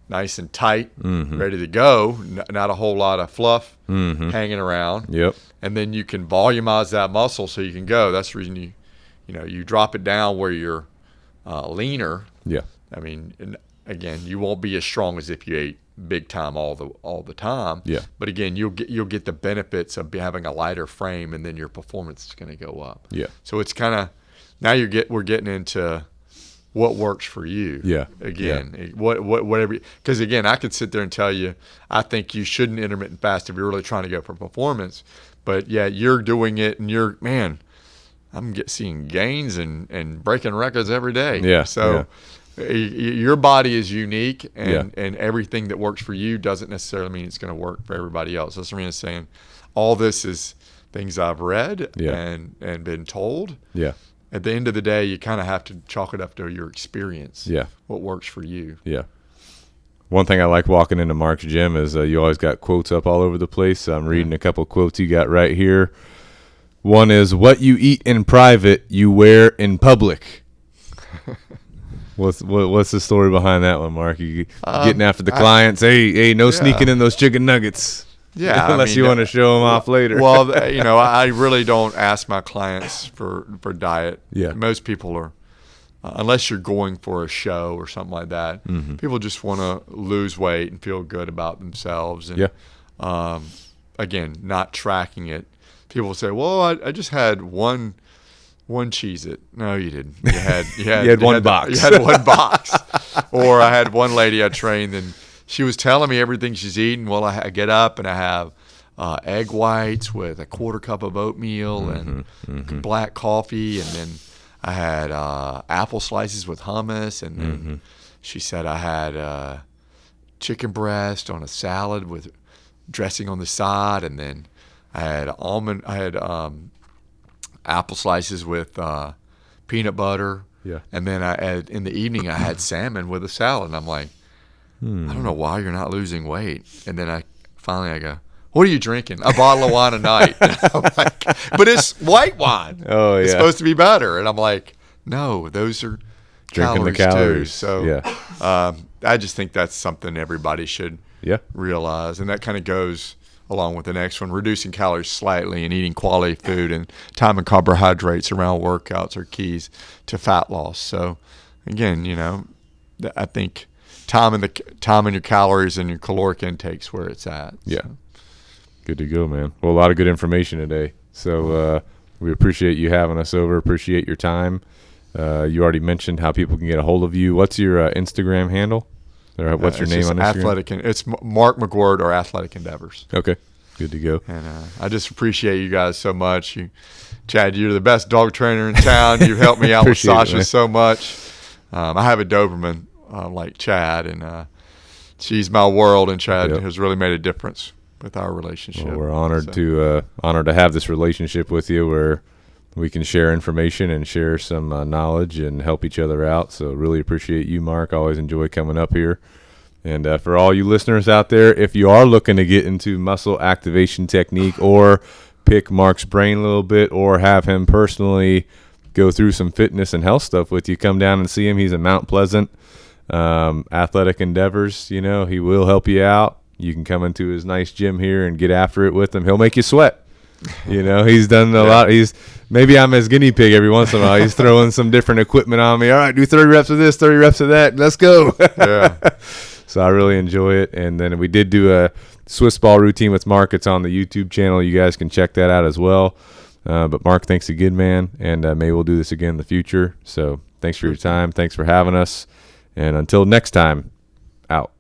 nice and tight, ready to go, not a whole lot of fluff hanging around. Yep. And then you can volumize that muscle so you can go. That's the reason you drop it down where you're leaner. Yeah. I mean, and again, you won't be as strong as if you ate big time all the time. Yeah. But again, you'll get the benefits of having a lighter frame, and then your performance is going to go up. Yeah. So it's kind of now we're getting into what works for you. Yeah. Again, whatever. Because again, I could sit there and tell you, I think you shouldn't intermittent fast if you're really trying to go for performance. But yeah, you're doing it, and I'm seeing gains and breaking records every day. Yeah. So your body is unique, and everything that works for you doesn't necessarily mean it's going to work for everybody else. That's what I'm saying. All this is things I've read and been told. Yeah. At the end of the day, you kind of have to chalk it up to your experience. Yeah. What works for you. Yeah. One thing I like walking into Mark's gym is you always got quotes up all over the place. I'm reading a couple quotes you got right here. One is, what you eat in private, you wear in public. What's the story behind that one, Mark? You getting after the clients? Hey, no sneaking in those chicken nuggets. Yeah, unless you want to show them off later. Well, I really don't ask my clients for diet. Yeah, most people are, unless you're going for a show or something like that. People just want to lose weight and feel good about themselves. And again, not tracking it. People say, "Well, I just had one Cheez-It." No, you didn't. You had one box. You had one box. Or I had one lady I trained, and she was telling me everything she's eating. Well, I get up and I have egg whites with a quarter cup of oatmeal and black coffee, and then I had apple slices with hummus, and then she said I had chicken breast on a salad with dressing on the side, and then I had apple slices with peanut butter. Yeah. And then in the evening I had salmon with a salad, and I'm like, I don't know why you're not losing weight. And then I go, what are you drinking? A bottle of wine a night. And I'm like, but it's white wine. Oh, yeah. It's supposed to be better. And I'm like, no, those are drinking the calories. Too. So I just think that's something everybody should realize. And that kind of goes along with the next one, reducing calories slightly and eating quality food, and time and carbohydrates around workouts are keys to fat loss. So again, I think timing your calories and your caloric intakes where it's at. Yeah. Good to go, man. Well, a lot of good information today. So we appreciate you having us over. Appreciate your time. You already mentioned how people can get a hold of you. What's your Instagram handle? Or what's your name on Instagram? It's Mark McGuirt or Athletic Endeavors. Okay. Good to go. And I just appreciate you guys so much. Chad, you're the best dog trainer in town. You've helped me out with Sasha so much. I have a Doberman like Chad, and she's my world, and Chad has really made a difference with our relationship. Well, we're honored to have this relationship with you where we can share information and share some knowledge and help each other out. So really appreciate you, Mark. Always enjoy coming up here. And for all you listeners out there, if you are looking to get into muscle activation technique or pick Mark's brain a little bit or have him personally go through some fitness and health stuff with you, come down and see him. He's in Mount Pleasant. Athletic Endeavors, he will help you out. You can come into his nice gym here and get after it with him. He'll make you sweat. He's done a lot. Maybe I'm his guinea pig every once in a while. He's throwing some different equipment on me. All right, do 30 reps of this, 30 reps of that. Let's go. Yeah. So I really enjoy it. And then we did do a Swiss ball routine with Mark. It's on the YouTube channel. You guys can check that out as well. But Mark, thanks again, man. And maybe we'll do this again in the future. So thanks for your time. Thanks for having us. And until next time, out.